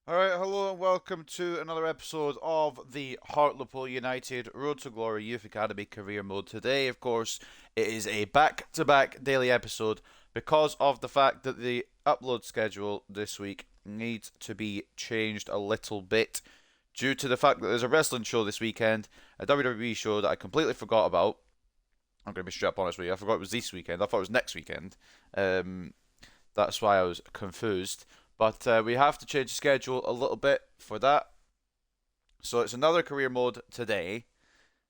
Alright, hello and welcome to another episode of the Hartlepool United Road to Glory Youth Academy Career Mode. Today, of course, it is a back-to-back daily episode because of the fact that the upload schedule this week needs to be changed a little bit due to the fact that there's a wrestling show this weekend, a WWE show that I completely forgot about. I'm going to be straight up honest with you, I forgot it was this weekend, I thought it was next weekend. That's why I was confused. But we have to change the schedule a little bit for that. So it's another career mode today.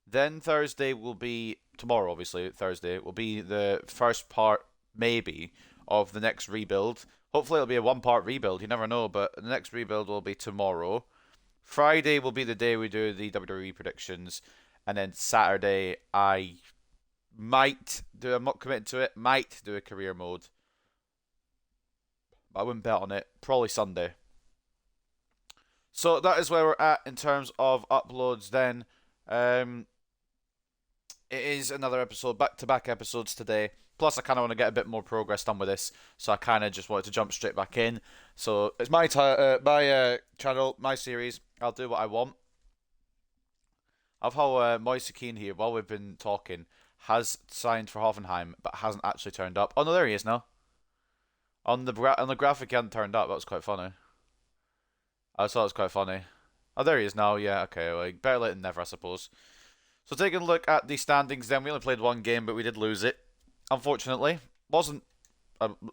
Then Thursday will be, tomorrow obviously, Thursday, will be the first part, maybe, of the next rebuild. Hopefully it'll be a one-part rebuild, you never know, but the next rebuild will be tomorrow. Friday will be the day we do the WWE predictions. And then Saturday, I might do, I'm not committing to it, might do a career mode. I wouldn't bet on it. Probably Sunday. So that is where we're at in terms of uploads then. It is another episode, back-to-back episodes today. Plus, I kind of want to get a bit more progress done with this, so I kind of just wanted to jump straight back in. So it's my channel, my series. I'll do what I want. I've how Moise Keane here, while we've been talking, has signed for Hoffenheim, but hasn't actually turned up. Oh no, there he is now. On the graphic, he hadn't turned up. That was quite funny. I thought it was quite funny. Oh, there he is now. Yeah, okay. Well, better late than never, I suppose. So taking a look at the standings, then we only played one game, but we did lose it. Unfortunately, wasn't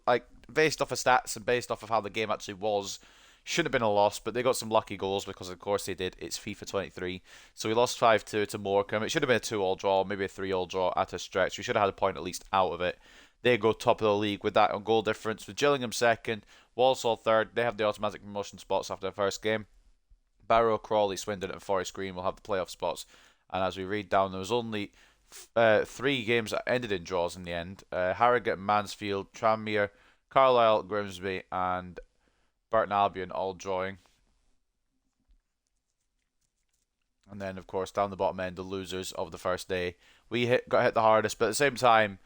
like based off of stats and based off of how the game actually was. Shouldn't have been a loss, but they got some lucky goals because of course they did. It's FIFA 23, so we lost 5-2 to Morecambe. It should have been a 2-all draw, maybe a 3-all draw at a stretch. We should have had a point at least out of it. They go top of the league with that on goal difference, with Gillingham second, Walsall third. They have the automatic promotion spots after the first game. Barrow, Crawley, Swindon, and Forest Green will have the playoff spots. And as we read down, there was only 3 games that ended in draws in the end. Harrogate, Mansfield, Tranmere, Carlisle, Grimsby, and Burton Albion all drawing. And then, of course, down the bottom end, the losers of the first day. We got hit the hardest, but at the same time,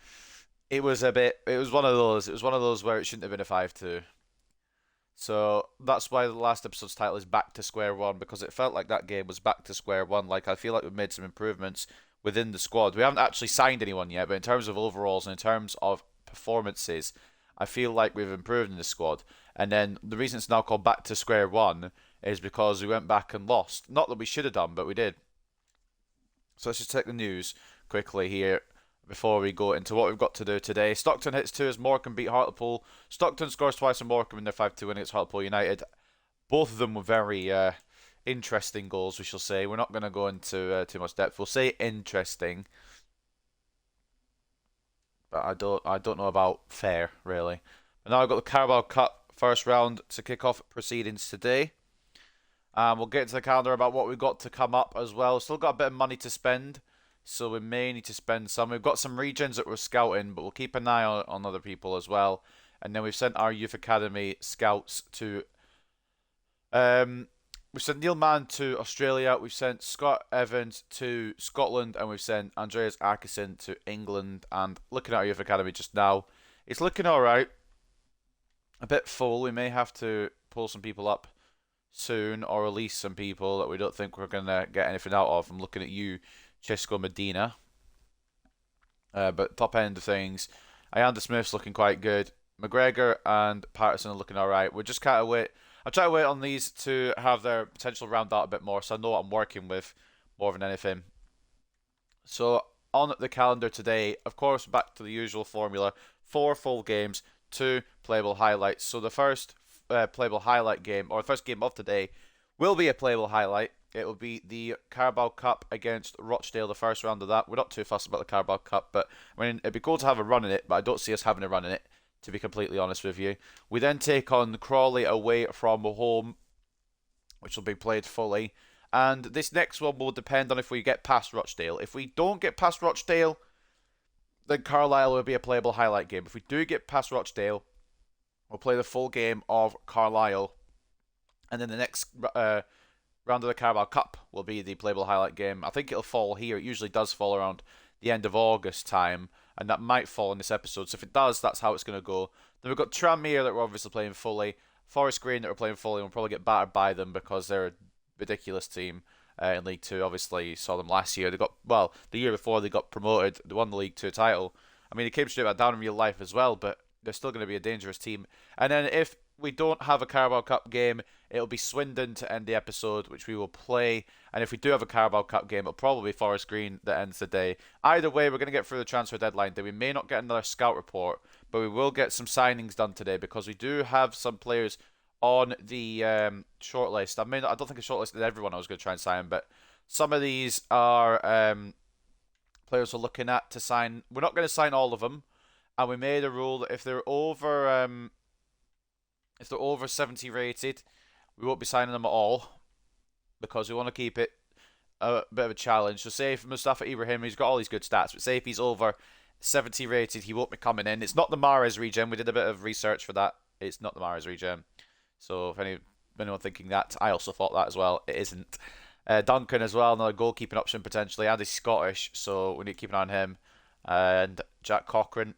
it was one of those. It was one of those where it shouldn't have been a 5-2. So that's why the last episode's title is Back to Square One, because it felt like that game was back to square one. Like, I feel like we've made some improvements within the squad. We haven't actually signed anyone yet, but in terms of overalls and in terms of performances, I feel like we've improved in the squad. And then the reason it's now called Back to Square One is because we went back and lost. Not that we should have done, but we did. So let's just take the news quickly here before we go into what we've got to do today. Stockton hits 2 as Morecambe beat Hartlepool. Stockton scores twice in Morecambe in their 5-2 win against Hartlepool United. Both of them were very interesting goals, we shall say. We're not going to go into too much depth. We'll say interesting, but I don't know about fair, really. And now I've got the Carabao Cup first round to kick off proceedings today. We'll get into the calendar about what we've got to come up as well. Still got a bit of money to spend, so we may need to spend some. We've got some regions that we're scouting, but we'll keep an eye on other people as well. And then we've sent our youth academy scouts to. We've sent Neil Mann to Australia. We've sent Scott Evans to Scotland, and we've sent Andreas Arkison to England. And looking at our youth academy just now, it's looking all right. A bit full. We may have to pull some people up soon or release some people that we don't think we're gonna get anything out of. I'm looking at you, Chisco Medina. But top end of things, Ayanda Smith's looking quite good. McGregor and Patterson are looking alright. We're just kind of wait. I'll try to wait on these to have their potential round out a bit more, so I know what I'm working with more than anything. So on the calendar today, of course, back to the usual formula: 4 full games, 2 playable highlights. So the first playable highlight game, or the first game of today, will be a playable highlight. It will be the Carabao Cup against Rochdale, the first round of that. We're not too fussed about the Carabao Cup, but I mean, it'd be cool to have a run in it, but I don't see us having a run in it, to be completely honest with you. We then take on Crawley away from home, which will be played fully. And this next one will depend on if we get past Rochdale. If we don't get past Rochdale, then Carlisle will be a playable highlight game. If we do get past Rochdale, we'll play the full game of Carlisle. And then the next round of the Carabao Cup will be the playable highlight game. I think it'll fall here. It usually does fall around the end of August time, and that might fall in this episode. So if it does, that's how it's going to go. Then we've got Tranmere that we're obviously playing fully. Forest Green that are playing fully will probably get battered by them because they're a ridiculous team in League Two. Obviously, you saw them last year. They got the year before they got promoted. They won the League Two title. I mean, they came straight back down in real life as well, but they're still going to be a dangerous team. And then if we don't have a Carabao Cup game, it'll be Swindon to end the episode, which we will play. And if we do have a Carabao Cup game, it'll probably be Forest Green that ends the day. Either way, we're going to get through the transfer deadline day. We may not get another scout report, but we will get some signings done today because we do have some players on the shortlist. I don't think I shortlisted everyone I was going to try and sign, but some of these are players we're looking at to sign. We're not going to sign all of them, and we made a rule that if they're over 70 rated, we won't be signing them at all because we want to keep it a bit of a challenge. So say if Mustafa Ibrahim, he's got all these good stats, but say if he's over 70 rated, he won't be coming in. It's not the Mahrez regen. We did a bit of research for that. It's not the Mahrez regen. So if anyone thinking that, I also thought that as well. It isn't. Duncan as well, another goalkeeping option potentially. And he's Scottish, so we need to keep an eye on him. And Jack Cochran,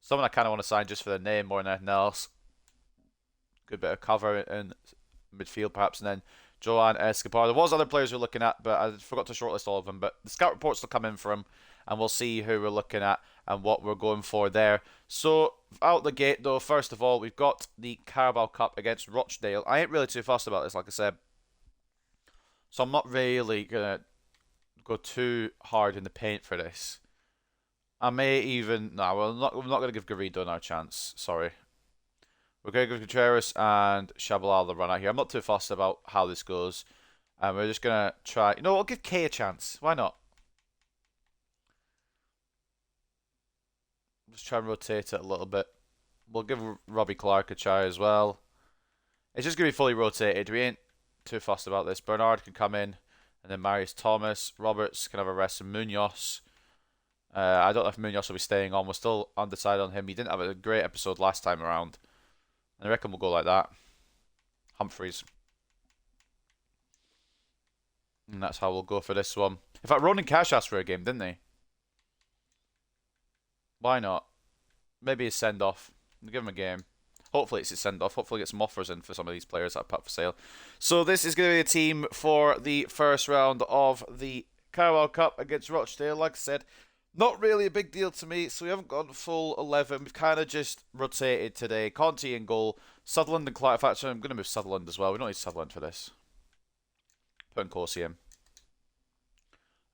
someone I kind of want to sign just for the name more than anything else. Good bit of cover in midfield perhaps. And then Joan Escobar. There was other players we were looking at, but I forgot to shortlist all of them. But the scout reports will come in for him, and we'll see who we're looking at and what we're going for there. So, out the gate though, first of all, we've got the Carabao Cup against Rochdale. I ain't really too fussed about this, like I said. So I'm not really going to go too hard in the paint for this. I may even... No, we're not going to give Garrido another chance. Sorry. We're going to give Contreras and Tshabalala the run out here. I'm not too fussed about how this goes. And we're just going to try... You know, I'll give Kay a chance. Why not? Just try and rotate it a little bit. We'll give Robbie Clark a try as well. It's just going to be fully rotated. We ain't too fussed about this. Bernard can come in. And then Marius Thomas. Roberts can have a rest. And Munoz. I don't know if Munoz will be staying on. We're still undecided on him. He didn't have a great episode last time around. And I reckon we'll go like that. Humphreys. And that's how we'll go for this one. In fact, Ronan Cash asked for a game, didn't he? Why not? Maybe a send-off. Give him a game. Hopefully it's a send-off. Hopefully get some offers in for some of these players that are put for sale. So this is going to be a team for the first round of the Carabao Cup against Rochdale. Like I said, not really a big deal to me, so we haven't gone full 11. We've kind of just rotated today. Conti in goal. Sutherland and Clark. In fact, I'm going to move Sutherland as well. We don't need Sutherland for this. Put Nkosi in.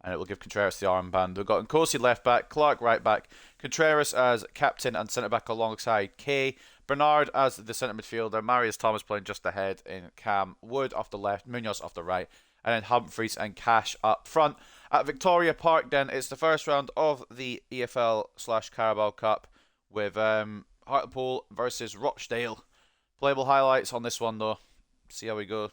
And it will give Contreras the armband. We've got Nkosi left back, Clark right back, Contreras as captain and centre back alongside Kay, Bernard as the centre midfielder, Marius Thomas playing just ahead in Cam, Wood off the left, Munoz off the right, and then Humphreys and Cash up front. At Victoria Park then, it's the first round of the EFL/Carabao Cup with Hartlepool versus Rochdale. Playable highlights on this one though. See how we go.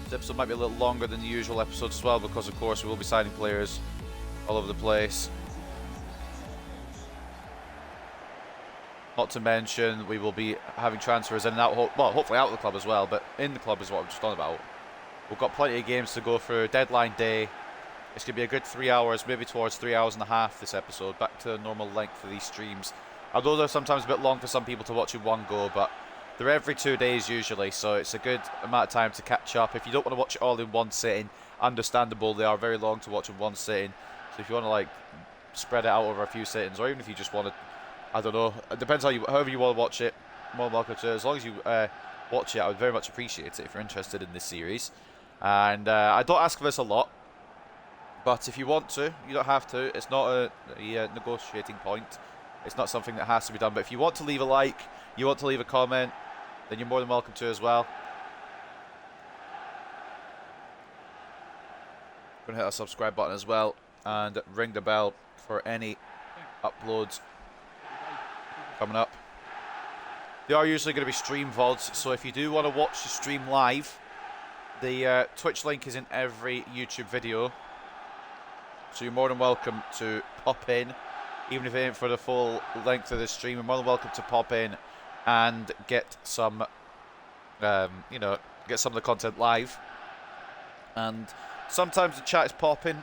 This episode might be a little longer than the usual episodes as well because of course we will be signing players all over the place. Not to mention we will be having transfers in and out, well hopefully out of the club as well, but in the club is what I'm just on about. We've got plenty of games to go through, deadline day. It's going to be a good 3 hours, maybe towards 3 hours and a half this episode, back to the normal length for these streams. Although they're sometimes a bit long for some people to watch in one go, but they're every 2 days usually, so it's a good amount of time to catch up. If you don't want to watch it all in one sitting, understandable, they are very long to watch in one sitting. So if you want to like spread it out over a few sittings, or even if you just want to, I don't know, it depends however you want to watch it, more than welcome to. As long as you watch it, I would very much appreciate it if you're interested in this series. And I don't ask for this a lot, but if you want to, you don't have to. It's not a negotiating point. It's not something that has to be done. But if you want to leave a like, you want to leave a comment, then you're more than welcome to as well. Going to hit that subscribe button as well and ring the bell for any uploads coming up. They are usually going to be stream VODs, so if you do want to watch the stream live, the Twitch link is in every YouTube video. So you're more than welcome to pop in, even if it ain't for the full length of the stream. You're more than welcome to pop in and get some, get some of the content live. And sometimes the chat is popping,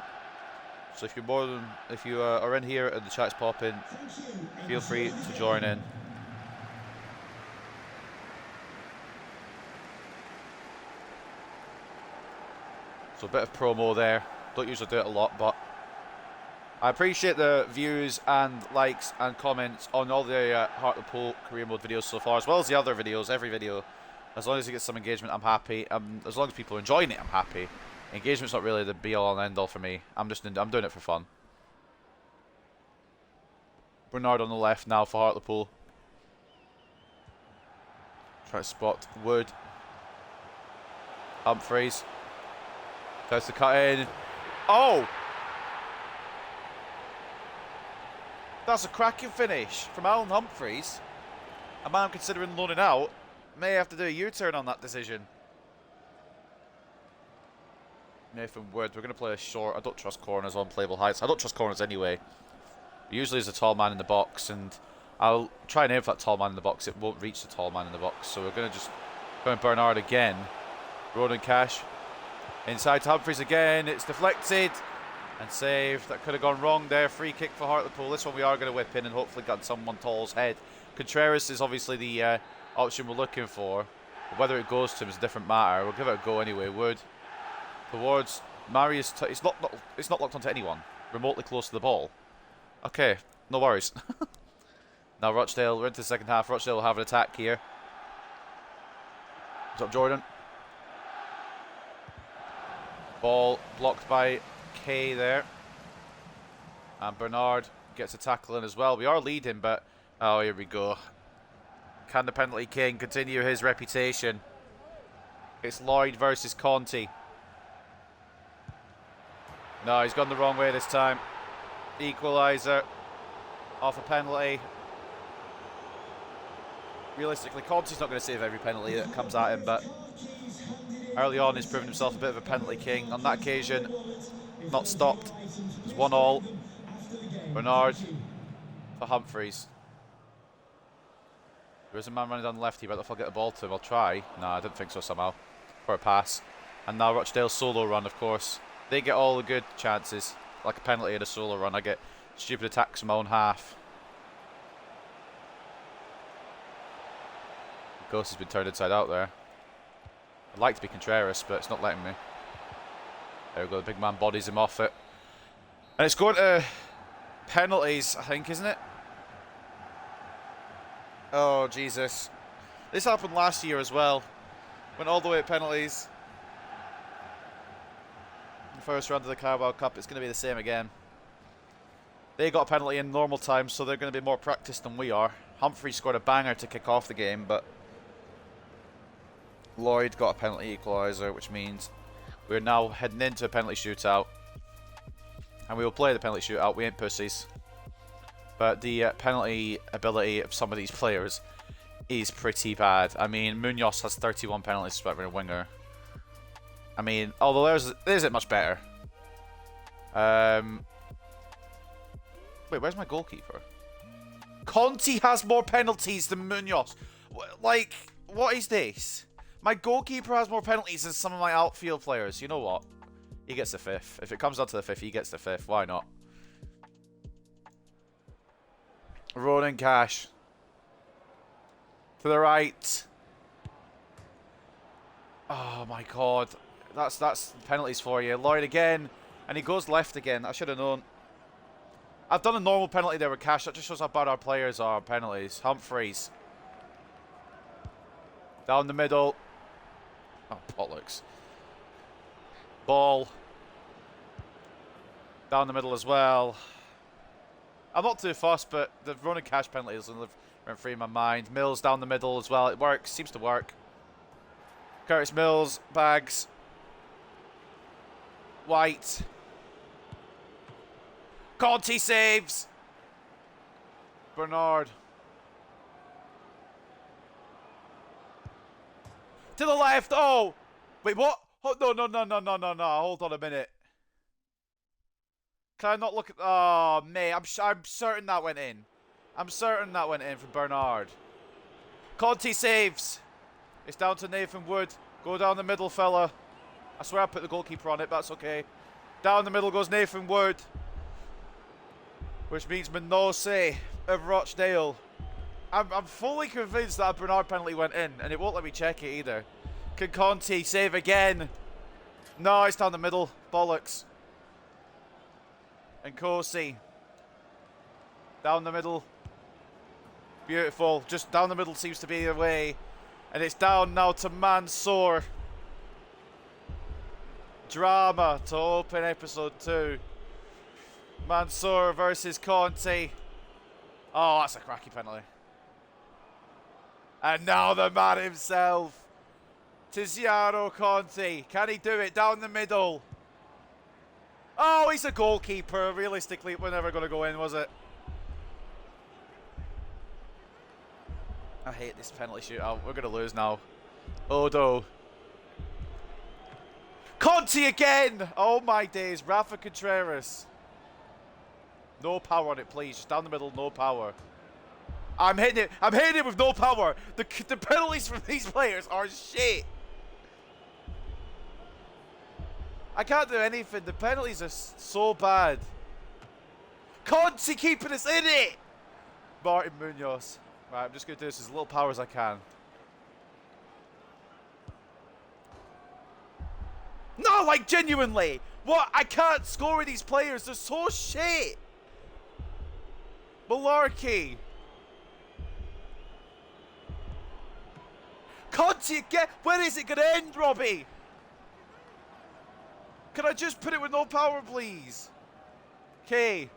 So if you are in here and the chat's popping, feel free to join in. So a bit of promo there. Don't usually do it a lot, but I appreciate the views and likes and comments on all the Hartlepool career mode videos so far, as well as the other videos. Every video, as long as it gets some engagement, I'm happy. As long as people are enjoying it, I'm happy. Engagement's not really the be-all and end-all for me. I'm doing it for fun. Bernard on the left now for Hartlepool. Try to spot Wood. Humphreys. Tries to cut in. Oh! That's a cracking finish from Alan Humphreys. A man considering loaning out may have to do a U-turn on that decision. Nathan Wood, we're going to play a short. I don't trust corners on playable heights. I don't trust corners anyway. Usually there's a tall man in the box, and I'll try and aim for that tall man in the box. It won't reach the tall man in the box, so we're going to just go and Bernard again. Ronan Cash. Inside to Humphreys again. It's deflected and saved. That could have gone wrong there. Free kick for Hartlepool. This one we are going to whip in and hopefully get someone tall's head. Contreras is obviously the option we're looking for. But whether it goes to him is a different matter. We'll give it a go anyway. Wood towards Marius. It's not locked onto anyone. Remotely close to the ball. Okay, no worries. Now Rochdale, we're into the second half. Rochdale will have an attack here. What's up, Jordan? Ball blocked by Kay there. And Bernard gets a tackle in as well. We are leading, but... Oh, here we go. Can the penalty king continue his reputation? It's Lloyd versus Conti. No, he's gone the wrong way this time. Equaliser. Off a penalty. Realistically, Conti's not going to save every penalty that comes at him, but... Early on, he's proven himself a bit of a penalty king. On that occasion, not stopped. It's 1-1. Bernard for Humphreys. There is a man running down the left here, but if I'll get the ball to him, I'll try. No, I didn't think so somehow. For a pass. And now Rochdale's solo run, of course. They get all the good chances. Like a penalty and a solo run. I get stupid attacks from my own half. The ghost has been turned inside out there. I'd like to be Contreras, but it's not letting me. There we go, the big man bodies him off it. And it's going to penalties, I think, isn't it? Oh, Jesus. This happened last year as well. Went all the way at penalties. The first round of the Carabao Cup, it's going to be the same again. They got a penalty in normal time, so they're going to be more practiced than we are. Humphrey scored a banger to kick off the game, but... Lloyd got a penalty equaliser, which means we're now heading into a penalty shootout. And we will play the penalty shootout, we ain't pussies. But the penalty ability of some of these players is pretty bad. I mean, Munoz has 31 penalties despite being a winger. I mean, although theirs isn't much better. Wait, where's my goalkeeper? Conti has more penalties than Munoz. Like, what is this? My goalkeeper has more penalties than some of my outfield players. You know what? He gets the fifth. If it comes down to the fifth, he gets the fifth. Why not? Ronan Cash. To the right. Oh my god. That's penalties for you. Lloyd again. And he goes left again. I should have known. I've done a normal penalty there with Cash. That just shows how bad our players are. Penalties. Humphreys. Down the middle. Oh, bollocks. Ball. Down the middle as well. I'm not too fussed, but the Ronan Cash penalties went free in my mind. Mills down the middle as well. It works. Seems to work. Curtis Mills. Bags. White. Conti saves. Bernard. To the left. Oh. Wait, what? Oh, no. Hold on a minute. Can I not look at... Oh, mate. I'm certain that went in. I'm certain that went in for Bernard. Conti saves. It's down to Nathan Wood. Go down the middle, fella. I swear I put the goalkeeper on it, but that's okay. Down the middle goes Nathan Wood. which means Manose of Rochdale. I'm fully convinced that a Bernard penalty went in, and it won't let me check it either. Can Conti save again? No, it's down the middle. Bollocks. And Corsi. Down the middle. Beautiful. Just down the middle seems to be the way. And it's down now to Mansour. Drama to open episode 2. Mansour versus Conti. Oh, that's a cracky penalty. And now the man himself. Tiziano Conti. Can he do it down the middle? Oh, he's a goalkeeper. Realistically, it was never going to go in, was it? I hate this penalty shootout. We're going to lose now. Odo. Conti again! Oh my days. Rafa Contreras. No power on it, please. Just down the middle, no power. I'm hitting it. I'm hitting it with no power. The penalties from these players are shit. I can't do anything. The penalties are so bad. Conti keeping us in it. Martin Munoz. Right, I'm just going to do this as little power as I can. No, like genuinely. What? I can't score with these players. They're so shit. Malarkey. Conti again. When is it going to end, Robbie? Can I just put it with no power, please? Okay.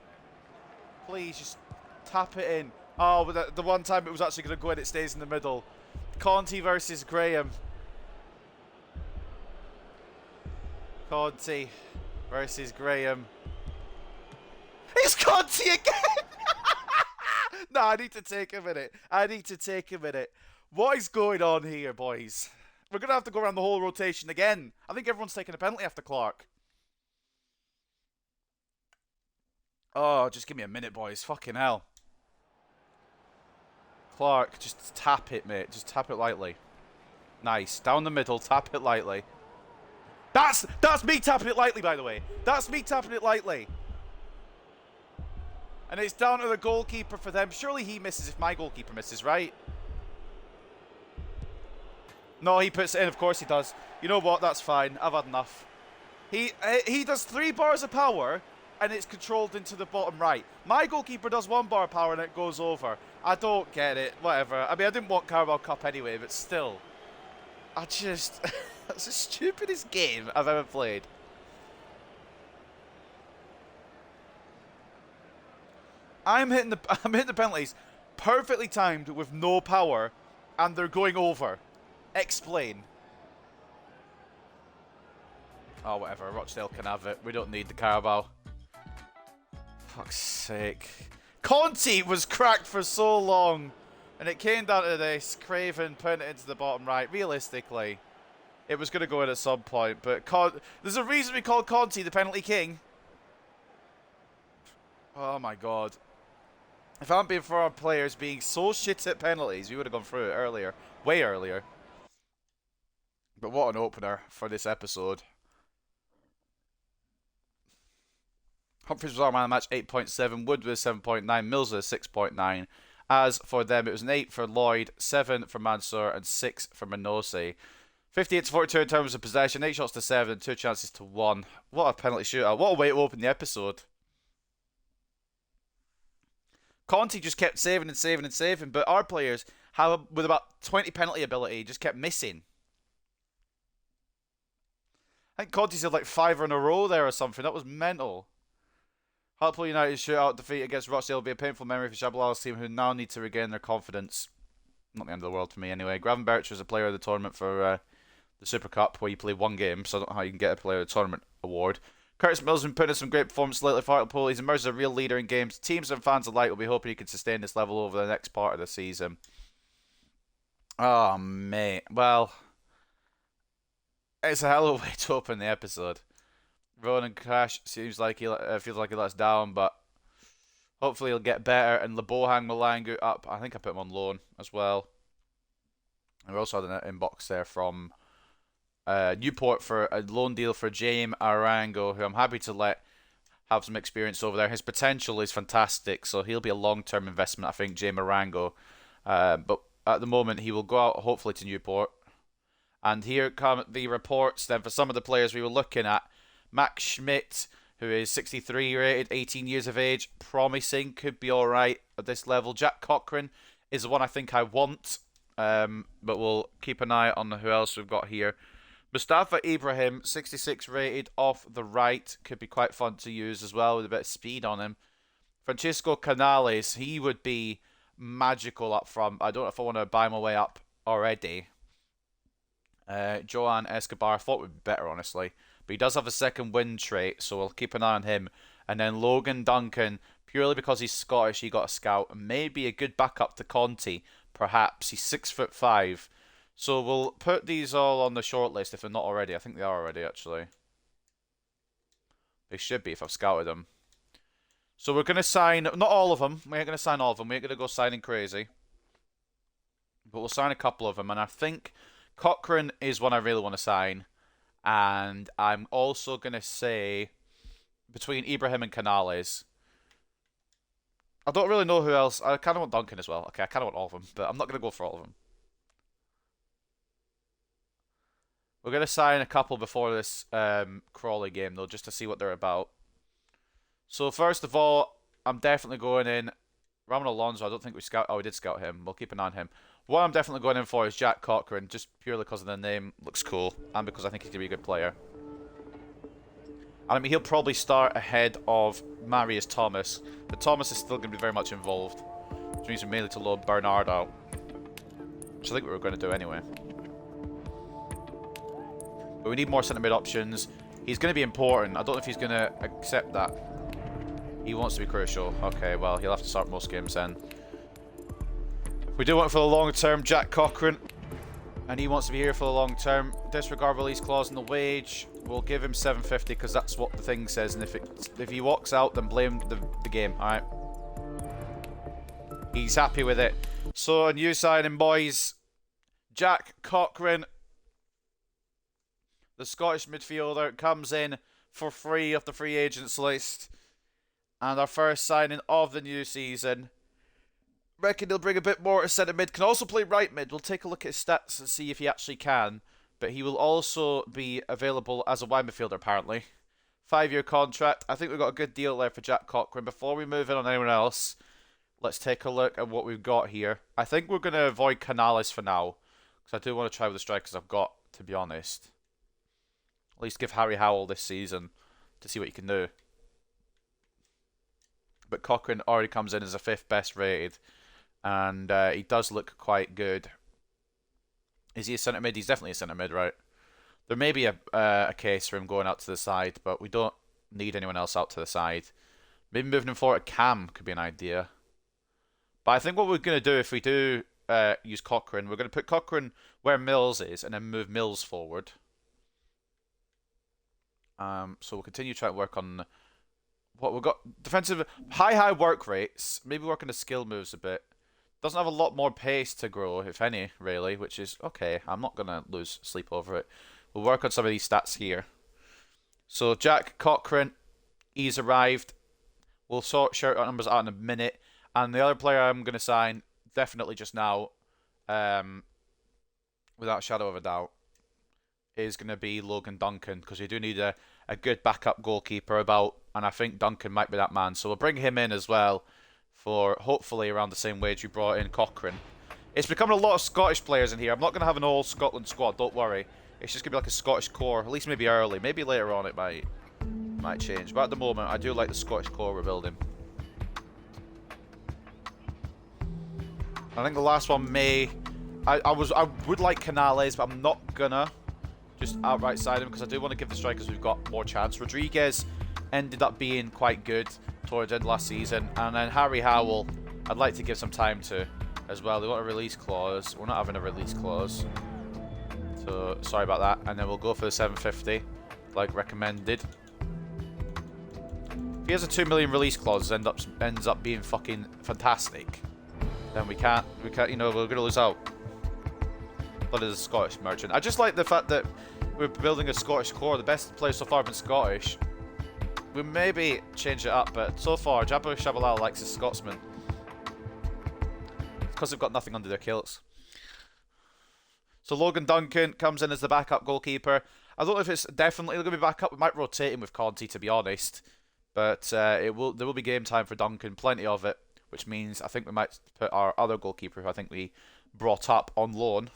Please, just tap it in. Oh, but the one time it was actually going to go in, it stays in the middle. Conti versus Graham. Conti versus Graham. It's Conti again! No, I need to take a minute. I need to take a minute. What is going on here, boys? We're going to have to go around the whole rotation again. I think everyone's taking a penalty after Clark. Oh, just give me a minute, boys. Fucking hell. Clark, just tap it, mate. Just tap it lightly. Nice. Down the middle, tap it lightly. That's me tapping it lightly, by the way. That's me tapping it lightly. And it's down to the goalkeeper for them. Surely he misses if my goalkeeper misses, right? No, he puts it in. Of course he does. You know what? That's fine. I've had enough. He does 3 bars of power, and it's controlled into the bottom right. My goalkeeper does 1 bar of power, and it goes over. I don't get it. Whatever. I mean, I didn't want Carabao Cup anyway, but still. I just... That's the stupidest game I've ever played. I'm hitting the penalties perfectly timed with no power, and they're going over. Explain. Oh, whatever. Rochdale can have it. We don't need the Carabao. Fuck's sake. Conti was cracked for so long, and it came down to this. Craven putting it into the bottom right. Realistically, it was going to go in at some point, but there's a reason we call Conti the penalty king. Oh my god. If it hadn't been for our players being so shit at penalties, we would have gone through it earlier. Way earlier. But what an opener for this episode. Humphries was our man of the match, 8.7. Wood was 7.9. Mills was 6.9. As for them, it was an 8 for Lloyd, 7 for Mansour, and 6 for Manose. 58 to 42 in terms of possession, 8 shots to 7, 2 chances to 1. What a penalty shootout. What a way to open the episode. Conti just kept saving and saving and saving, but our players, with about 20 penalty ability, just kept missing. I think Conti's had like 5 in a row there or something. That was mental. Hartlepool United's shootout defeat against Rochdale will be a painful memory for Tshabalala's team, who now need to regain their confidence. Not the end of the world for me anyway. Gravenberch was a player of the tournament for the Super Cup, where you play 1 game, so I don't know how you can get a player of the tournament award. Curtis Mills has been putting in some great performances lately for Hartlepool. He's emerged as a real leader in games. Teams and fans alike will be hoping he can sustain this level over the next part of the season. Oh, mate. Well, it's a hell of a way to open the episode. Ronan Crash seems like he feels like he let us down, but hopefully he'll get better. And Lebohang Malangu up. I think I put him on loan as well. And we also had an inbox there from Newport for a loan deal for James Arango, who I'm happy to let have some experience over there. His potential is fantastic, so he'll be a long-term investment, I think, Jay Marango. But at the moment, he will go out, hopefully, to Newport. And here come the reports then for some of the players we were looking at. Max Schmidt, who is 63 rated, 18 years of age, promising, could be alright at this level. Jack Cochrane is the one I think I want, but we'll keep an eye on who else we've got here. Mustafa Ibrahim, 66 rated, off the right, could be quite fun to use as well with a bit of speed on him. Francisco Canales, he would be magical up front. I don't know if I want to buy my way up already. Joan Escobar, I thought would be better, honestly. But he does have a second wind trait, so we'll keep an eye on him. And then Logan Duncan, purely because he's Scottish, he got a scout. Maybe a good backup to Conti, perhaps. He's 6'5". So we'll put these all on the shortlist if they're not already. I think they are already, actually. They should be if I've scouted them. So we're going to sign, not all of them. We ain't going to sign all of them. We ain't going to go signing crazy. But we'll sign a couple of them. And I think Cochrane is one I really want to sign. And I'm also going to say between Ibrahim and Canales. I don't really know who else. I kind of want Duncan as well. Okay, I kind of want all of them. But I'm not going to go for all of them. We're going to sign a couple before this Crawley game, though, just to see what they're about. So, first of all, I'm definitely going in. Ramon Alonso, I don't think we scout. Oh, we did scout him. We'll keep an eye on him. What I'm definitely going in for is Jack Cochrane, just purely because of the name. Looks cool. And because I think he's going to be a good player. And I mean, he'll probably start ahead of Marius Thomas. But Thomas is still going to be very much involved. Which means we're mainly to load Bernard out. Which I think we were going to do anyway. But we need more centre mid options. He's going to be important. I don't know if he's going to accept that. He wants to be crucial. Okay, well, he'll have to start most games then. We do want for the long term, Jack Cochrane. And he wants to be here for the long term. Disregard release clause in the wage. We'll give him 750 because that's what the thing says. And if he walks out, then blame the game. Alright. He's happy with it. So, a new signing, boys. Jack Cochrane. The Scottish midfielder comes in for free off the free agents list. And our first signing of the new season. Reckon he'll bring a bit more to centre mid. Can also play right mid. We'll take a look at his stats and see if he actually can. But he will also be available as a wide midfielder, apparently. 5-year contract. I think we've got a good deal there for Jack Cochrane. Before we move in on anyone else, let's take a look at what we've got here. I think we're going to avoid Canales for now. Because I do want to try with the strikers I've got, to be honest. At least give Harry Howell this season to see what he can do. But Cochrane already comes in as a 5th best rated. And he does look quite good. Is he a centre mid? He's definitely a centre mid, right? There may be a case for him going out to the side, but we don't need anyone else out to the side. Maybe moving him forward to Cam could be an idea. But I think what we're going to do if we do use Cochrane, we're going to put Cochrane where Mills is and then move Mills forward. So we'll continue trying to work on what we've got. Defensive, high work rates. Maybe work on the skill moves a bit. Doesn't have a lot more pace to grow, if any, really, which is okay. I'm not going to lose sleep over it. We'll work on some of these stats here. So Jack Cochrane, he's arrived. We'll sort shirt numbers out in a minute. And the other player I'm going to sign, definitely just now, without a shadow of a doubt, is going to be Logan Duncan, because we do need a good backup goalkeeper about, and I think Duncan might be that man. So we'll bring him in as well for hopefully around the same wage we brought in Cochrane. It's becoming a lot of Scottish players in here. I'm not going to have an all Scotland squad, don't worry. It's just going to be like a Scottish core, at least maybe early. Maybe later on it might change. But at the moment, I do like the Scottish core we're building. I think the last one may... I would like Canales, but I'm not gonna just outright sign him because I do want to give the strikers we've got more chance. Rodriguez ended up being quite good towards the end of last season, and then Harry Howell I'd like to give some time to as well. They want a release clause. We're not having a release clause, so sorry about that. And then we'll go for the 750 like recommended. If he has a 2 million release clause, ends up being fucking fantastic, then we can't, you know, we're gonna lose out. But as a Scottish merchant, I just like the fact that we're building a Scottish core. The best players so far have been Scottish. we maybe change it up, but so far, Jabu Tshabalala likes his Scotsman. Because they've got nothing under their kilts. So Logan Duncan comes in as the backup goalkeeper. I don't know if it's definitely going to be backup. We might rotate him with Conti, to be honest. But there will be game time for Duncan, plenty of it. Which means I think we might put our other goalkeeper, who I think we brought up, on loan.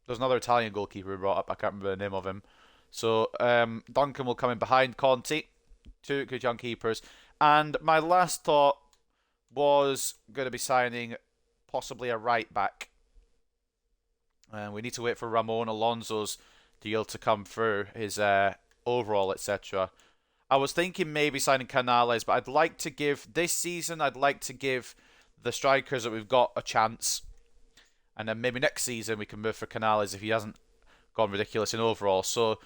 There's another Italian goalkeeper we brought up. I can't remember the name of him. So Duncan will come in behind Conti. Two good young keepers. And my last thought was going to be signing possibly a right back. And we need to wait for Ramon Alonso's deal to come through, his overall, etc. I was thinking maybe signing Canales, but I'd like to give this season, I'd like to give the strikers that we've got a chance. And then maybe next season we can move for Canales if he hasn't gone ridiculous in overall. So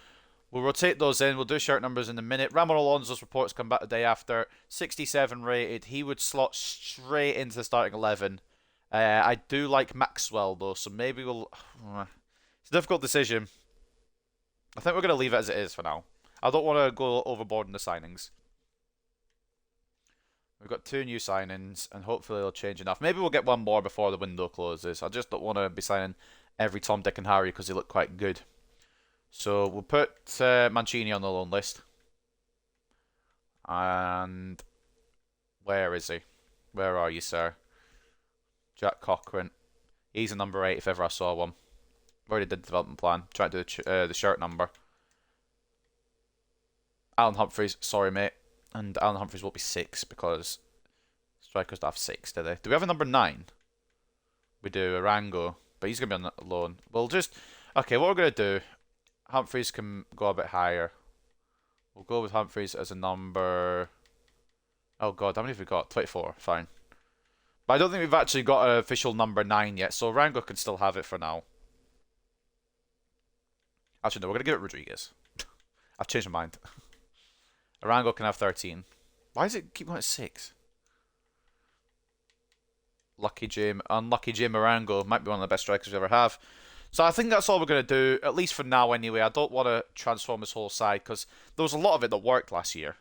we'll rotate those in. We'll do shirt numbers in a minute. Ramon Alonso's reports come back the day after. 67 rated. He would slot straight into the starting 11. I do like Maxwell, though, so maybe we'll... It's a difficult decision. I think we're going to leave it as it is for now. I don't want to go overboard in the signings. We've got 2 new signings, and hopefully they'll change enough. Maybe we'll get one more before the window closes. I just don't want to be signing every Tom, Dick and Harry because they look quite good. So we'll put Mancini on the loan list. And... where is he? Where are you, sir? Jack Cochrane. He's a number 8 if ever I saw one. Already did the development plan. Trying to do the shirt number. Alan Humphreys, sorry mate. And Alan Humphreys will be 6 because strikers don't have 6, do they? Do we have a number 9? We do, Arango. But he's going to be on loan. We'll just... Okay, what we're going to do... Humphreys can go a bit higher. We'll go with Humphreys as a number... Oh god, how many have we got? 24, fine. But I don't think we've actually got an official number 9 yet, so Rango can still have it for now. Actually, no, we're going to give it Rodriguez. I've changed my mind. Arango can have 13. Why does it keep going at 6? Unlucky Jim Arango might be one of the best strikers we ever have. So I think that's all we're going to do, at least for now anyway. I don't want to transform this whole side, because there was a lot of it that worked last year.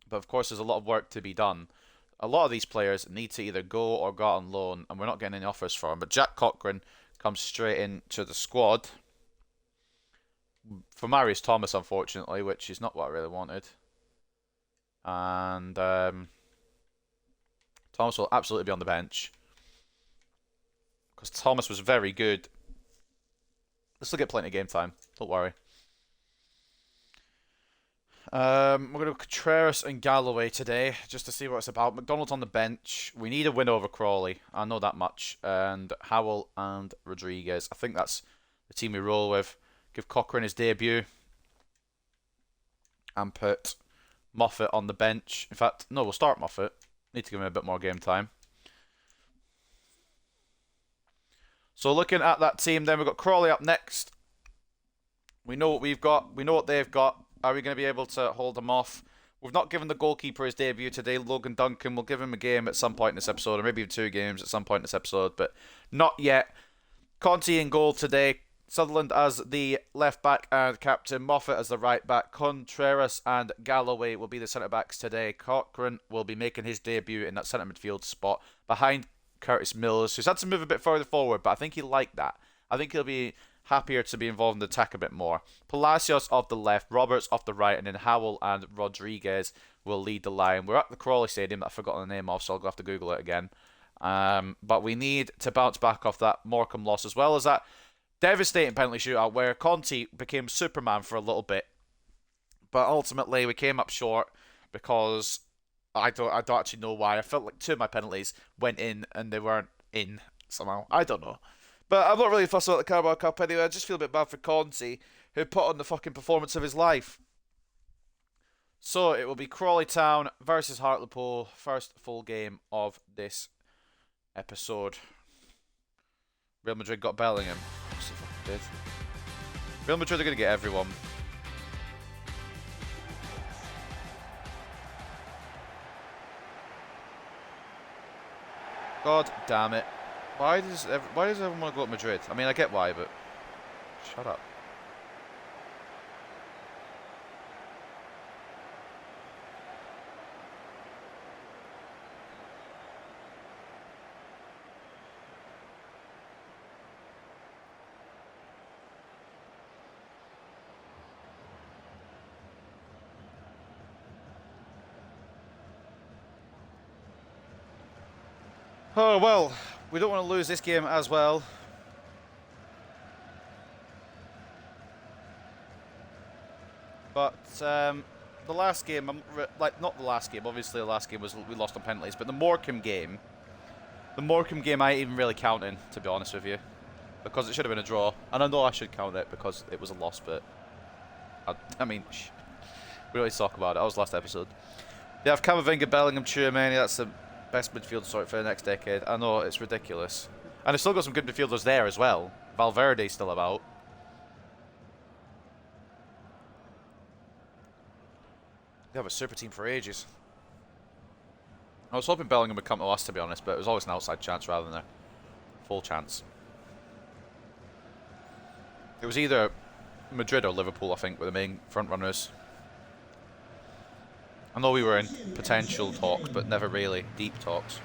But of course, there's a lot of work to be done. A lot of these players need to either go or go out on loan, and we're not getting any offers for them. But Jack Cochrane comes straight into the squad. For Marius Thomas, unfortunately, which is not what I really wanted. And Thomas will absolutely be on the bench. Because Thomas was very good. This will get plenty of game time, don't worry. We're going to Contreras and Galloway today, just to see what it's about. McDonald's on the bench. We need a win over Crawley. I know that much. And Howell and Rodriguez. I think that's the team we roll with. Give Cochrane his debut. And put Moffat on the bench. In fact, no, we'll start Moffat. Need to give him a bit more game time. So looking at that team, then we've got Crawley up next. We know what we've got. We know what they've got. Are we going to be able to hold them off? We've not given the goalkeeper his debut today, Logan Duncan. We'll give him a game at some point in this episode, or maybe even 2 games at some point in this episode, but not yet. Conti in goal today. Sutherland as the left back and captain. Moffat as the right back. Contreras and Galloway will be the centre backs today. Cochrane will be making his debut in that centre midfield spot behind Curtis Mills, who's had to move a bit further forward, but I think he'll like that. I think he'll be happier to be involved in the attack a bit more. Palacios off the left, Roberts off the right, and then Howell and Rodriguez will lead the line. We're at the Crawley Stadium that I've forgotten the name of, so I'll have to Google it again. But we need to bounce back off that Morecambe loss, as well as that devastating penalty shootout where Conti became Superman for a little bit. But ultimately, we came up short because I don't actually know why. I felt like 2 of my penalties went in and they weren't in somehow. I don't know. But I'm not really fussed about the Carabao Cup anyway. I just feel a bit bad for Conti, who put on the fucking performance of his life. So it will be Crawley Town versus Hartlepool. First full game of this episode. Real Madrid got Bellingham. Of course they fucking did. Real Madrid are going to get everyone. God damn it. Why does everyone want to go to Madrid? I mean, I get why, but shut up. Oh, well, we don't want to lose this game as well. But the last game, like, not the last game, obviously the last game was we lost on penalties, but the Morecambe game I ain't even really counting, to be honest with you. Because it should have been a draw. And I know I should count it because it was a loss, but I mean, we always talk about it. That was last episode. They have Camavinga, Bellingham, Tchouameni. That's the best midfield sort for the next decade. I know, it's ridiculous. And they've still got some good midfielders there as well. Valverde's still about. They have a super team for ages. I was hoping Bellingham would come to us, to be honest, but it was always an outside chance rather than a full chance. It was either Madrid or Liverpool, I think, were the main front runners. I know we were in potential talks, but never really deep talks.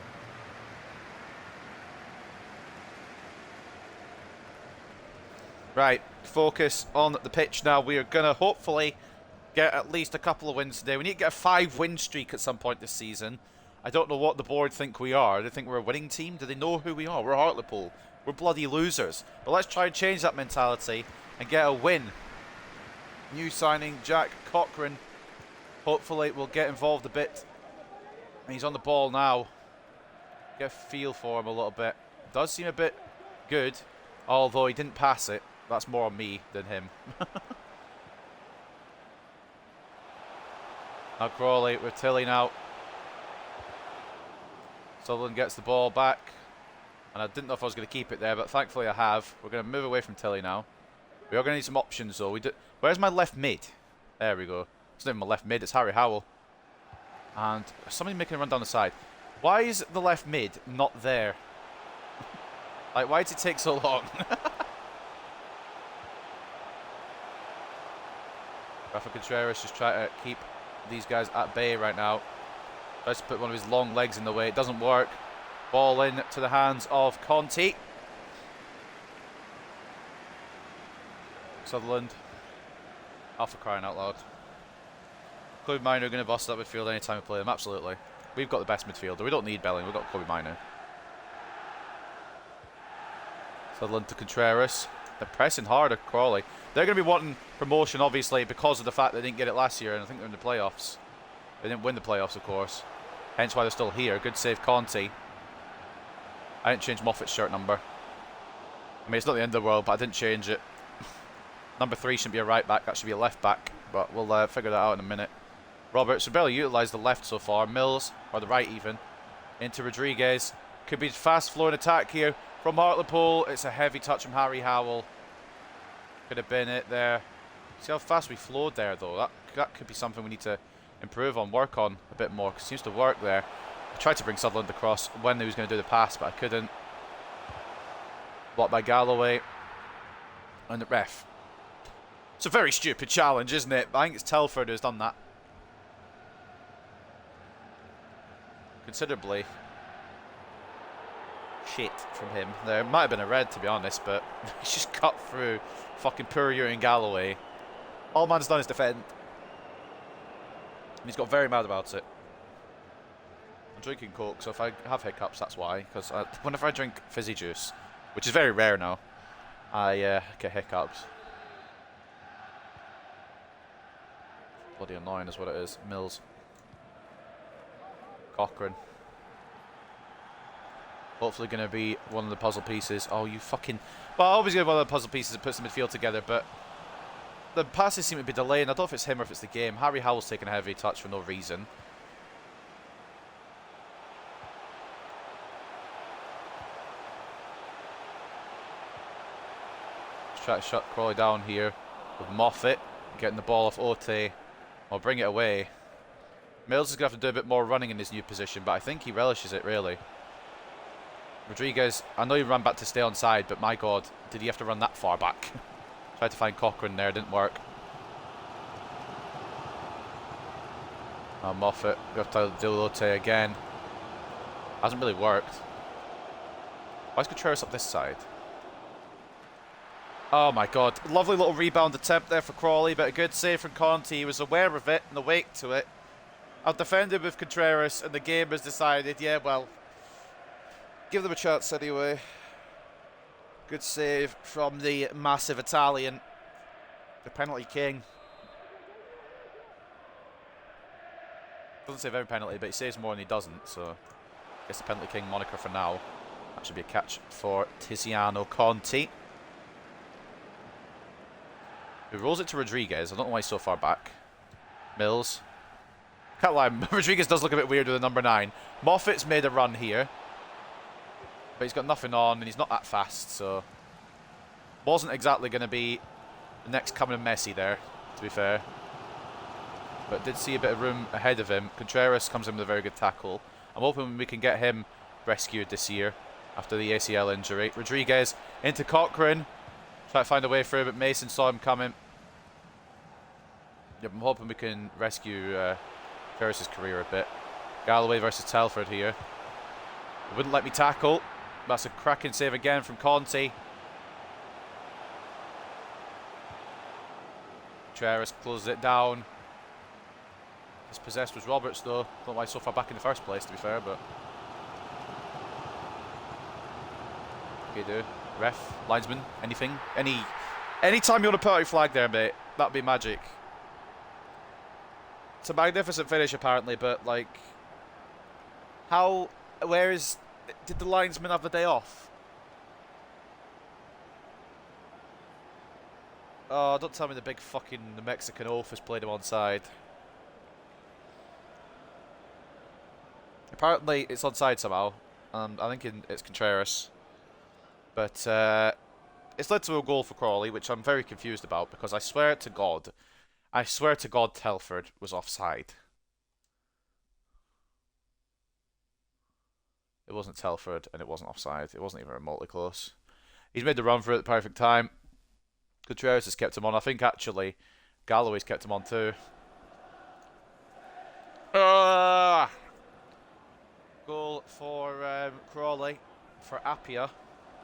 Right, focus on the pitch now. We are going to hopefully get at least a couple of wins today. We need to get a 5-win streak at some point this season. I don't know what the board think we are. Do they think we're a winning team? Do they know who we are? We're Hartlepool. We're bloody losers. But let's try and change that mentality and get a win. New signing, Jack Cochrane. Hopefully we'll get involved a bit. He's on the ball now. Get a feel for him a little bit. Does seem a bit good, although he didn't pass it. That's more on me than him. Now Crawley with Tilly now. Sutherland gets the ball back. And I didn't know if I was going to keep it there, but thankfully I have. We're going to move away from Tilly now. We are going to need some options though. Where's my left mid? There we go. It's not even my left mid, it's Harry Howell. And somebody making a run down the side. Why is the left mid not there? Like, why did it take so long? Rafa Contreras just trying to keep these guys at bay right now. Tries to put one of his long legs in the way. It doesn't work. Ball in to the hands of Conti. Sutherland. Oh, for crying out loud. Kobe Mino going to bust that midfield anytime we play them. Absolutely. We've got the best midfielder. We don't need Belling. We've got Kobe Mino. Sutherland to Contreras. They're pressing hard at Crawley. They're going to be wanting promotion, obviously, because of the fact they didn't get it last year, and I think they're in the playoffs. They didn't win the playoffs, of course. Hence why they're still here. Good save, Conti. I didn't change Moffat's shirt number. I mean, it's not the end of the world, but I didn't change it. Number 3 shouldn't be a right back. That should be a left back, but we'll figure that out in a minute. Roberts have barely utilised the left so far. Mills, or the right even, into Rodriguez. Could be fast flowing attack here from Hartlepool. It's a heavy touch from Harry Howell. Could have been it there. See how fast we flowed there, though. That could be something we need to improve on, work on a bit more. Cause it seems to work there. I tried to bring Sutherland across when he was going to do the pass, but I couldn't. Blocked by Galloway. And the ref. It's a very stupid challenge, isn't it? I think it's Telford who's done that. Considerably shit from him. There might have been a red, to be honest, but he's just cut through fucking Purrier and Galloway. All man's done is defend. And he's got very mad about it. I'm drinking Coke, so if I have hiccups, that's why. Because whenever I drink fizzy juice, which is very rare now, I get hiccups. Bloody annoying is what it is. Mills. Cochrane. Hopefully going to be one of the puzzle pieces. Oh, you fucking... Well, always going to be one of the puzzle pieces that puts the midfield together, but the passes seem to be delaying. I don't know if it's him or if it's the game. Harry Howell's taking a heavy touch for no reason. Let's try to shut Crawley down here with Moffat. Getting the ball off Ote. Or bring it away. Mills is going to have to do a bit more running in his new position, but I think he relishes it, really. Rodriguez, I know he ran back to stay on side, but my God, did he have to run that far back? Tried to find Cochrane there, didn't work. Moffat, we have to deal with Ote again. Hasn't really worked. Why is Contreras up this side? Oh my God, lovely little rebound attempt there for Crawley, but a good save from Conti. He was aware of it and awake to it. I've defended with Contreras, and the game has decided, yeah, well, Give them a chance anyway. Good save from the massive Italian. The penalty king. Doesn't save every penalty, but he saves more than he doesn't, so I guess the penalty king moniker for now. That should be a catch for Tiziano Conti. Who rolls it to Rodriguez. I don't know why he's so far back. Mills. Can't lie, Rodriguez does look a bit weird with the number 9. Moffat's made a run here. But he's got nothing on and he's not that fast, so... Wasn't exactly going to be the next coming of Messi there, to be fair. But did see a bit of room ahead of him. Contreras comes in with a very good tackle. I'm hoping we can get him rescued this year after the ACL injury. Rodriguez into Cochrane. Try to find a way through, but Mason saw him coming. Yep, I'm hoping we can rescue Contreras' career a bit. Galloway versus Telford here. They wouldn't let me tackle. That's a cracking save again from Conti. Contreras closes it down. His possessed was Roberts though. Don't know why he's so far back in the first place, to be fair, but... Okay, do. Ref, linesman, anything? Anytime you want to put out your flag there, mate, that'd be magic. It's a magnificent finish, apparently, but, like... Did the linesman have the day off? Oh, don't tell me the big fucking Mexican oaf has played him onside. Apparently, it's onside somehow. I think it's Contreras. But it's led to a goal for Crawley, which I'm very confused about because I swear to God Telford was offside. It wasn't Telford and it wasn't offside. It wasn't even remotely close. He's made the run for it at the perfect time. Contreras has kept him on. I think actually Galloway's kept him on too. Goal for Crawley for Appia.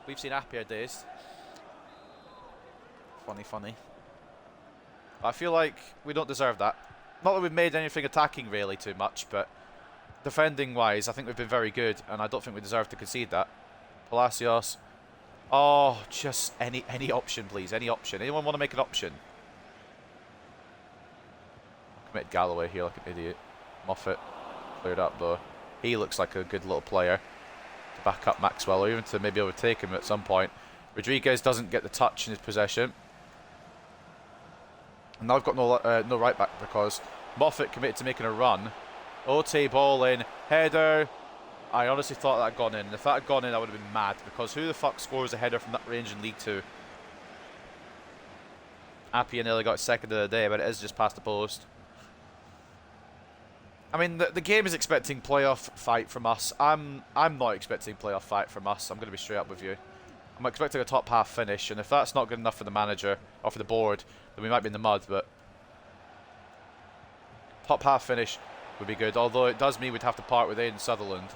We've seen Appia days. Funny. I feel like we don't deserve that. Not that we've made anything attacking really too much, but defending wise, I think we've been very good, and I don't think we deserve to concede that. Palacios. Oh, just any option, please. Any option. Anyone want to make an option? Commit Galloway here like an idiot. Moffat cleared up though. He looks like a good little player to back up Maxwell, or even to maybe overtake him at some point. Rodriguez doesn't get the touch in his possession. And now I've got no right back because Moffat committed to making a run. Ote ball in, header. I honestly thought that had gone in. And if that had gone in, I would have been mad because who the fuck scores a header from that range in League 2? Appia nearly got second of the day, but it is just past the post. I mean, the game is expecting playoff fight from us. I'm not expecting playoff fight from us. I'm going to be straight up with you. I'm expecting a top half finish, and if that's not good enough for the manager or for the board, then we might be in the mud. But top half finish would be good. Although it does mean we'd have to part with Aidan Sutherland.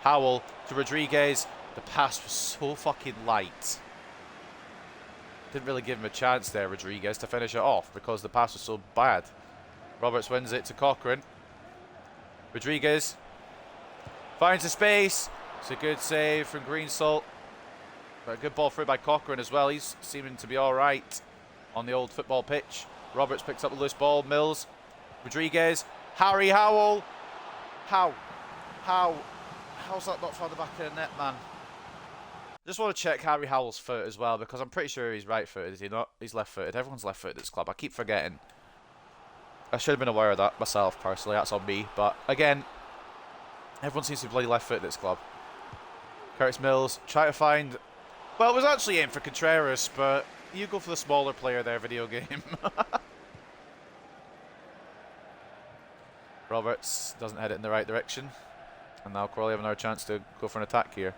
Howell to Rodriguez. The pass was so fucking light. Didn't really give him a chance there, Rodriguez, to finish it off because the pass was so bad. Roberts wins it to Cochrane. Rodriguez finds the space. It's a good save from Greensalt. But a good ball through by Cochrane as well. He's seeming to be alright on the old football pitch. Roberts picks up the loose ball. Mills. Rodriguez. Harry Howell. How's that not found the back of the net, man? Just want to check Harry Howell's foot as well because I'm pretty sure he's right-footed, is he not? He's left-footed. Everyone's left-footed at this club. I keep forgetting. I should have been aware of that myself, personally. That's on me. But, again, everyone seems to be bloody left-footed at this club. Curtis Mills, try to find... Well, it was actually aimed for Contreras, but you go for the smaller player there, video game. Roberts doesn't head it in the right direction. And now Crawley have another chance to go for an attack here.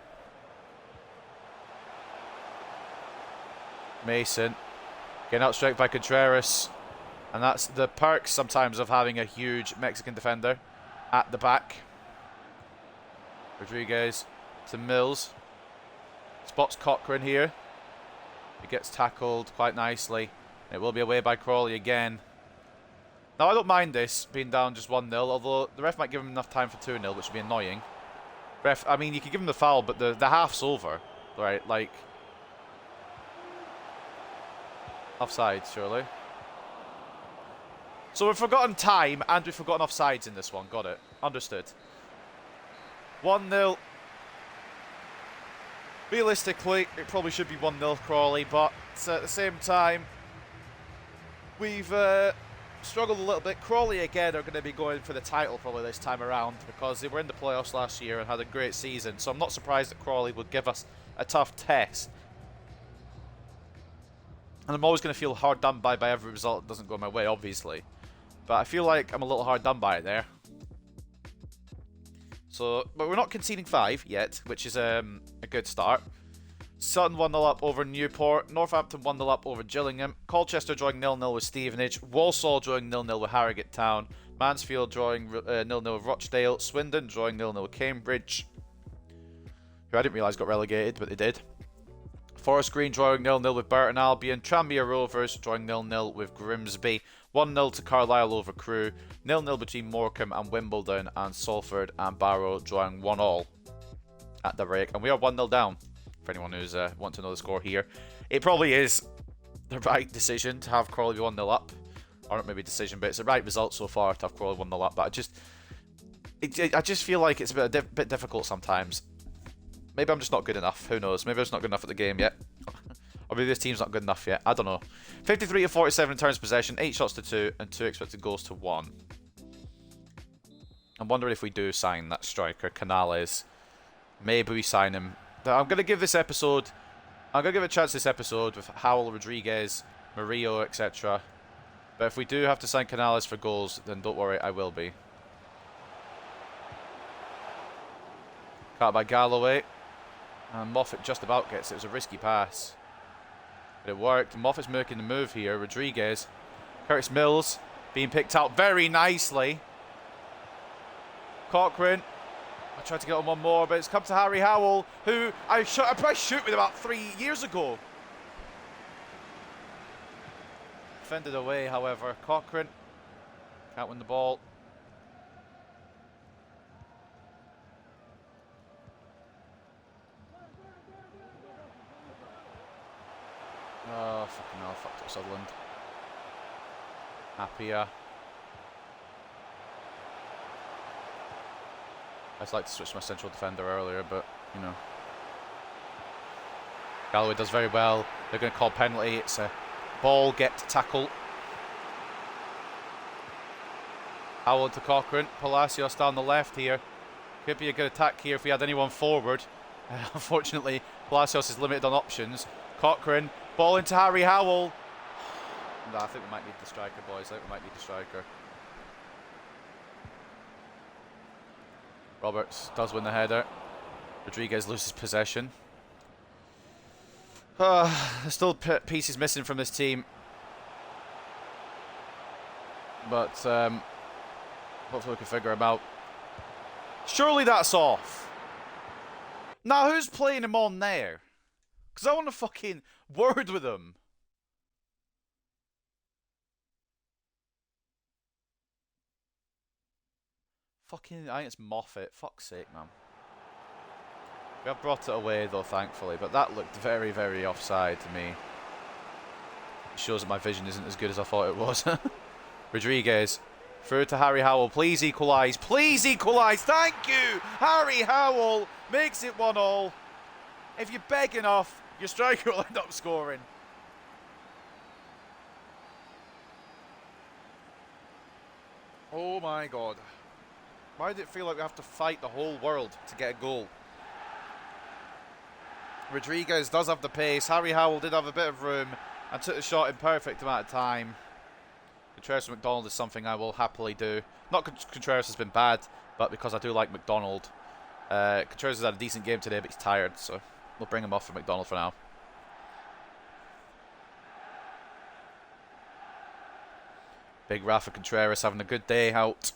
Mason getting outstriked by Contreras. And that's the perks sometimes of having a huge Mexican defender at the back. Rodriguez to Mills. Spots Cochrane here. He gets tackled quite nicely. It will be away by Crawley again. Now, I don't mind this being down just 1-0, although the ref might give him enough time for 2-0, which would be annoying. Ref, I mean, you could give him the foul, but the half's over, right? Like, offside, surely. So we've forgotten time, and we've forgotten offsides in this one. Got it. Understood. 1-0. Realistically, it probably should be 1-0 Crawley, but at the same time, we've struggled a little bit. Crawley, again, are going to be going for the title probably this time around because they were in the playoffs last year and had a great season. So I'm not surprised that Crawley would give us a tough test. And I'm always going to feel hard done by every result that doesn't go my way, obviously. But I feel like I'm a little hard done by there. So, but we're not conceding 5 yet, which is a good start. Sutton 1-0 up over Newport. Northampton 1-0 up over Gillingham. Colchester drawing 0-0 with Stevenage. Walsall drawing 0-0 with Harrogate Town. Mansfield drawing 0-0 with Rochdale. Swindon drawing 0-0 with Cambridge, who I didn't realise got relegated, but they did. Forest Green drawing 0-0 with Burton Albion. Tranmere Rovers drawing 0-0 with Grimsby. 1-0 to Carlisle over Crewe. 0-0 between Morecambe and Wimbledon. And Salford and Barrow drawing 1-1 at the break. And we are 1-0 down, for anyone who's want to know the score here. It probably is the right decision to have Crawley be 1-0 up. Or not maybe decision, but it's the right result so far to have Crawley 1-0 up. But I just feel like it's a bit difficult sometimes. Maybe I'm just not good enough. Who knows? Maybe I'm just not good enough at the game yet. Or maybe this team's not good enough yet. I don't know. 53 to 47 in turns possession, 8 shots to 2, and 2 expected goals to 1. I'm wondering if we do sign that striker, Canales. Maybe we sign him. I'm going to give this episode... I'm going to give it a chance this episode with Howell, Rodriguez, Murillo, etc. But if we do have to sign Canales for goals, then don't worry, I will be. Cut by Galloway. And Moffat just about gets it. It was a risky pass. But it worked. Moffat's making the move here. Rodriguez. Curtis Mills being picked out very nicely. Cochrane. I tried to get on one more, but it's come to Harry Howell, who I probably shoot with about 3 years ago. Fended away, however. Cochrane can't win the ball. Oh, fucking hell, fucked up Sutherland. Happier. I'd like to switch to my central defender earlier, but, you know. Galloway does very well. They're going to call penalty. It's a ball get tackle. Howell to Cochrane. Palacios down the left here. Could be a good attack here if we had anyone forward. Unfortunately, Palacios is limited on options. Cochrane. Ball into Harry Howell. No, I think we might need the striker, boys. I think we might need the striker. Roberts does win the header. Rodriguez loses possession. There's still pieces missing from this team. But hopefully we can figure him out. Surely that's off. Now who's playing him on there? Because I want to fucking word with him. Fucking, I think it's Moffat. Fuck's sake, man. We have brought it away, though, thankfully. But that looked very, very offside to me. It shows that my vision isn't as good as I thought it was. Rodriguez. Through to Harry Howell. Please equalise. Please equalise. Thank you. Harry Howell makes it 1-1. If you beg enough, your striker will end up scoring. Oh my god. Why did it feel like we have to fight the whole world to get a goal? Rodriguez does have the pace. Harry Howell did have a bit of room and took the shot in perfect amount of time. Contreras and McDonald is something I will happily do. Not Contreras has been bad, but because I do like McDonald. Contreras has had a decent game today, but he's tired, so we'll bring him off for McDonald for now. Big Rafa Contreras having a good day out.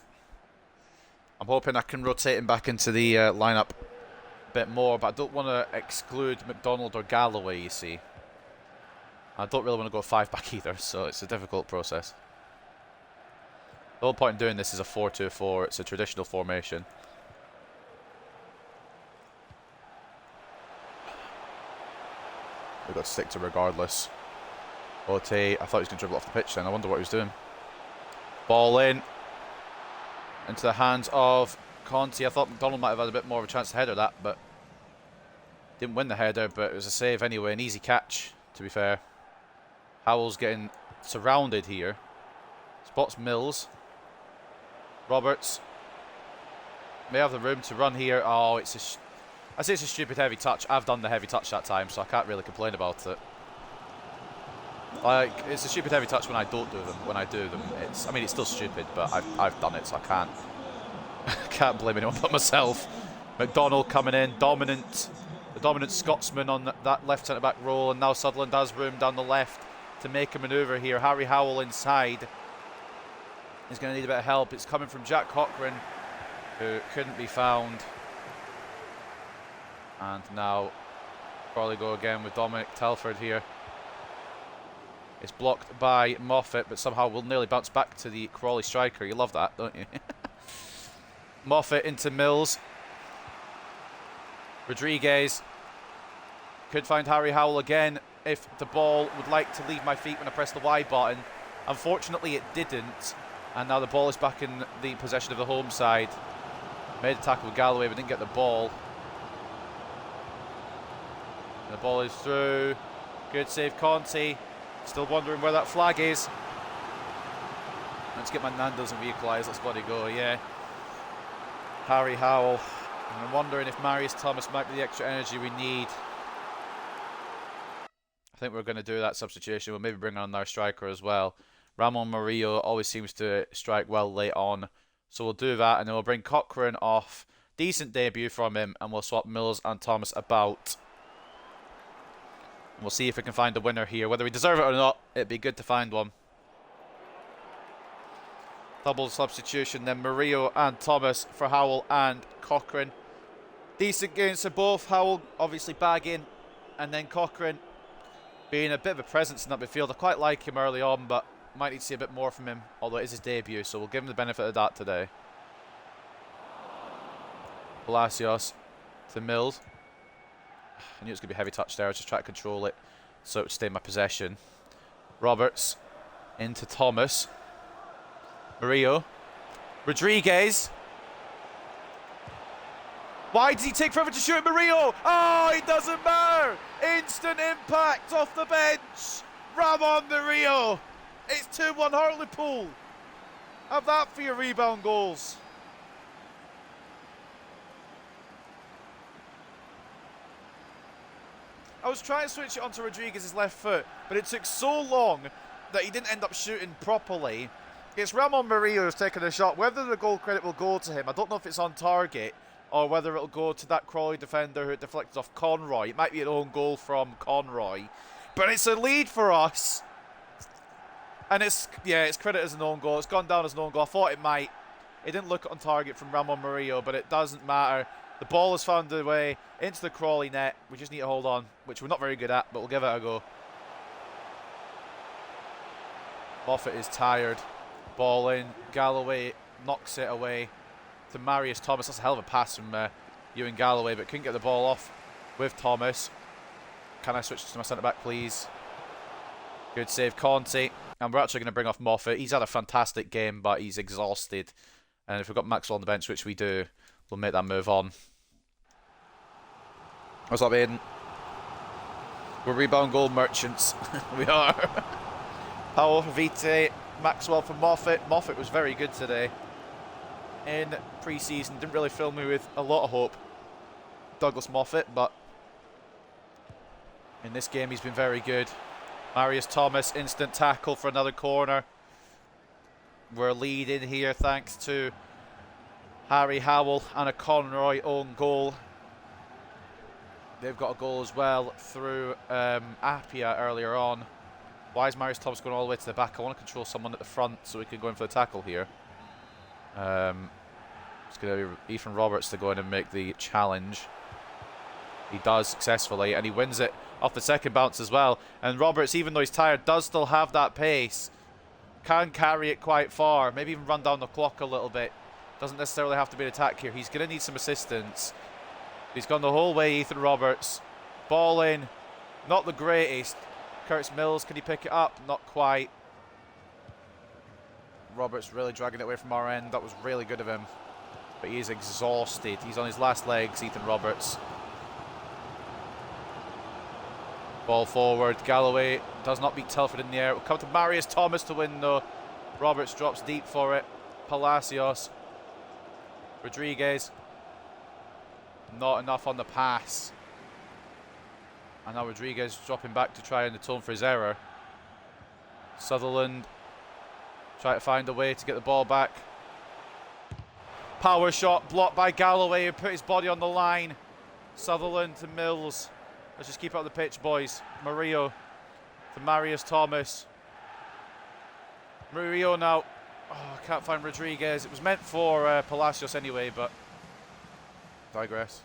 I'm hoping I can rotate him back into the lineup a bit more, but I don't want to exclude McDonald or Galloway, you see. I don't really want to go 5 back either, so it's a difficult process. The whole point in doing this is a 4-2-4. It's a traditional formation. We've got to stick to regardless. Ote, I thought he was going to dribble off the pitch then. I wonder what he was doing. Ball in. Into the hands of Conti. I thought McDonald might have had a bit more of a chance to header that, but didn't win the header, but it was a save anyway. An easy catch, to be fair. Howell's getting surrounded here. Spots Mills. Roberts may have the room to run here. Oh, I say it's a stupid heavy touch. I've done the heavy touch that time, so I can't really complain about it. Like, it's a stupid heavy touch when I don't do them. When I do them, I mean, it's still stupid, but I've done it, so I can't blame anyone but myself. McDonald coming in, dominant. The dominant Scotsman on that left centre-back role, and now Sutherland has room down the left to make a manoeuvre here. Harry Howell inside. He's going to need a bit of help. It's coming from Jack Cochrane, who couldn't be found. And now Crawley go again with Dominic Telford here. It's blocked by Moffat, but somehow will nearly bounce back to the Crawley striker. You love that, don't you? Moffat into Mills. Rodriguez could find Harry Howell again if the ball would like to leave my feet when I press the Y button. Unfortunately, it didn't. And now the ball is back in the possession of the home side. Made a tackle with Galloway, but didn't get the ball. And the ball is through. Good save, Conti. Still wondering where that flag is. Let's get my Nando's and re-equalise. Let's bloody go, yeah. Harry Howell. And I'm wondering if Marius Thomas might be the extra energy we need. I think we're going to do that substitution. We'll maybe bring on our striker as well. Ramon Murillo always seems to strike well late on. So we'll do that, and then we'll bring Cochrane off. Decent debut from him, and we'll swap Mills and Thomas about. And we'll see if we can find a winner here. Whether we deserve it or not, it'd be good to find one. Double substitution, then Murillo and Thomas for Howell and Cochrane. Decent games for both. Howell obviously bagging, and then Cochrane being a bit of a presence in that midfield. I quite like him early on, but might need to see a bit more from him, although it is his debut, so we'll give him the benefit of that today. Palacios to Mills. I knew it was going to be a heavy touch there. I was just trying to control it so it would stay in my possession. Roberts into Thomas. Murillo. Rodriguez. Why did he take forever to shoot at Murillo? Oh, it doesn't matter. Instant impact off the bench. Ramon Murillo. It's 2-1 Hartlepool. Have that for your rebound goals. I was trying to switch it onto Rodriguez's left foot, but it took so long that he didn't end up shooting properly. It's Ramon Murillo who's taken a shot. Whether the goal credit will go to him, I don't know if it's on target, or whether it'll go to that Crawley defender who deflected off Conroy. It might be an own goal from Conroy. But it's a lead for us. And it's credit as an own goal. It's gone down as an own goal. I thought it might. It didn't look on target from Ramon Murillo, but it doesn't matter. The ball has found a way into the Crawley net. We just need to hold on, which we're not very good at, but we'll give it a go. Moffat is tired. Ball in. Galloway knocks it away to Marius Thomas. That's a hell of a pass from Ewan Galloway, but couldn't get the ball off with Thomas. Can I switch to my centre-back, please? Good save, Conti. And we're actually going to bring off Moffat. He's had a fantastic game, but he's exhausted. And if we've got Maxwell on the bench, which we do, we'll make that move on. What's up, Aiden? We're rebound goal merchants. We are. Powell for Vite. Maxwell for Moffat. Moffat was very good today. In pre-season, didn't really fill me with a lot of hope. Douglas Moffat, but in this game he's been very good. Marius Thomas, instant tackle for another corner. We're leading here thanks to Harry Howell and a Conroy own goal. They've got a goal as well through Appia earlier on. Why is Marius Thomas going all the way to the back? I want to control someone at the front so we can go in for the tackle here. It's going to be Ethan Roberts to go in and make the challenge. He does successfully, and he wins it off the second bounce as well. And Roberts, even though he's tired, does still have that pace. Can carry it quite far. Maybe even run down the clock a little bit. Doesn't necessarily have to be an attack here. He's going to need some assistance. He's gone the whole way, Ethan Roberts. Ball in. Not the greatest. Curtis Mills, can he pick it up? Not quite. Roberts really dragging it away from our end. That was really good of him. But he is exhausted. He's on his last legs, Ethan Roberts. Ball forward. Galloway does not beat Telford in the air. It will come to Marius Thomas to win though. Roberts drops deep for it. Palacios. Rodriguez. Not enough on the pass. And now Rodriguez dropping back to try and atone for his error. Sutherland try to find a way to get the ball back. Power shot blocked by Galloway, who put his body on the line. Sutherland to Mills. Let's just keep up the pitch, boys. Murillo to Marius Thomas. Murillo now. Oh, I can't find Rodriguez. It was meant for Palacios anyway, but digress.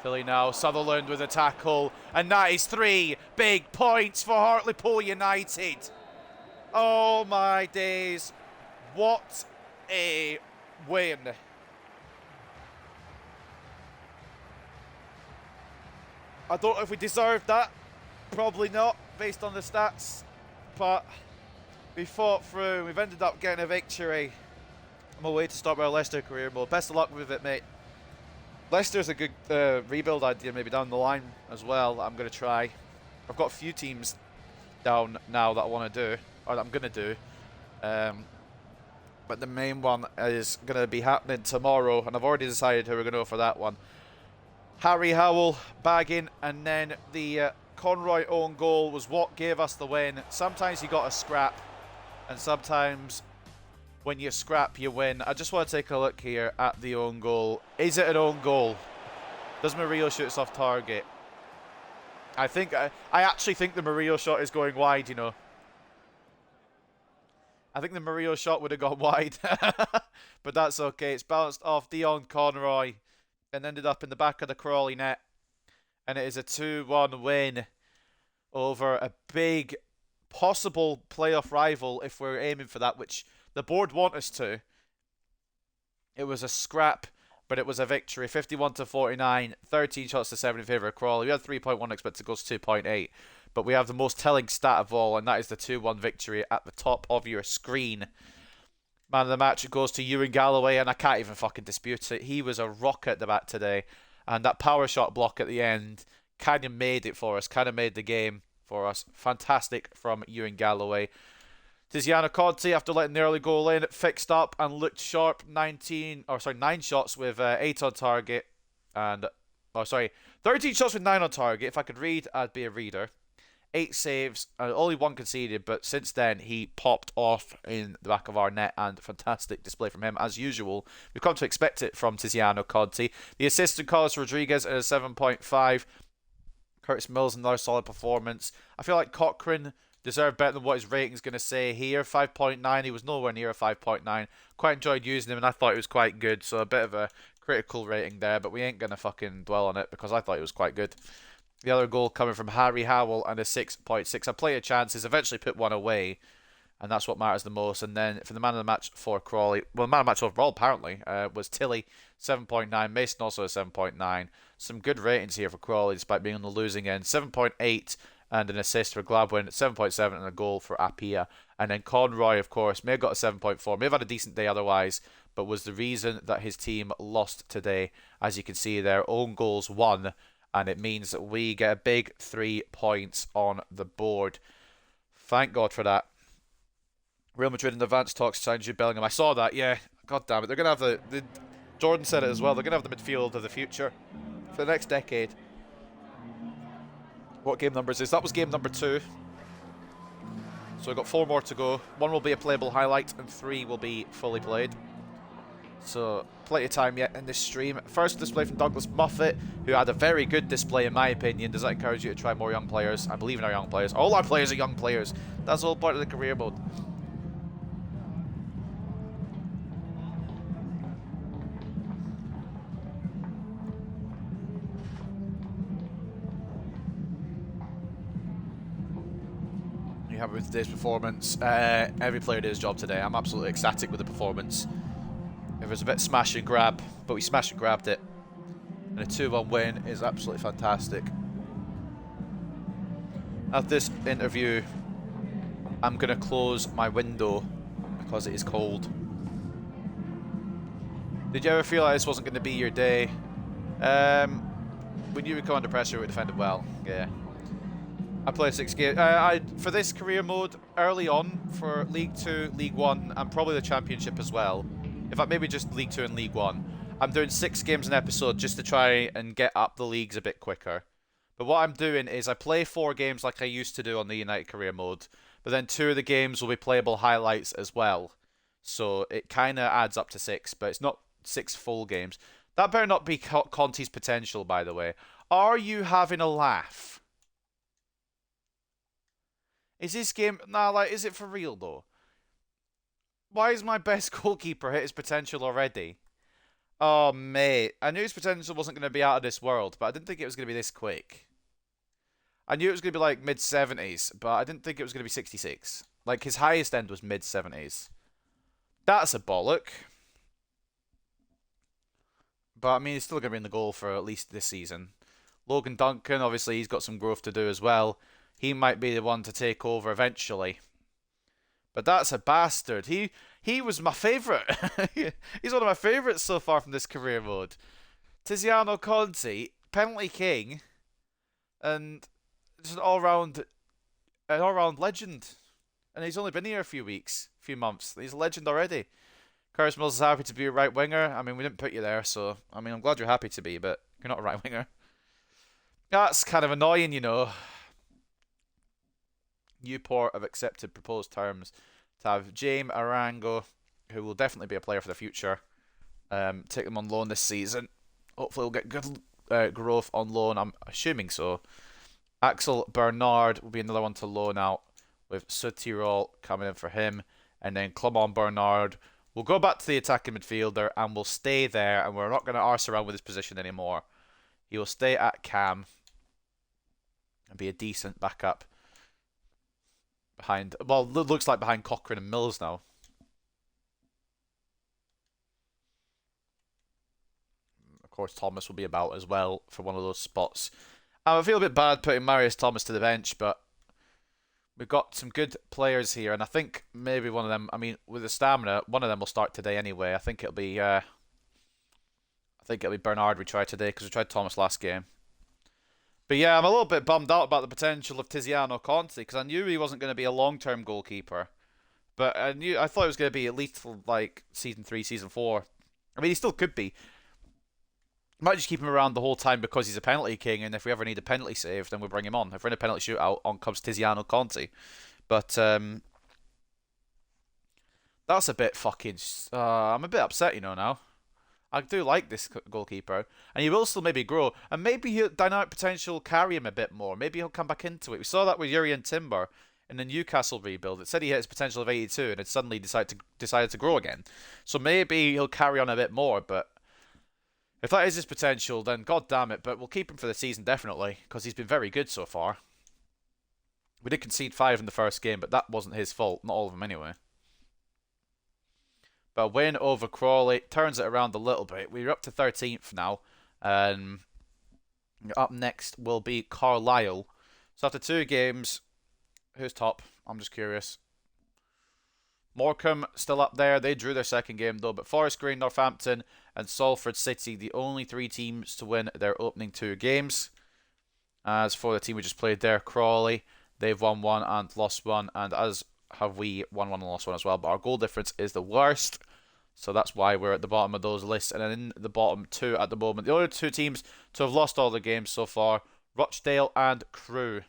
Philly now. Sutherland with a tackle. And that is 3 big points for Hartlepool United. Oh my days. What a win. I don't know if we deserved that. Probably not, based on the stats. But we fought through. We've ended up getting a victory. I'm away to start my Leicester career mode. Best of luck with it, mate. Leicester's a good rebuild idea maybe down the line as well. I'm going to try. I've got a few teams down now that I want to do, or that I'm going to do. But the main one is going to be happening tomorrow, and I've already decided who we're going to go for that one. Harry Howell bagging, and then the Conroy own goal was what gave us the win. Sometimes you got a scrap, and sometimes when you scrap, you win. I just want to take a look here at the own goal. Is it an own goal? Does Murillo shoot us off target? I actually think the Murillo shot is going wide, you know. I think the Murillo shot would have gone wide. But that's okay. It's bounced off Dion Conroy and ended up in the back of the Crawley net. And it is a 2-1 win over a big possible playoff rival if we're aiming for that, which the board want us to. It was a scrap, but it was a victory. 51-49, 13 shots to 7 in favour of Crawley. We had 3.1 expected goals, 2.8. But we have the most telling stat of all, and that is the 2-1 victory at the top of your screen. Man of the match goes to Ewan Galloway, and I can't even fucking dispute it. He was a rocket at the back today. And that power shot block at the end kind of made it for us, kind of made the game for us. Fantastic from Ewan Galloway. Tiziano Conti, after letting the early goal in, fixed up and looked sharp. 9 shots with 8 on target. And, 13 shots with 9 on target. If I could read, I'd be a reader. 8 saves, only 1 conceded, but since then he popped off in the back of our net, and fantastic display from him as usual. We've come to expect it from Tiziano Conti. The assist to Carlos Rodriguez at a 7.5. Curtis Mills, another solid performance. I feel like Cochrane deserved better than what his rating's going to say here. 5.9, he was nowhere near a 5.9. Quite enjoyed using him, and I thought it was quite good, so a bit of a critical rating there, but we ain't going to fucking dwell on it because I thought it was quite good. The other goal coming from Harry Howell and a 6.6. I played chances, eventually put one away, and that's what matters the most. And then for the man of the match for Crawley, well, man of the match overall apparently, was Tilly, 7.9. Mason also a 7.9. Some good ratings here for Crawley despite being on the losing end. 7.8 and an assist for Gladwin, 7.7 and a goal for Apia. And then Conroy, of course, may have got a 7.4, may have had a decent day otherwise, but was the reason that his team lost today. As you can see there, own goals won. And it means that we get a big 3 points on the board. Thank God for that. Real Madrid in advance talks to sign Jude Bellingham. I saw that, yeah. God damn it. They're going to have the Jordan said it as well. They're going to have the midfield of the future for the next decade. What game number is this? That was game number 2. So we've got 4 more to go. 1 will be a playable highlight and 3 will be fully played. So, plenty of time yet in this stream. First display from Douglas Muffet, who had a very good display in my opinion. Does that encourage you to try more young players? I believe in our young players. All our players are young players. That's all part of the career mode. You happy with today's performance? Every player did his job today. I'm absolutely ecstatic with the performance. It was a bit smash and grab, but we smashed and grabbed it. And a 2-1 win is absolutely fantastic. After this interview, I'm going to close my window because it is cold. Did you ever feel like this wasn't going to be your day? When you would come under pressure, we defended well. Yeah. I played 6 games. For this career mode, early on for League 2, League 1, and probably the Championship as well. In fact, maybe just League 2 and League 1. I'm doing 6 games an episode just to try and get up the leagues a bit quicker. But what I'm doing is I play 4 games like I used to do on the United career mode, but then 2 of the games will be playable highlights as well. So it kind of adds up to 6, but it's not 6 full games. That better not be Conti's potential, by the way. Are you having a laugh? Is this game... Nah, like, is it for real, though? Why is my best goalkeeper hit his potential already? Oh, mate. I knew his potential wasn't going to be out of this world, but I didn't think it was going to be this quick. I knew it was going to be, like, mid-70s, but I didn't think it was going to be 66. Like, his highest end was mid-70s. That's a bollock. But, I mean, he's still going to be in the goal for at least this season. Logan Duncan, obviously, he's got some growth to do as well. He might be the one to take over eventually. But that's a bastard. He was my favourite. He's one of my favourites so far from this career mode. Tiziano Conti, penalty king, and just an all-round legend. And he's only been here a few months. He's a legend already. Curtis Mills is happy to be a right winger. I mean, we didn't put you there, so I mean, I'm glad you're happy to be, but you're not a right winger. That's kind of annoying, you know. Newport have accepted proposed terms to have James Arango, who will definitely be a player for the future. Take them on loan this season. Hopefully we'll get good growth on loan. I'm assuming so. Axel Bernard will be another one to loan out, with Südtirol coming in for him. And then Clement Bernard will go back to the attacking midfielder and will stay there, and we're not going to arse around with his position anymore. He will stay at cam and be a decent backup behind, well, it looks like behind Cochrane and Mills now. Of course, Thomas will be about as well for one of those spots. I feel a bit bad putting Marius Thomas to the bench, but we've got some good players here, and I think maybe one of them, I mean, with the stamina, one of them will start today anyway. I think it'll be Bernard we try today, because we tried Thomas last game. But yeah, I'm a little bit bummed out about the potential of Tiziano Conti, because I knew he wasn't going to be a long-term goalkeeper. But I thought it was going to be at least like season 3, season 4. I mean, he still could be. Might just keep him around the whole time because he's a penalty king, and if we ever need a penalty save, then we'll bring him on. If we're in a penalty shootout, on comes Tiziano Conti. But that's a bit fucking... I'm a bit upset, you know, now. I do like this goalkeeper, and he will still maybe grow, and maybe he'll dynamic potential carry him a bit more. Maybe he'll come back into it. We saw that with Yuri and Timber in the Newcastle rebuild. It said he hit his potential of 82, and it suddenly decided to grow again. So maybe he'll carry on a bit more, but if that is his potential, then god damn it. But we'll keep him for the season, definitely, because he's been very good so far. We did concede 5 in the first game, but that wasn't his fault. Not all of them, anyway. But a win over Crawley turns it around a little bit. We're up to 13th now. Up next will be Carlisle. So after 2 games, who's top? I'm just curious. Morecambe still up there. They drew their second game though. But Forest Green, Northampton and Salford City, the only 3 teams to win their opening 2 games. As for the team we just played there, Crawley, they've won 1 and lost 1. And as have we won 1 and lost 1 as well, but our goal difference is the worst, so that's why we're at the bottom of those lists. And then in the bottom 2 at the moment, the only 2 teams to have lost all the games so far, Rochdale and Crewe.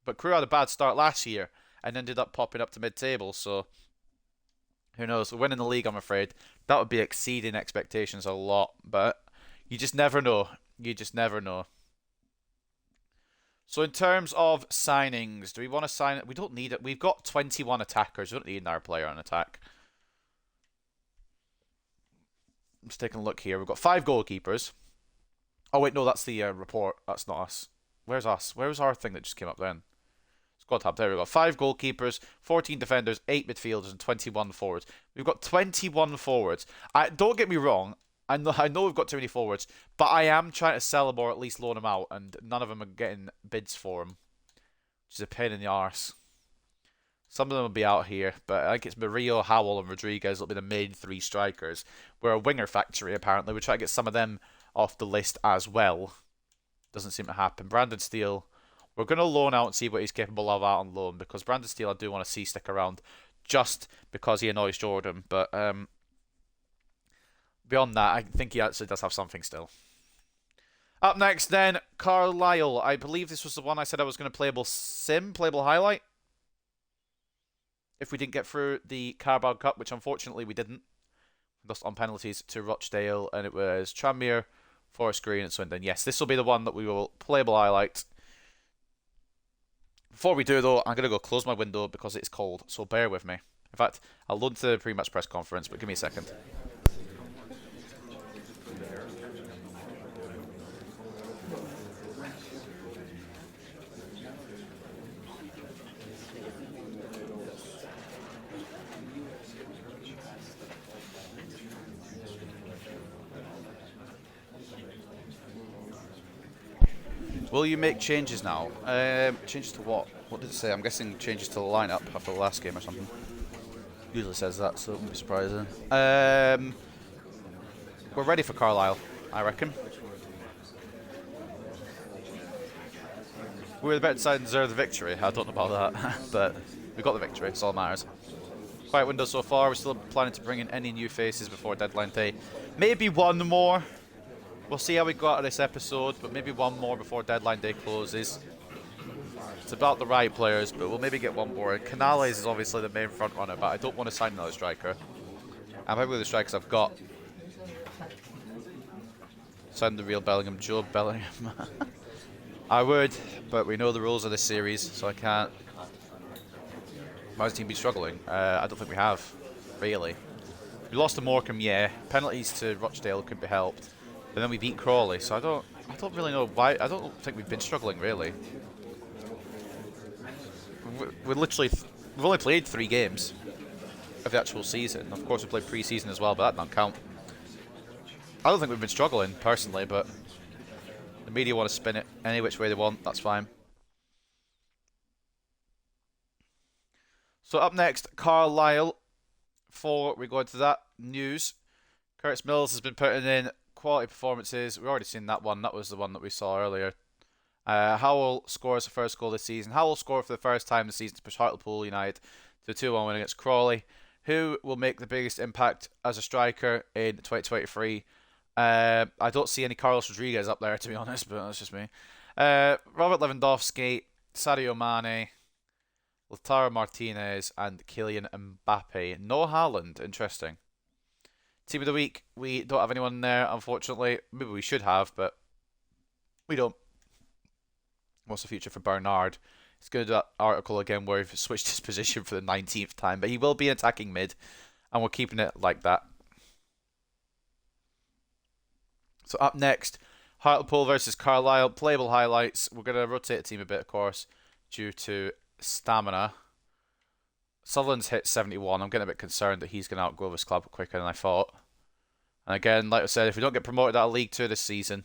But Crewe had a bad start last year and ended up popping up to mid-table, so who knows. We're winning the league, I'm afraid. That would be exceeding expectations a lot, but you just never know. You just never know. So in terms of signings, do we want to sign it? We don't need it. We've got 21 attackers. We don't need another player on attack. I'm just taking a look here. We've got 5 goalkeepers. Oh wait, no, that's the report. That's not us. Where's us? Where's our thing that just came up then? Squad tab. There we go. 5 goalkeepers, 14 defenders, 8 midfielders, and 21 forwards. We've got 21 forwards. Don't get me wrong. I know we've got too many forwards, but I am trying to sell them or at least loan them out, and none of them are getting bids for them, which is a pain in the arse. Some of them will be out here, but I think it's Murillo, Howell, and Rodriguez will be the main three strikers. We're a winger factory, apparently. We try to get some of them off the list as well. Doesn't seem to happen. Brandon Steele, we're going to loan out and see what he's capable of out on loan, because Brandon Steele I do want to see stick around just because he annoys Jordan. But beyond that, I think he actually does have something still. Up next, then, Carlisle. I believe this was the one I said I was going to playable highlight. If we didn't get through the Carabao Cup, which unfortunately we didn't. We lost on penalties to Rochdale, and it was Tranmere, Forest Green, and Swindon. Yes, this will be the one that we will playable highlight. Before we do, though, I'm going to go close my window because it's cold, so bear with me. In fact, I'll load to the pre-match press conference, but give me a second. Will you make changes now? Changes to what? What did it say? I'm guessing changes to the lineup after the last game or something. Usually says that, so it won't be surprising. We're ready for Carlisle, I reckon. We were the better side and deserve the victory. I don't know about that, but we got the victory. It's all that matters. Quiet window so far. We're still planning to bring in any new faces before deadline day. Maybe one more. We'll see how we go out of this episode, but maybe one more before deadline day closes. It's about the right players, but we'll maybe get one more. Canales is obviously the main front runner, but I don't want to sign another striker. I'm happy with the strikers I've got. Sign the real Bellingham, Joe Bellingham. I would, but we know the rules of this series, so I can't. How's the team be struggling? I don't think we have, really. We lost to Morecambe, yeah. Penalties to Rochdale could be helped. And then we beat Crawley, so I don't really know why. I don't think we've been struggling, really. We've only played 3 games of the actual season. Of course, we played pre-season as well, but that doesn't count. I don't think we've been struggling, personally, but the media want to spin it any which way they want. That's fine. So up next, Carlisle. Before we go into that news, Curtis Mills has been putting in quality performances. We've already seen that one. That was the one that we saw earlier. Howell scores the first goal this season. Howell scored for the first time this season to push Hartlepool United to a 2-1 win against Crawley. Who will make the biggest impact as a striker in 2023? I don't see any Carlos Rodriguez up there, to be honest, but that's just me. Robert Lewandowski, Sadio Mane, Lautaro Martinez, and Kylian Mbappe. No Haaland. Interesting. Team of the week, we don't have anyone there, unfortunately. Maybe we should have, but we don't. What's the future for Bernard? He's going to do that article again where he's switched his position for the 19th time, but he will be attacking mid, and we're keeping it like that. So up next, Hartlepool versus Carlisle. Playable highlights. We're going to rotate the team a bit, of course, due to stamina. Sutherland's hit 71. I'm getting a bit concerned that he's going to outgrow this club quicker than I thought. And again, like I said, if we don't get promoted out of League 2 this season,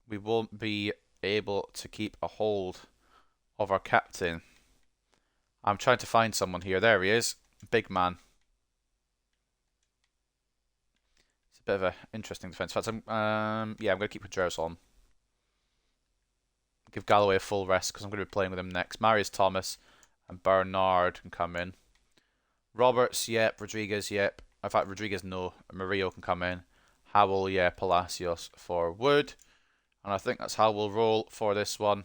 we won't be able to keep a hold of our captain. I'm trying to find someone here. There he is. Big man. It's a bit of an interesting defence. In fact, I'm going to keep Pedros on. Give Galloway a full rest because I'm going to be playing with him next. Marius Thomas and Bernard can come in. Roberts, yep. Rodriguez, yep. In fact, Rodriguez, no. Murillo can come in. Howell, yeah. Palacios for Wood. And I think that's how we'll roll for this one.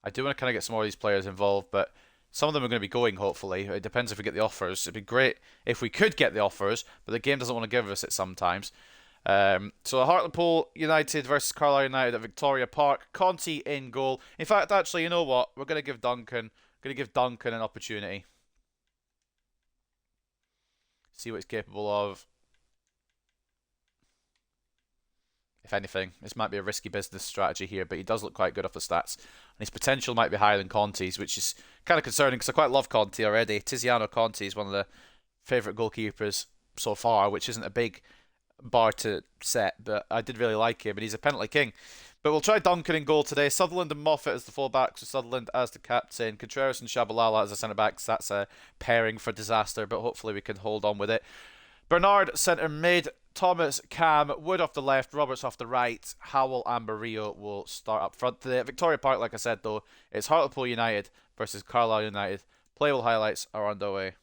I do want to kind of get some more of these players involved, but some of them are going to be going, hopefully. It depends if we get the offers. It'd be great if we could get the offers, but the game doesn't want to give us it sometimes. So Hartlepool United versus Carlisle United at Victoria Park. Conti in goal. In fact, actually, you know what? We're going to give Duncan an opportunity. See what he's capable of. If anything, this might be a risky business strategy here, but he does look quite good off the stats. And his potential might be higher than Conti's, which is kind of concerning because I quite love Conti already. Tiziano Conti is one of the favourite goalkeepers so far, which isn't a big bar to set, but I did really like him, and he's a penalty king. But we'll try Duncan in goal today. Sutherland and Moffat as the fullbacks, so Sutherland as the captain, Contreras and Tshabalala as the centre backs. That's a pairing for disaster, but hopefully we can hold on with it. Bernard centre mid, Thomas, Cam, Wood off the left, Roberts off the right, Howell and Murillo will start up front today. At Victoria Park, like I said though, it's Hartlepool United versus Carlisle United. Playable highlights are underway.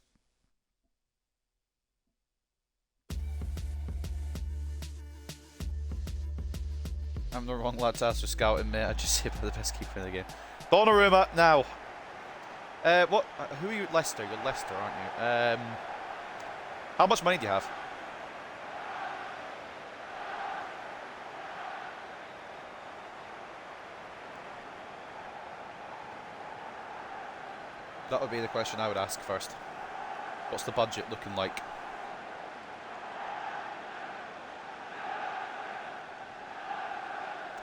I'm the wrong lad to ask for scouting, mate. I just say for the best keeper in the game. Donnarumma now. What? Who are you? Leicester. You're Leicester, aren't you? How much money do you have? That would be the question I would ask first. What's the budget looking like?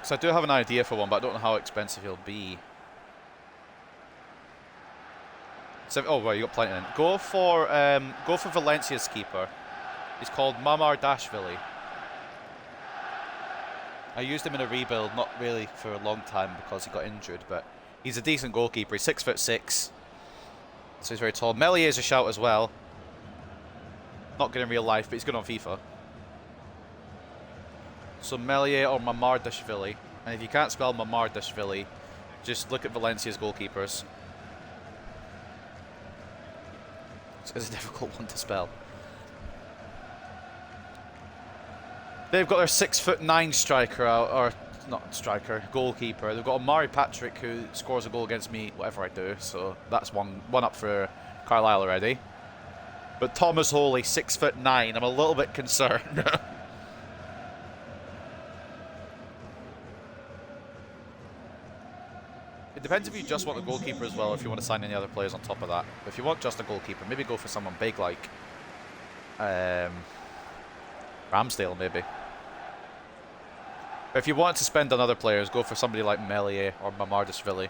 So I do have an idea for one, but I don't know how expensive he'll be. Oh well, you got plenty in. Go for Valencia's keeper. He's called Mamardashvili. I used him in a rebuild, not really for a long time because he got injured, but he's a decent goalkeeper. He's 6'6", so he's very tall. Mellier's a shout as well. Not good in real life, but he's good on FIFA. So Meslier or Mamardashvili. And if you can't spell Mamardashvili, just look at Valencia's goalkeepers. It's a difficult one to spell. They've got their 6'9" striker out, or not striker, goalkeeper. They've got Omari Patrick who scores a goal against me whatever I do, so that's one up for Carlisle already. But Thomas Holy, 6'9", I'm a little bit concerned. It depends if you just want the goalkeeper as well, or if you want to sign any other players on top of that. But if you want just a goalkeeper, maybe go for someone big like Ramsdale, maybe. But if you want to spend on other players, go for somebody like Meslier or Mamardashvili.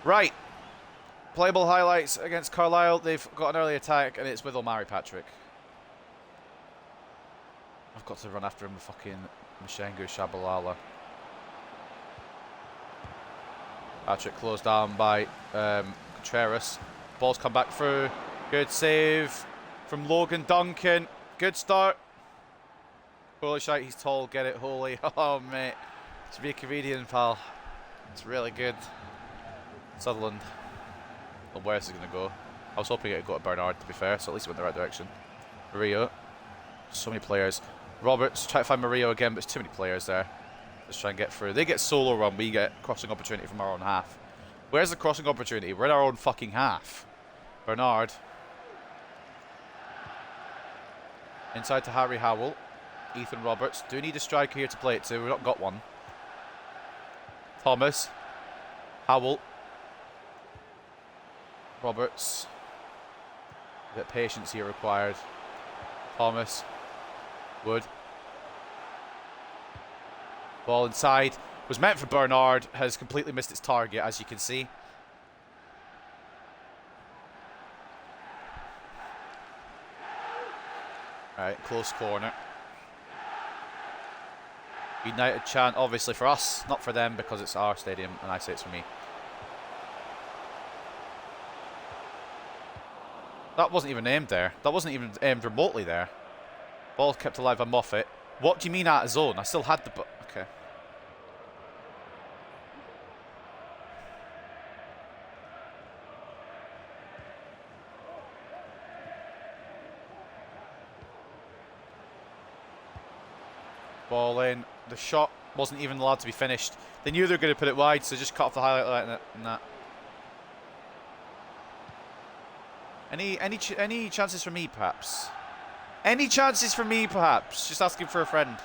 Right. Playable highlights against Carlisle. They've got an early attack, and it's with Omari Patrick. I've got to run after him with fucking Mashengu Tshabalala. Patrick closed down by Contreras. Ball's come back through. Good save from Logan Duncan. Good start. Holy shite, he's tall. Get it, Holy. Oh, mate. To be a comedian, pal. It's really good. Sutherland. Well, where is he going to go? I was hoping it would go to Bernard, to be fair, so at least it went in the right direction. Murillo. So many players. Roberts, try to find Murillo again, but there's too many players there. Let's try and get through. They get solo run, we get crossing opportunity from our own half. Where's the crossing opportunity? We're in our own fucking half. Bernard. Inside to Harry Howell. Ethan Roberts. Do need a striker here to play it to. We've not got one. Thomas. Howell. Roberts. A bit of patience here required. Thomas. Wood. Ball inside. Was meant for Bernard. Has completely missed its target, as you can see. Alright, close corner. United chant, obviously for us, not for them, because it's our stadium, and I say it's for me. That wasn't even aimed there. That wasn't even aimed remotely there. Ball kept alive by Moffat. What do you mean out of zone? I still had the... Okay. Ball in. The shot wasn't even allowed to be finished. They knew they were going to put it wide, so just cut off the highlight and that. Any chances for me, perhaps? Any chances for me, perhaps? Just asking for a friend.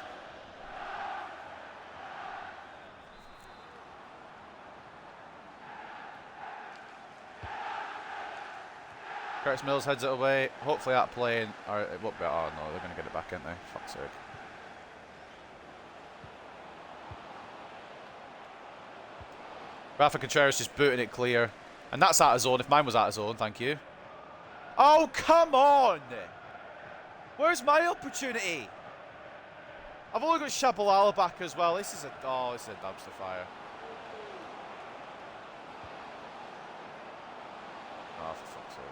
Curtis Mills heads it away. Hopefully out playing. Or it won't be. Oh no, they're going to get it back, aren't they? Fuck's sake. Rafa Contreras just booting it clear. And that's out of zone. If mine was out of zone, thank you. Oh, come on! Where's my opportunity? I've only got Tshabalala back as well. This is a dumpster fire. Oh, for fuck's sake.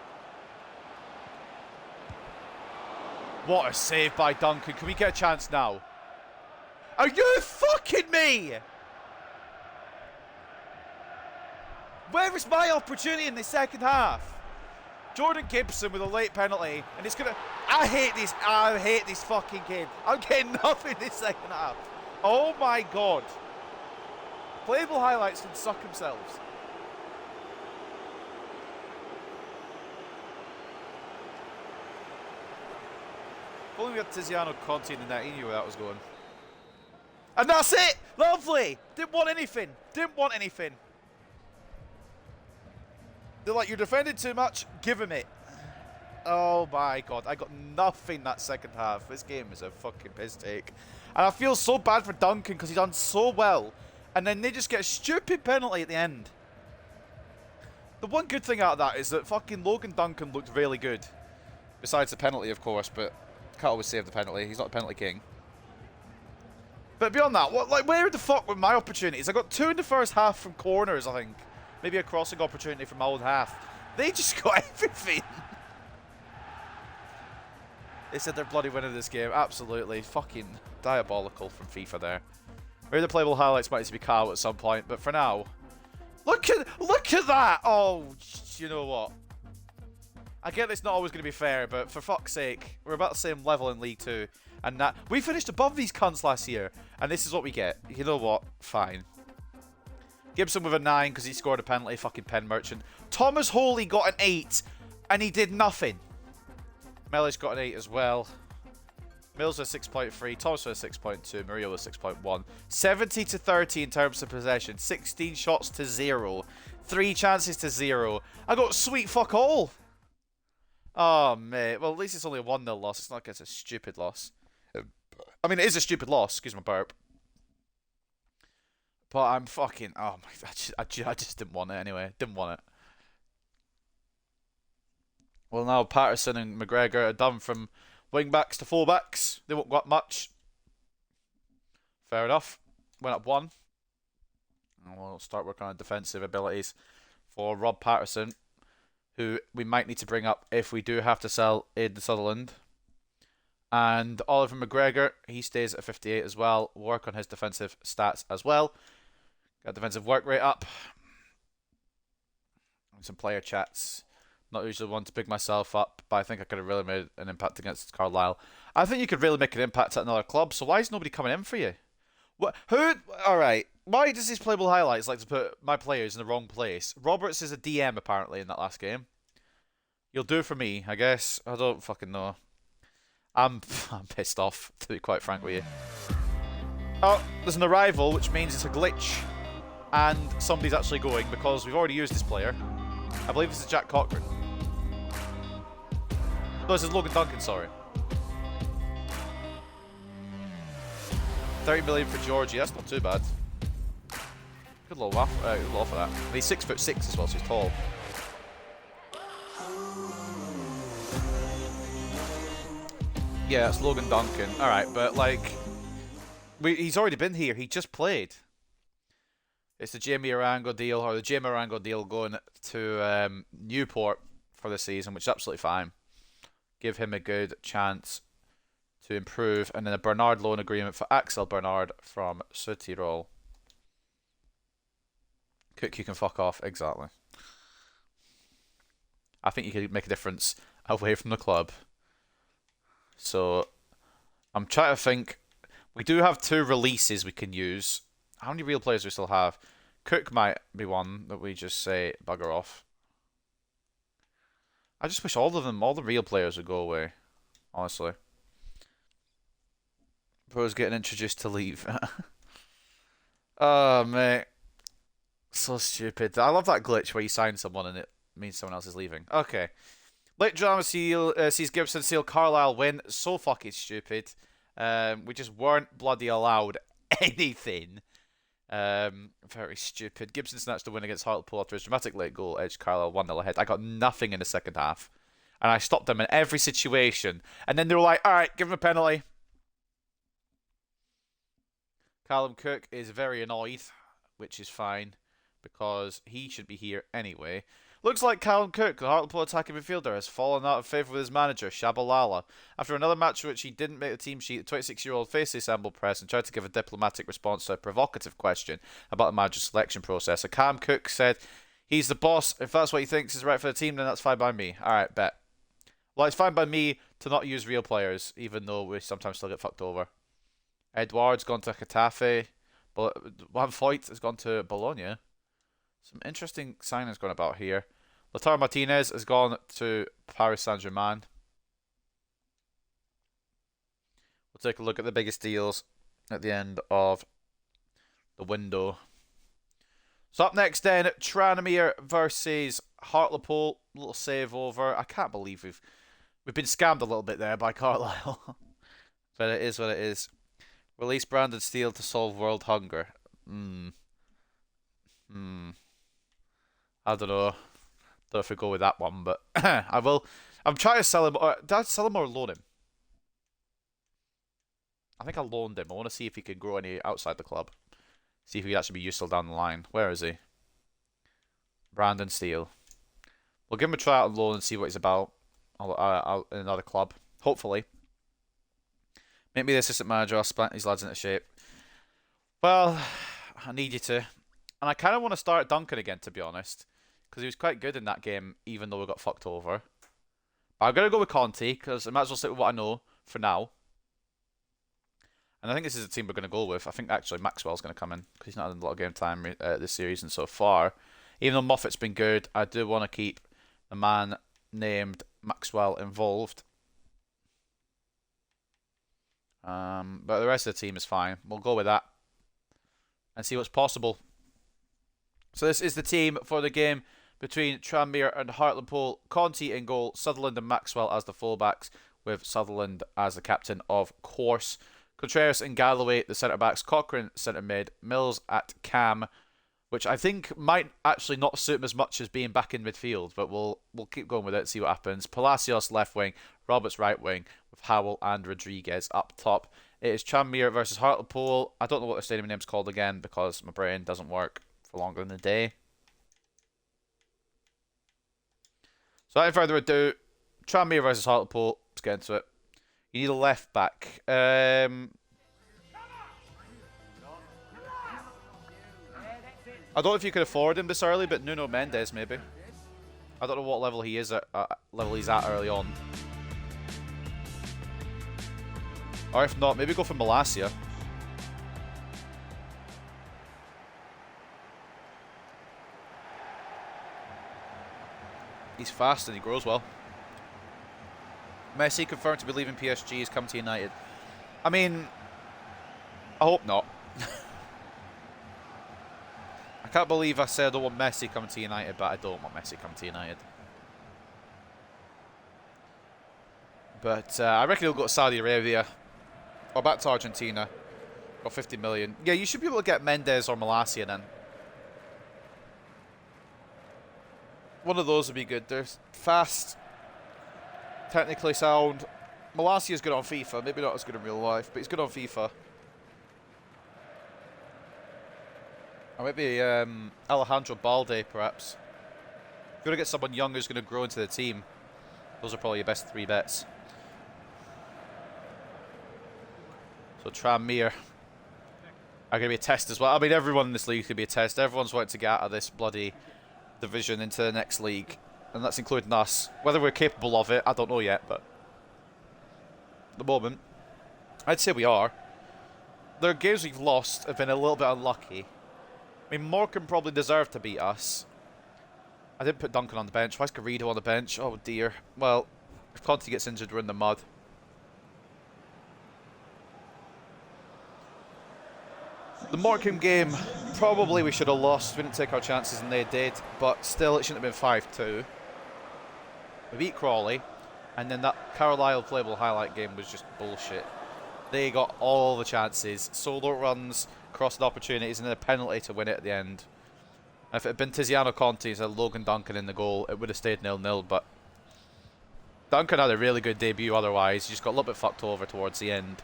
What a save by Duncan. Can we get a chance now? Are you fucking me? Where is my opportunity in the second half? Jordan Gibson with a late penalty, and it's gonna. I hate this fucking game. I'm getting nothing this second half. Oh my god. Playable highlights can suck themselves. If only we had Tiziano Conti in the net, he knew where that was going. And that's it! Lovely! Didn't want anything. Didn't want anything. They're like, you're defending too much, give him it. Oh my god, I got nothing that second half. This game is a fucking piss take. And I feel so bad for Duncan because he's done so well. And then they just get a stupid penalty at the end. The one good thing out of that is that fucking Logan Duncan looked really good. Besides the penalty, of course, but can't always save the penalty. He's not the penalty king. But beyond that, where the fuck were my opportunities? I got 2 in the first half from corners, I think. Maybe a crossing opportunity from my old half. They just got everything. They said they're bloody winning this game. Absolutely. Fucking diabolical from FIFA there. Maybe the playable highlights might need to be cut out at some point, but for now... Look at that! Oh, you know what? I get it's not always going to be fair, but for fuck's sake, we're about the same level in League 2. And that we finished above these cunts last year, and this is what we get. You know what? Fine. Gibson with a 9 because he scored a penalty, fucking pen merchant. Thomas Holy got an 8 and he did nothing. Mellish got an 8 as well. Mills with a 6.3, Thomas with a 6.2, Murillo with a 6.1. 70 to 30 in terms of possession, 16 shots to 0, 3 chances to 0. I got sweet fuck all. Oh mate, well at least it's only a 1-0 loss. It's not like it's a stupid loss. I mean it is a stupid loss, excuse my burp. But I'm fucking... Oh my... I just didn't want it anyway. Didn't want it. Well, now Patterson and McGregor are done from wing-backs to full-backs. They won't go up much. Fair enough. Went up 1. And we'll start working on defensive abilities for Rob Patterson, who we might need to bring up if we do have to sell Aidan Sutherland. And Oliver McGregor, he stays at 58 as well. Work on his defensive stats as well. Got defensive work rate up. Some player chats. Not usually one to pick myself up, but I think I could have really made an impact against Carlisle. I think you could really make an impact at another club, so why is nobody coming in for you? What? Who? Alright. Why does these playable highlights like to put my players in the wrong place? Roberts is a DM apparently in that last game. You'll do for me, I guess. I don't fucking know. I'm pissed off, to be quite frank with you. Oh, there's an arrival, which means it's a glitch. And somebody's actually going because we've already used this player. I believe this is Jack Cochran. No, this is Logan Duncan, sorry. 30 million for Georgie, that's not too bad. Good little laugh for that. And he's 6'6" as well, so he's tall. Yeah, that's Logan Duncan. Alright, but like... he's already been here, he just played. It's the Jamie Arango deal, or the Jamie Arango deal going to Newport for the season, which is absolutely fine. Give him a good chance to improve. And then a Bernard loan agreement for Axel Bernard from Südtirol. Cook, you can fuck off. Exactly. I think you could make a difference away from the club. So, I'm trying to think. We do have 2 releases we can use. How many real players do we still have? Cook might be one that we just say bugger off. I just wish all the real players would go away. Honestly. Bro's getting introduced to leave. Oh, mate. So stupid. I love that glitch where you sign someone and it means someone else is leaving. Okay. Late drama sees Gibson seal Carlisle win. So fucking stupid. We just weren't bloody allowed anything. Very stupid. Gibson snatched the win against Hartlepool after his dramatic late goal edged Carlisle 1-0 ahead. I got nothing in the second half. And I stopped them in every situation. And then they were like, all right, give him a penalty. Callum Cook is very annoyed, which is fine, because he should be here anyway. Looks like Callum Cook, the Hartlepool attacking midfielder, has fallen out of favour with his manager, Tshabalala. After another match in which he didn't make the team sheet, the 26-year-old faced the assembled press and tried to give a diplomatic response to a provocative question about the manager's selection process. Callum Cook said, he's the boss. If that's what he thinks is right for the team, then that's fine by me. Alright, bet. Well, it's fine by me to not use real players, even though we sometimes still get fucked over. Edouard's gone to Getafe. Van Foyt has gone to Bologna. Some interesting signings going about here. Lautaro Martinez has gone to Paris Saint-Germain. We'll take a look at the biggest deals at the end of the window. So up next then, Tranmere versus Hartlepool. Little save over. I can't believe we've been scammed a little bit there by Carlisle. But it is what it is. Release Brandon Steele to solve world hunger. I don't know if we go with that one, but I will. I'm trying to sell him. Did I sell him or loan him? I think I loaned him. I want to see if he can grow any outside the club. See if he can actually be useful down the line. Where is he? Brandon Steele. We'll give him a try out on loan and see what he's about. I'll in another club. Hopefully. Make me the assistant manager. I'll split these lads into shape. Well, I need you to. And I kind of want to start Duncan again, to be honest. Because he was quite good in that game, even though we got fucked over. But I'm going to go with Conte, because I might as well stick with what I know for now. And I think this is the team we're going to go with. I think actually Maxwell's going to come in, because he's not had a lot of game time this series and so far. Even though Moffat's been good, I do want to keep the man named Maxwell involved. But the rest of the team is fine. We'll go with that and see what's possible. So this is the team for the game between Tranmere and Hartlepool. Conte in goal, Sutherland and Maxwell as the fullbacks, with Sutherland as the captain, of course. Contreras and Galloway, the centre-backs. Cochrane, centre-mid. Mills at cam, which I think might actually not suit him as much as being back in midfield, but we'll keep going with it, see what happens. Palacios left wing, Roberts right wing, with Howell and Rodriguez up top. It is Tranmere versus Hartlepool. I don't know what the stadium name's called again, because my brain doesn't work for longer than a day. So without further ado, Tranmere versus Hartlepool. Let's get into it. You need a left back. I don't know if you could afford him this early, but Nuno Mendes maybe. I don't know what level he is at, level he's at early on. Or if not, maybe go for Malacia. He's fast and he grows well. Messi confirmed to be leaving PSG. He's come to United. I mean, I hope not. I can't believe I said I don't want Messi coming to United, but I don't want Messi coming to United. But I reckon he'll go to Saudi Arabia or back to Argentina. Got 50 million. Yeah, you should be able to get Mendes or Malacia then. One of those would be good. They're fast, technically sound. Malacia is good on FIFA. Maybe not as good in real life, but he's good on FIFA. Or maybe Alejandro Balde, perhaps. You're going to get someone young who's going to grow into the team. Those are probably your best three bets. So Tranmere are going to be a test as well. I mean, everyone in this league could be a test. Everyone's wanting to get out of this bloody division into the next league. And that's including us. Whether we're capable of it, I don't know yet, but at the moment, I'd say we are. The games we've lost have been a little bit unlucky. I mean, Morecambe probably deserved to beat us. I didn't put Duncan on the bench. Why is Garrido on the bench? Oh dear. Well, if Conte gets injured, we're in the mud. The Morecambe game, probably we should have lost. We didn't take our chances and they did. But still, it shouldn't have been 5-2. We beat Crawley. And then that Carlisle playable highlight game was just bullshit. They got all the chances. Solo runs, crossed opportunities, and then a penalty to win it at the end. If it had been Tiziano Conte instead of Logan Duncan in the goal, it would have stayed 0-0, but Duncan had a really good debut otherwise. He just got a little bit fucked over towards the end.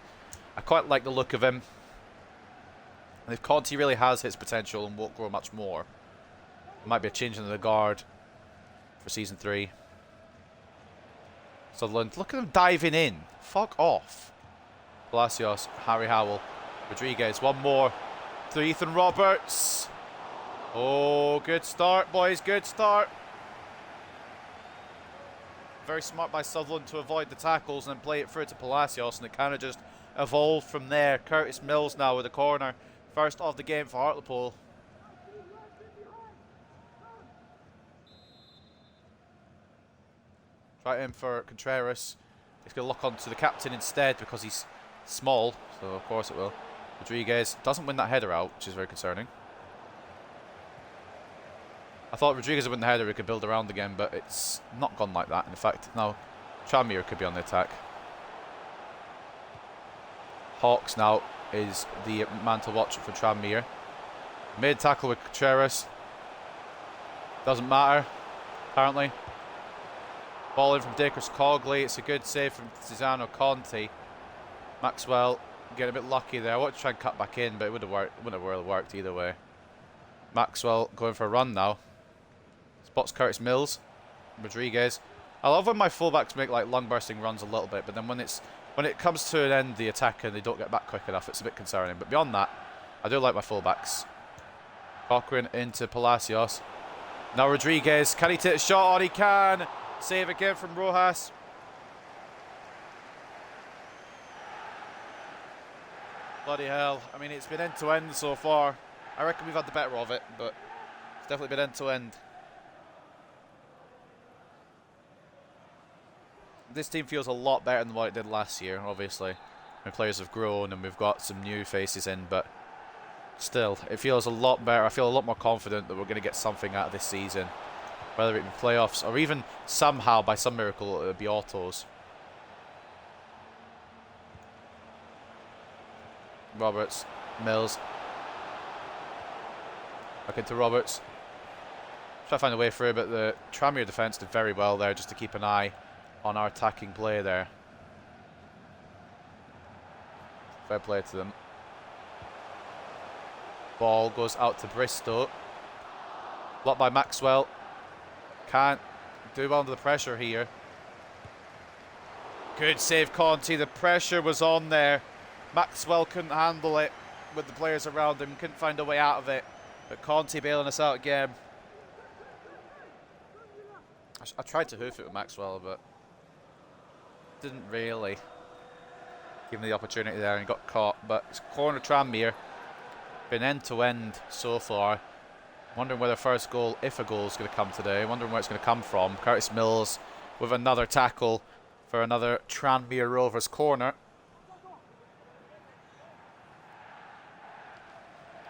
I quite like the look of him. And if Conte really has his potential and won't grow much more, it might be a change in the guard for season 3. Sutherland, look at him diving in. Fuck off. Palacios, Harry Howell, Rodriguez, one more. To Ethan Roberts. Oh, good start, boys, good start. Very smart by Sutherland to avoid the tackles and then play it through to Palacios, and it kind of just evolved from there. Curtis Mills now with the corner. First of the game for Hartlepool. Try in for Contreras. He's going to lock on to the captain instead because he's small, so of course it will. Rodriguez doesn't win that header out, which is very concerning. I thought Rodriguez would win the header, he could build around again, but it's not gone like that. In fact, now Tranmere could be on the attack. Hawks now is the man to watch for Tranmere. Mid tackle with Contreras. Doesn't matter, apparently. Ball in from Dacres Cogley. It's a good save from Tiziano Conti. Maxwell getting a bit lucky there. I want to try and cut back in, but it would have worked. Wouldn't have really worked either way. Maxwell going for a run now. Spots Curtis Mills. Rodriguez. I love when my fullbacks make like lung bursting runs a little bit, but then when it comes to an end, the attack, and they don't get back quick enough, it's a bit concerning. But beyond that, I do like my fullbacks. Cochrane into Palacios. Now Rodriguez. Can he take a shot on? He can. Save again from Rojas. Bloody hell. I mean, it's been end to end so far. I reckon we've had the better of it, but it's definitely been end to end. This team feels a lot better than what it did last year, obviously. When players have grown and we've got some new faces in, but still, it feels a lot better. I feel a lot more confident that we're going to get something out of this season. Whether it be playoffs or even somehow, by some miracle, it would be autos. Roberts, Mills. Back into Roberts. Try to find a way through, but the Tranmere defence did very well there just to keep an eye on our attacking play there. Fair play to them. Ball goes out to Bristow. Blocked by Maxwell. Can't do well under the pressure here. Good save, Conti. The pressure was on there. Maxwell couldn't handle it with the players around him. Couldn't find a way out of it. But Conti bailing us out again. I tried to hoof it with Maxwell, but didn't really give him the opportunity there and got caught. But it's corner Tranmere. Been end to end so far. Wondering where the first goal, if a goal, is going to come today. Wondering where it's going to come from. Curtis Mills with another tackle for another Tranmere Rovers corner.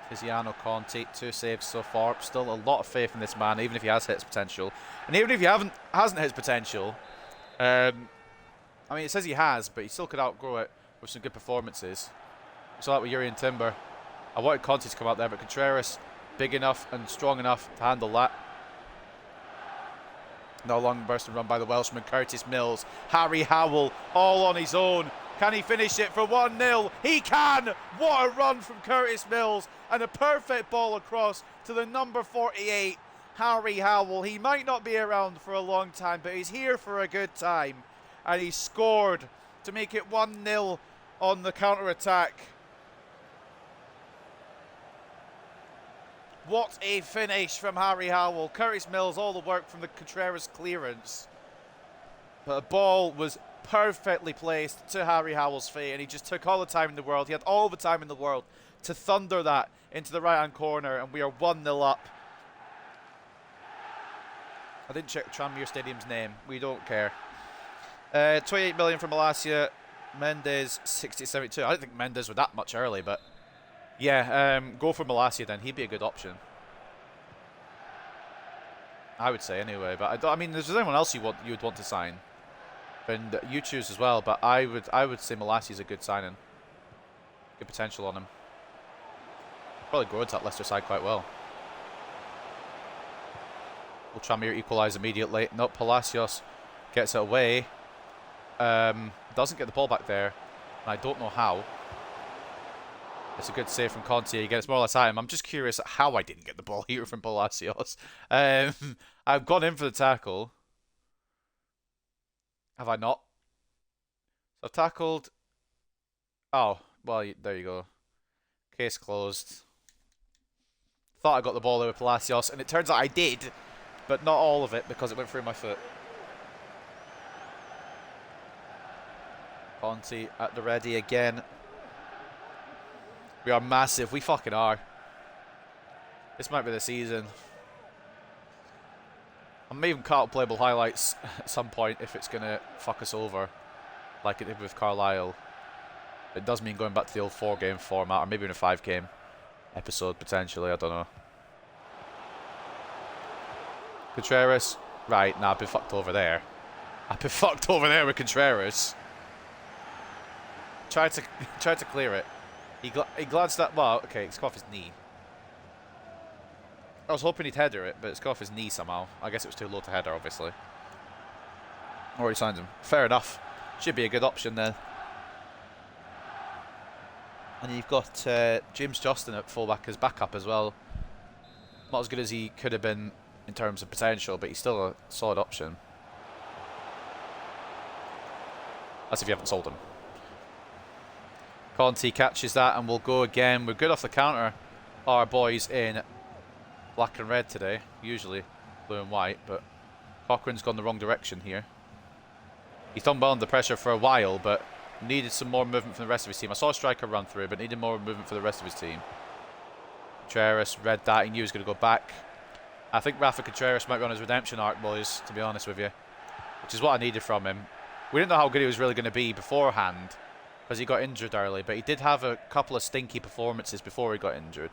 Tiziano Conti, 2 saves so far. Still a lot of faith in this man, even if he has hit his potential. And even if he hasn't hit his potential, I mean, it says he has, but he still could outgrow it with some good performances. We saw that with Yuri and Timber. I wanted Conti to come out there, but Contreras, big enough and strong enough to handle that. No long burst and run by the Welshman, Curtis Mills. Harry Howell, all on his own. Can he finish it for 1-0? He can! What a run from Curtis Mills. And a perfect ball across to the number 48, Harry Howell. He might not be around for a long time, but he's here for a good time. And he scored to make it 1-0 on the counter-attack. What a finish from Harry Howell. Curtis Mills, all the work from the Contreras clearance. But the ball was perfectly placed to Harry Howell's feet, and he just took all the time in the world. He had all the time in the world to thunder that into the right-hand corner, and we are 1-0 up. I didn't check Tranmere Stadium's name. We don't care. 28 million from Malacia. Mendes, 60-72. I don't think Mendes were that much early, but yeah, go for Malacia then. He'd be a good option, I would say, anyway. But I mean, there's anyone else you would want to sign, and you choose as well. But I would say Malacia's a good signing. Good potential on him. Probably grow into that Leicester side quite well. Will Tranmere equalise immediately? Nope, Palacios gets it away. Doesn't get the ball back there. And I don't know how. It's a good save from Conte again. It's more or less at him. I'm just curious how I didn't get the ball here from Palacios. I've gone in for the tackle. Have I not? So I've tackled. Oh, well, there you go. Case closed. Thought I got the ball there with Palacios, and it turns out I did, but not all of it because it went through my foot. Conte at the ready again. We are massive. We fucking are. This might be the season. I may even cut out playable highlights at some point if it's going to fuck us over, like it did with Carlisle. It does mean going back to the old 4-game format, or maybe in a 5-game episode potentially. I don't know. Contreras. Right, nah, I've been fucked over there. I've been fucked over there with Contreras. Tried to clear it. He glanced at. Well, okay, it's off his knee. I was hoping he'd header it, but it's got off his knee somehow. I guess it was too low to header, obviously. Already signed him. Fair enough. Should be a good option then. And you've got James Justin at fullback as backup as well. Not as good as he could have been in terms of potential, but he's still a solid option. That's if you haven't sold him. Conte catches that and we'll go again. We're good off the counter. Our boys in black and red today. Usually blue and white, but Cochrane's gone the wrong direction here. He's done well under pressure for a while, but needed some more movement from the rest of his team. I saw a striker run through, but needed more movement for the rest of his team. Contreras read that. He knew he was going to go back. I think Rafa Contreras might be on his redemption arc, boys, to be honest with you. Which is what I needed from him. We didn't know how good he was really going to be beforehand, because he got injured early, but he did have a couple of stinky performances before he got injured.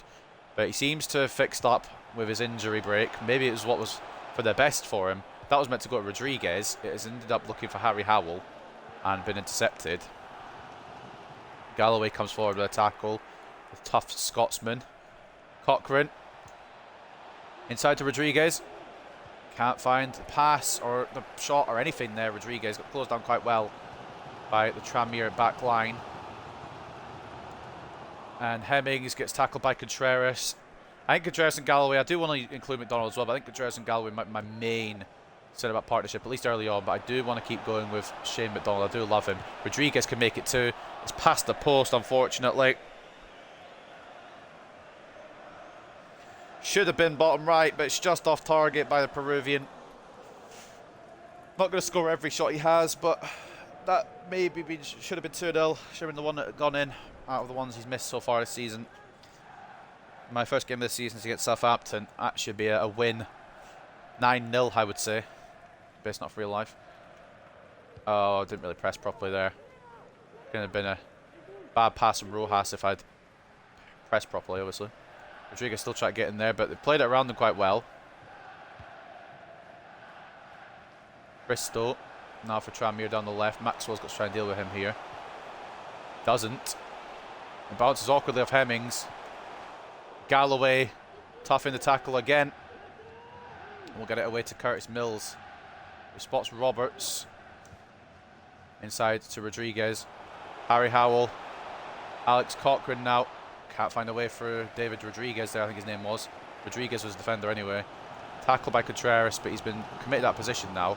But he seems to have fixed up with his injury break. Maybe it was what was for the best for him. That was meant to go to Rodriguez. It has ended up looking for Harry Howell and been intercepted. Galloway comes forward with a tackle. The tough Scotsman. Cochrane. Inside to Rodriguez. Can't find the pass or the shot or anything there. Rodriguez got closed down quite well by the Tranmere back line. And Hemmings gets tackled by Contreras. I think Contreras and Galloway, I do want to include McDonald as well, but I think Contreras and Galloway might be my main centre-back partnership, at least early on, but I do want to keep going with Shane McDonald. I do love him. Rodriguez can make it too. It's past the post, unfortunately. Should have been bottom right, but it's just off target by the Peruvian. Not going to score every shot he has, but that maybe should have been 2-0. Should have been the one that had gone in out of the ones he's missed so far this season. My first game of the season is against Southampton. That should be a win. 9-0, I would say, based off real life. Oh, I didn't really press properly there. Could have been a bad pass from Rojas if I'd pressed properly, obviously. Rodriguez still trying to get in there, but they played it around them quite well. Bristow now for Tranmere down the left. Maxwell's got to try and deal with him here. Doesn't. It bounces awkwardly off Hemmings. Galloway tough in the tackle again. And we'll get it away to Curtis Mills, who spots Roberts. Inside to Rodriguez. Harry Howell. Alex Cochrane now. Can't find a way through David Rodriguez there, I think his name was. Rodriguez was the defender anyway. Tackled by Contreras, but he's been committed to that position now.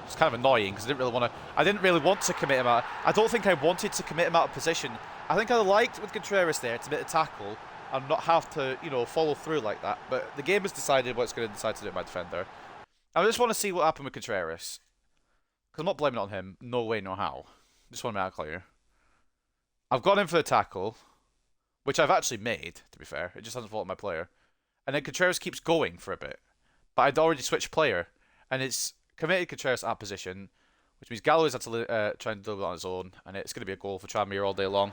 It's kind of annoying because I didn't really want to commit him out. I don't think I wanted to commit him out of position. I think I liked with Contreras there to make a tackle and not have to, you know, follow through like that. But the game has decided what it's going to decide to do with my defender. I just want to see what happened with Contreras. Because I'm not blaming it on him. No way, no how. Just want to make that clear. I've gone in for the tackle, which I've actually made, to be fair. It just hasn't followed my player. And then Contreras keeps going for a bit. But I'd already switched player. And it's committed Contreras at position, which means Galloway's had to try and do it on his own. And it's going to be a goal for Tranmere all day long.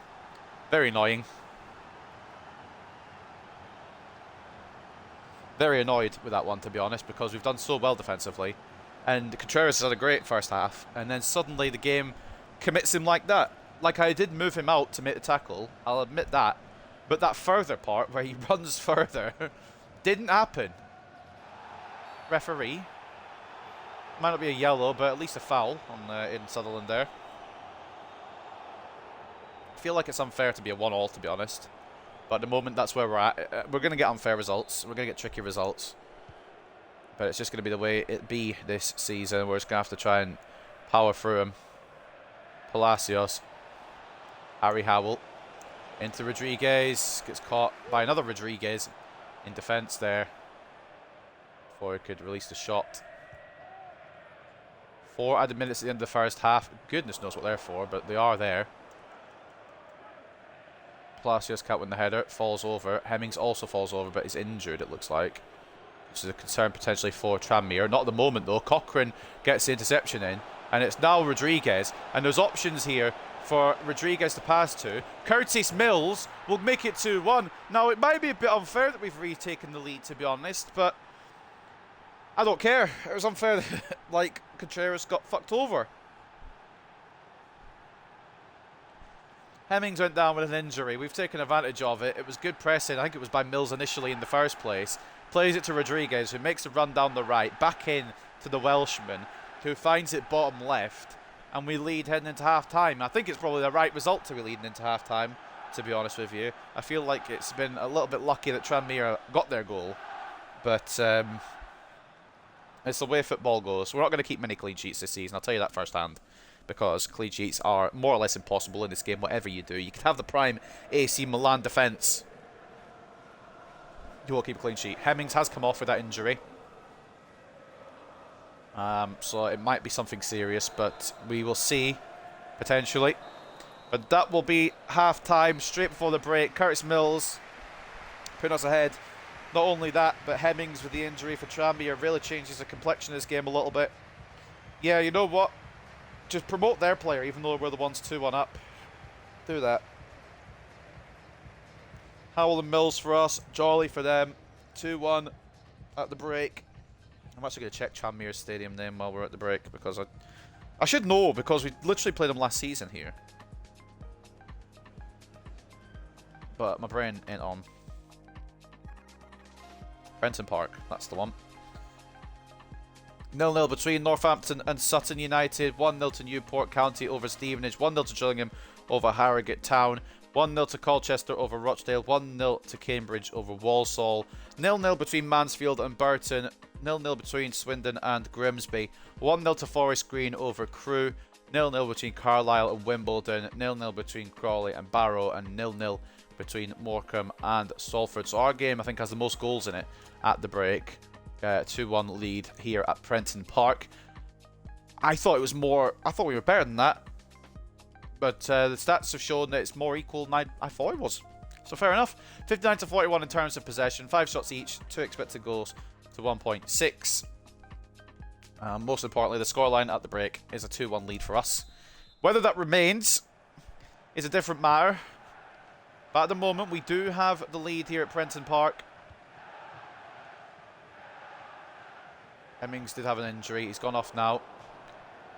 Very annoying. Very annoyed with that one, to be honest, because we've done so well defensively. And Contreras has had a great first half. And then suddenly the game commits him like that. Like, I did move him out to make the tackle. I'll admit that. But that further part, where he runs further, didn't happen. Referee. Might not be a yellow, but at least a foul on in Sutherland there. I feel like it's unfair to be a 1-1, to be honest. But at the moment, that's where we're at. We're going to get unfair results. We're going to get tricky results. But it's just going to be the way it be this season. We're just going to have to try and power through him. Palacios. Harry Howell. Into Rodriguez. Gets caught by another Rodriguez in defence there. Before he could release the shot. 4 added minutes at the end of the first half. Goodness knows what they're for, but they are there. Palacios can't win the header. Falls over. Hemmings also falls over, but is injured, it looks like. Which is a concern potentially for Tranmere. Not at the moment, though. Cochrane gets the interception in. And it's now Rodriguez. And there's options here for Rodriguez to pass to. Curtis Mills will make it 2-1. Now, it might be a bit unfair that we've retaken the lead, to be honest, but I don't care. It was unfair that, like, Contreras got fucked over. Hemmings went down with an injury. We've taken advantage of it. It was good pressing. I think it was by Mills initially in the first place. Plays it to Rodriguez, who makes the run down the right. Back in to the Welshman, who finds it bottom left. And we lead heading into half-time. I think it's probably the right result to be leading into half-time, to be honest with you. I feel like it's been a little bit lucky that Tranmere got their goal. But it's the way football goes. We're not going to keep many clean sheets this season, I'll tell you that firsthand. Because clean sheets are more or less impossible in this game, whatever you do. You could have the prime AC Milan defence. You won't keep a clean sheet. Hemmings has come off with that injury. So it might be something serious, but we will see, potentially. But that will be half-time, straight before the break. Curtis Mills putting us ahead. Not only that, but Hemmings with the injury for Tranmere really changes the complexion of this game a little bit. Yeah, you know what? Just promote their player, even though we're the ones 2-1 up. Do that. Howell and Mills for us, Jolly for them. 2-1 at the break. I'm actually going to check Tranmere's stadium name while we're at the break, because I should know, because we literally played them last season here. But my brain ain't on. Prenton Park, that's the one. 0-0 between Northampton and Sutton United. 1-0 to Newport County over Stevenage. 1-0 to Gillingham over Harrogate Town. 1-0 to Colchester over Rochdale. 1-0 to Cambridge over Walsall. 0-0 between Mansfield and Burton. 0-0 between Swindon and Grimsby. 1-0 to Forest Green over Crewe. 0-0 between Carlisle and Wimbledon. 0-0 between Crawley and Barrow. And 0-0 between Morecambe and Salford. So our game, I think, has the most goals in it at the break. 2-1 lead here at Prenton Park. I thought we were better than that. But the stats have shown that it's more equal than I thought it was. So fair enough. 59 to 41 in terms of possession. 5 shots each. 2 expected goals to 1.6. Most importantly, the scoreline at the break is a 2-1 lead for us. Whether that remains is a different matter. But at the moment, we do have the lead here at Prenton Park. Hemmings did have an injury. He's gone off now.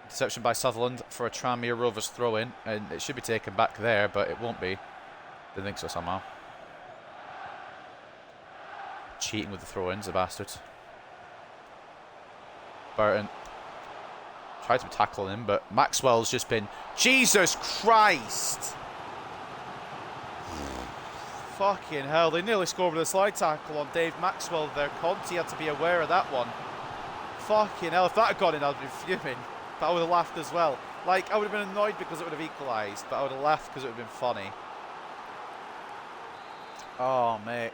Interception by Sutherland for a Tranmere Rovers throw-in. And it should be taken back there, but it won't be. Didn't think so somehow. Cheating with the throw-ins, the bastards. Burton tried to tackle him, but Maxwell's just been... Jesus Christ! Fucking hell, they nearly scored with a slide tackle on Dave Maxwell there. Conti had to be aware of that one. Fucking hell, if that had gone in, I'd be fuming. But I would have laughed as well. Like, I would have been annoyed because it would have equalised, but I would have laughed because it would have been funny. Oh, mate.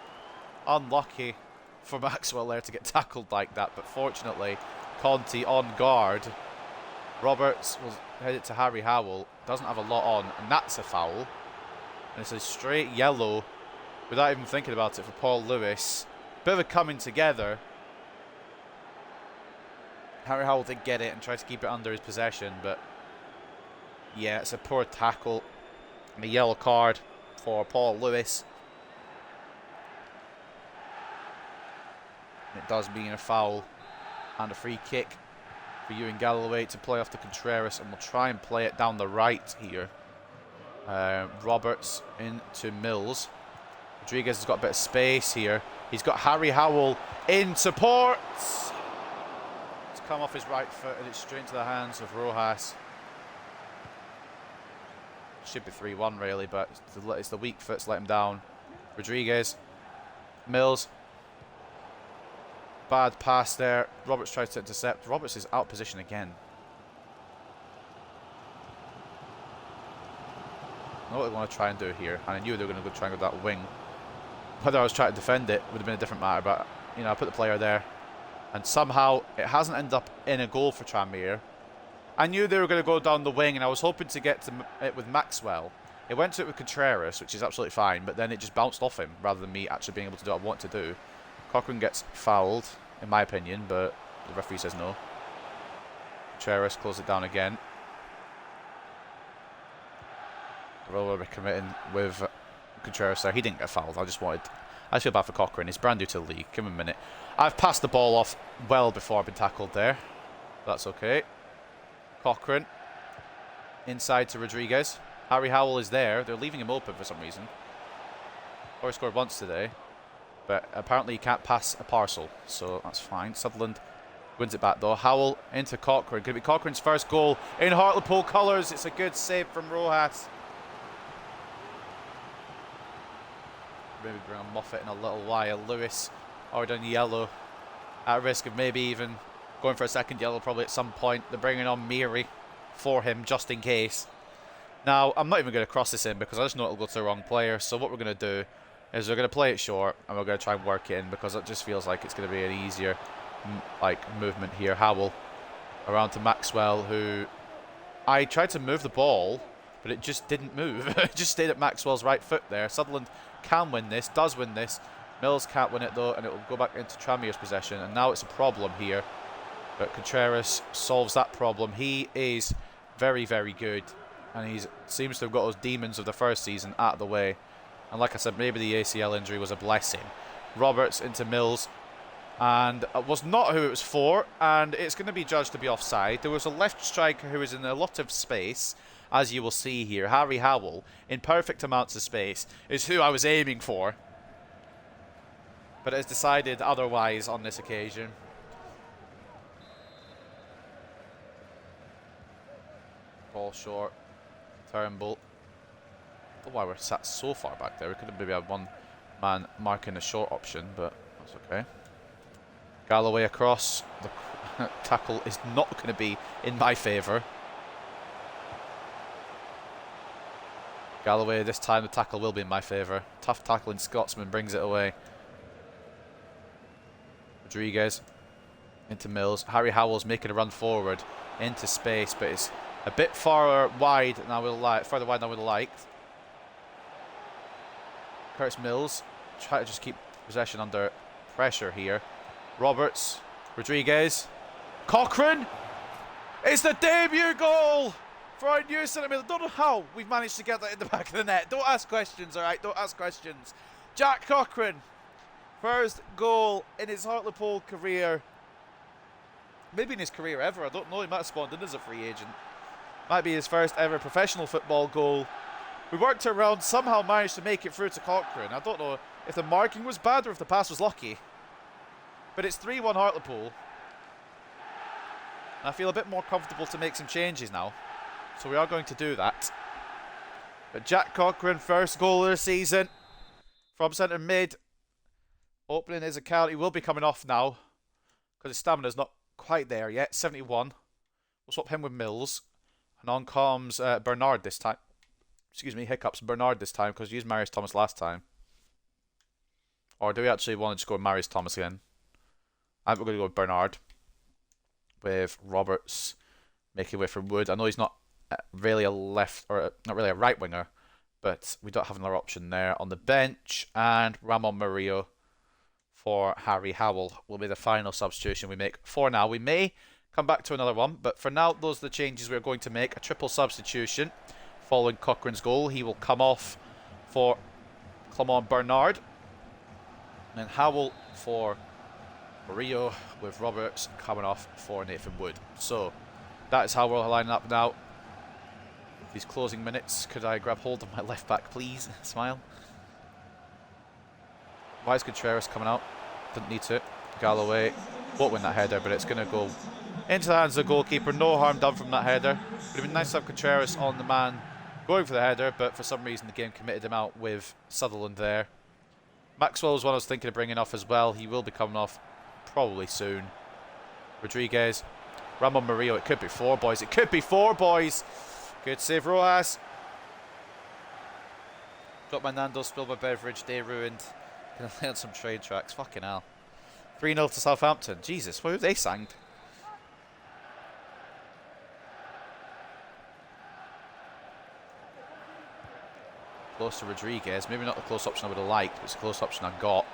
Unlucky for Maxwell there to get tackled like that, but fortunately, Conti on guard. Roberts will head it to Harry Howell. Doesn't have a lot on, and that's a foul. And it's a straight yellow without even thinking about it for Paul Lewis. Bit of a coming together. Harry Howell did get it and tried to keep it under his possession, but yeah, it's a poor tackle. And a yellow card for Paul Lewis. And it does mean a foul and a free kick for Ewan Galloway to play off to Contreras, and we'll try and play it down the right here. Roberts into Mills. Rodriguez has got a bit of space here. He's got Harry Howell in support. It's come off his right foot and it's straight into the hands of Rojas. Should be 3-1 really, but it's the weak foot's let him down. Rodriguez. Mills. Bad pass there. Roberts tries to intercept. Roberts is out of position again. I know what they want to try and do here, and I knew they were going to go try and go that wing. Whether I was trying to defend it would have been a different matter, but you know, I put the player there, and somehow it hasn't ended up in a goal for Tranmere. I knew they were going to go down the wing, and I was hoping to get to it with Maxwell. It went to it with Contreras, which is absolutely fine, but then it just bounced off him rather than me actually being able to do what I want to do. Cochrane gets fouled, in my opinion, but the referee says no. Contreras closes it down again. We'll be committing with Contreras there. He didn't get fouled. I just feel bad for Cochrane. He's brand new to the league. Give him a minute. I've passed the ball off well before I've been tackled there. That's okay. Cochrane. Inside to Rodriguez. Harry Howell is there. They're leaving him open for some reason. Or he scored once today. But apparently he can't pass a parcel. So that's fine. Sutherland wins it back though. Howell into Cochrane. Could it be Cochrane's first goal in Hartlepool colours? It's a good save from Rojas. Maybe bring on Moffat in a little while. Lewis already on yellow. At risk of maybe even going for a second yellow probably at some point. They're bringing on Miri for him just in case. Now, I'm not even going to cross this in because I just know it'll go to the wrong player. So what we're going to do is we're going to play it short and we're going to try and work it in because it just feels like it's going to be an easier movement here. Howell around to Maxwell, who I tried to move the ball, but it just didn't move. It just stayed at Maxwell's right foot there. Sutherland can win this, does win this. Mills can't win it though, and it will go back into Tranmere's possession. And now it's a problem here. But Contreras solves that problem. He is very, very good. And he seems to have got those demons of the first season out of the way. And like I said, maybe the ACL injury was a blessing. Roberts into Mills. And it was not who it was for. And it's going to be judged to be offside. There was a left striker who was in a lot of space. As you will see here, Harry Howell, in perfect amounts of space, is who I was aiming for. But has decided otherwise on this occasion. Ball short. Turnbull. I don't know why we're sat so far back there. We could have maybe had one man marking the short option, but that's okay. Galloway across. The tackle is not going to be in my favour. Galloway, this time the tackle will be in my favour. Tough tackling Scotsman brings it away. Rodriguez into Mills. Harry Howell's making a run forward into space, but it's a bit far wide than I would like. Further wide than I would have liked. Curtis Mills try to just keep possession under pressure here. Roberts, Rodriguez, Cochrane. It's the debut goal for our new centre midfielder. I don't know how we've managed to get that in the back of the net. Don't ask questions, all right? Don't ask questions. Jack Cochrane, first goal in his Hartlepool career. Maybe in his career ever. I don't know. He might have spawned in as a free agent. Might be his first ever professional football goal. We worked around, somehow managed to make it through to Cochrane. I don't know if the marking was bad or if the pass was lucky. But it's 3-1 Hartlepool. And I feel a bit more comfortable to make some changes now. So we are going to do that. But Jack Cochrane, first goal of the season from centre mid. Opening his account. He will be coming off now because his stamina's not quite there yet. 71. We'll swap him with Mills. And on comes Bernard this time. Excuse me, hiccups. Bernard this time because we used Marius Thomas last time. Or do we actually want to just go with Marius Thomas again? I think we're going to go with Bernard. With Roberts making way for Wood. I know he's not really a left, or not really a right winger, but we don't have another option there on the bench. And Ramon Murillo for Harry Howell will be the final substitution we make for now. We may come back to another one, but for now, those are the changes we're going to make. A triple substitution following Cochrane's goal. He will come off for Clement Bernard. And Howell for Murillo, with Roberts coming off for Nathan Wood. So that is how we're lining up now. These closing minutes. Could I grab hold of my left back, please? Smile. Why is Contreras coming out? Didn't need to. Galloway won't win that header, but it's going to go Into the hands of the goalkeeper. No harm done from that header. Would have been nice to have Contreras on the man going for the header, but for some reason the game committed him out with Sutherland there. Maxwell was one I was thinking of bringing off as well. He will be coming off probably soon. Rodriguez. Ramon Murillo. It could be 4, boys. It could be 4, boys. Good save, Rojas. Got my Nando's, spilled my beverage, day ruined. Gonna lay on some train tracks. Fucking hell. 3-0 to Southampton. Jesus, what have they sang? Close to Rodriguez. Maybe not the close option I would have liked, but it's a close option I got.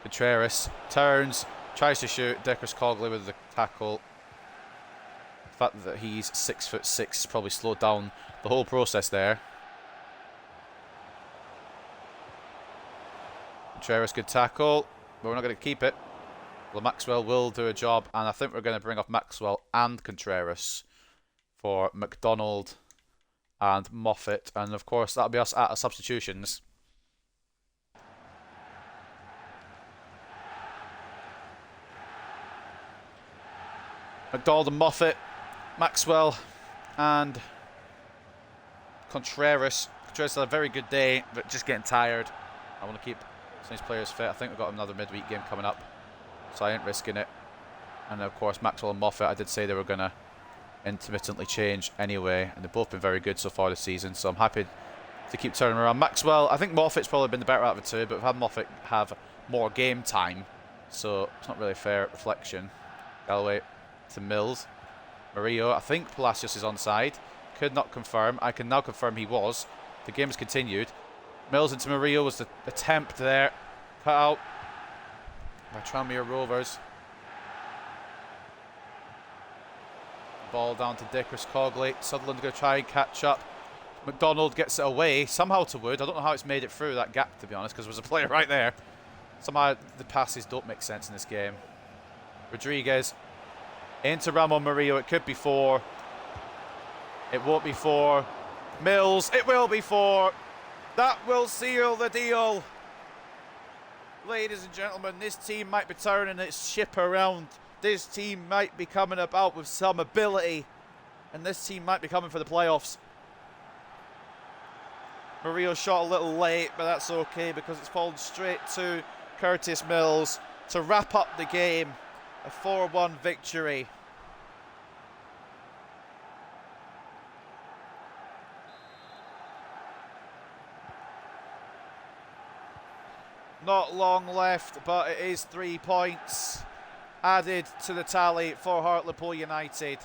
Contreras turns, tries to shoot. Deckers Cogley with the tackle. The fact that he's 6'6" probably slowed down the whole process there. Contreras, good tackle, but we're not going to keep it. Well, Maxwell will do a job, and I think we're going to bring off Maxwell and Contreras for McDonald and Moffat, and of course that'll be us at our substitutions. McDonald and Moffat, Maxwell and Contreras. Contreras had a very good day, but just getting tired. I want to keep some of these players fit. I think we've got another midweek game coming up, so I ain't risking it. And of course Maxwell and Moffat, I did say they were going to intermittently change anyway, and they've both been very good so far this season, so I'm happy to keep turning around. Maxwell, I think Moffat's probably been the better out of the two, but we've had Moffat have more game time, so it's not really a fair reflection. Galloway to Mills. Murillo, I think Palacios is onside. Could not confirm. I can now confirm he was. The game has continued. Mills into Murillo was the attempt there. Cut out by Tranmere Rovers. Ball down to Deckers Cogley. Sutherland going to try and catch up. McDonald gets it away somehow to Wood. I don't know how it's made it through that gap, to be honest, because there was a player right there. Somehow the passes don't make sense in this game. Rodriguez into Ramon Murillo. It could be 4. It won't be 4. Mills. It will be 4. That will seal the deal. Ladies and gentlemen, this team might be turning its ship around. This team might be coming about with some ability, and this team might be coming for the playoffs. Murillo shot a little late, but that's okay because it's fallen straight to Curtis Mills to wrap up the game. A 4-1 victory. Not long left, but it is 3 points added to the tally for Hartlepool United.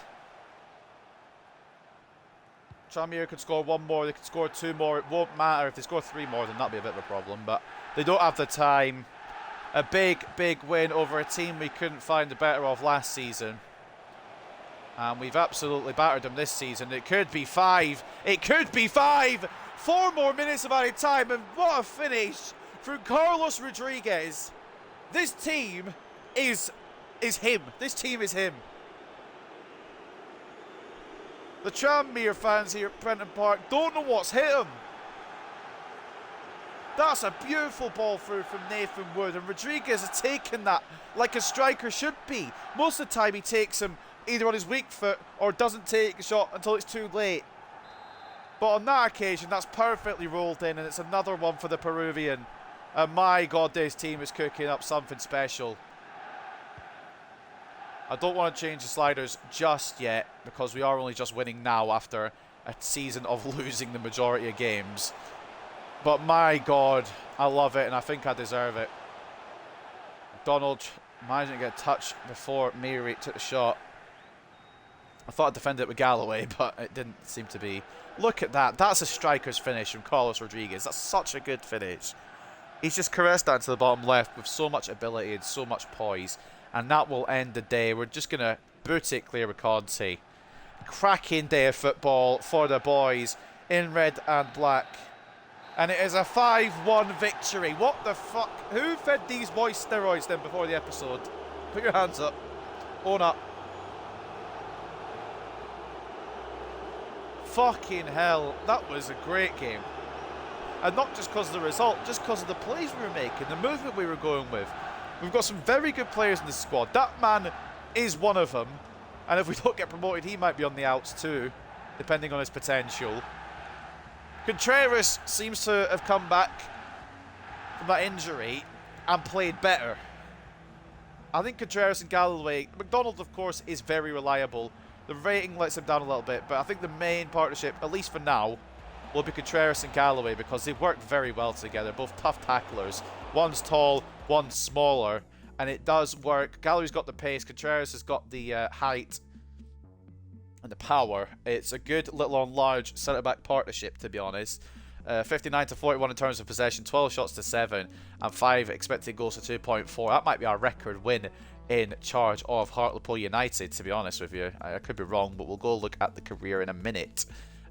Tranmere could score 1 more, they could score 2 more. It won't matter. If they score 3 more, then that'll be a bit of a problem, but they don't have the time. A big, big win over a team we couldn't find the better of last season. And we've absolutely battered them this season. It could be 5. It could be 5! 4 more minutes of added time, and what a finish from Carlos Rodriguez. This team is him. This team is him. The Tranmere fans here at Prenton Park don't know what's hit him. That's a beautiful ball through from Nathan Wood, and Rodriguez has taken that like a striker should be. Most of the time he takes him either on his weak foot or doesn't take a shot until it's too late. But on that occasion, that's perfectly rolled in, and it's another one for the Peruvian. And my God, this team is cooking up something special. I don't want to change the sliders just yet, because we are only just winning now after a season of losing the majority of games. But my God, I love it, and I think I deserve it. Donald managing to get a touch before Mary took the shot. I thought I'd defended it with Galloway, but it didn't seem to be. Look at that. That's a striker's finish from Carlos Rodriguez. That's such a good finish. He's just caressed that to the bottom left with so much ability and so much poise. And that will end the day. We're just going to boot it clear with Conte. Cracking day of football for the boys in red and black. And it is a 5-1 victory. What the fuck? Who fed these boys steroids then before the episode? Put your hands up. Own up. Fucking hell. That was a great game. And not just because of the result, just because of the plays we were making, the movement we were going with. We've got some very good players in the squad. That man is one of them. And if we don't get promoted, he might be on the outs too, depending on his potential. Contreras seems to have come back from that injury and played better. I think Contreras and Galloway, McDonald of course is very reliable. The rating lets him down a little bit, but I think the main partnership, at least for now, will be Contreras and Galloway because they work very well together. Both tough tacklers. One's tall, one's smaller, and it does work. Galloway's got the pace, Contreras has got the height and the power. It's a good little on large centre-back partnership, to be honest. 59 to 41 in terms of possession, 12 shots to 7, and 5 expected goals to 2.4. That might be our record win in charge of Hartlepool United, to be honest with you. I could be wrong, but we'll go look at the career in a minute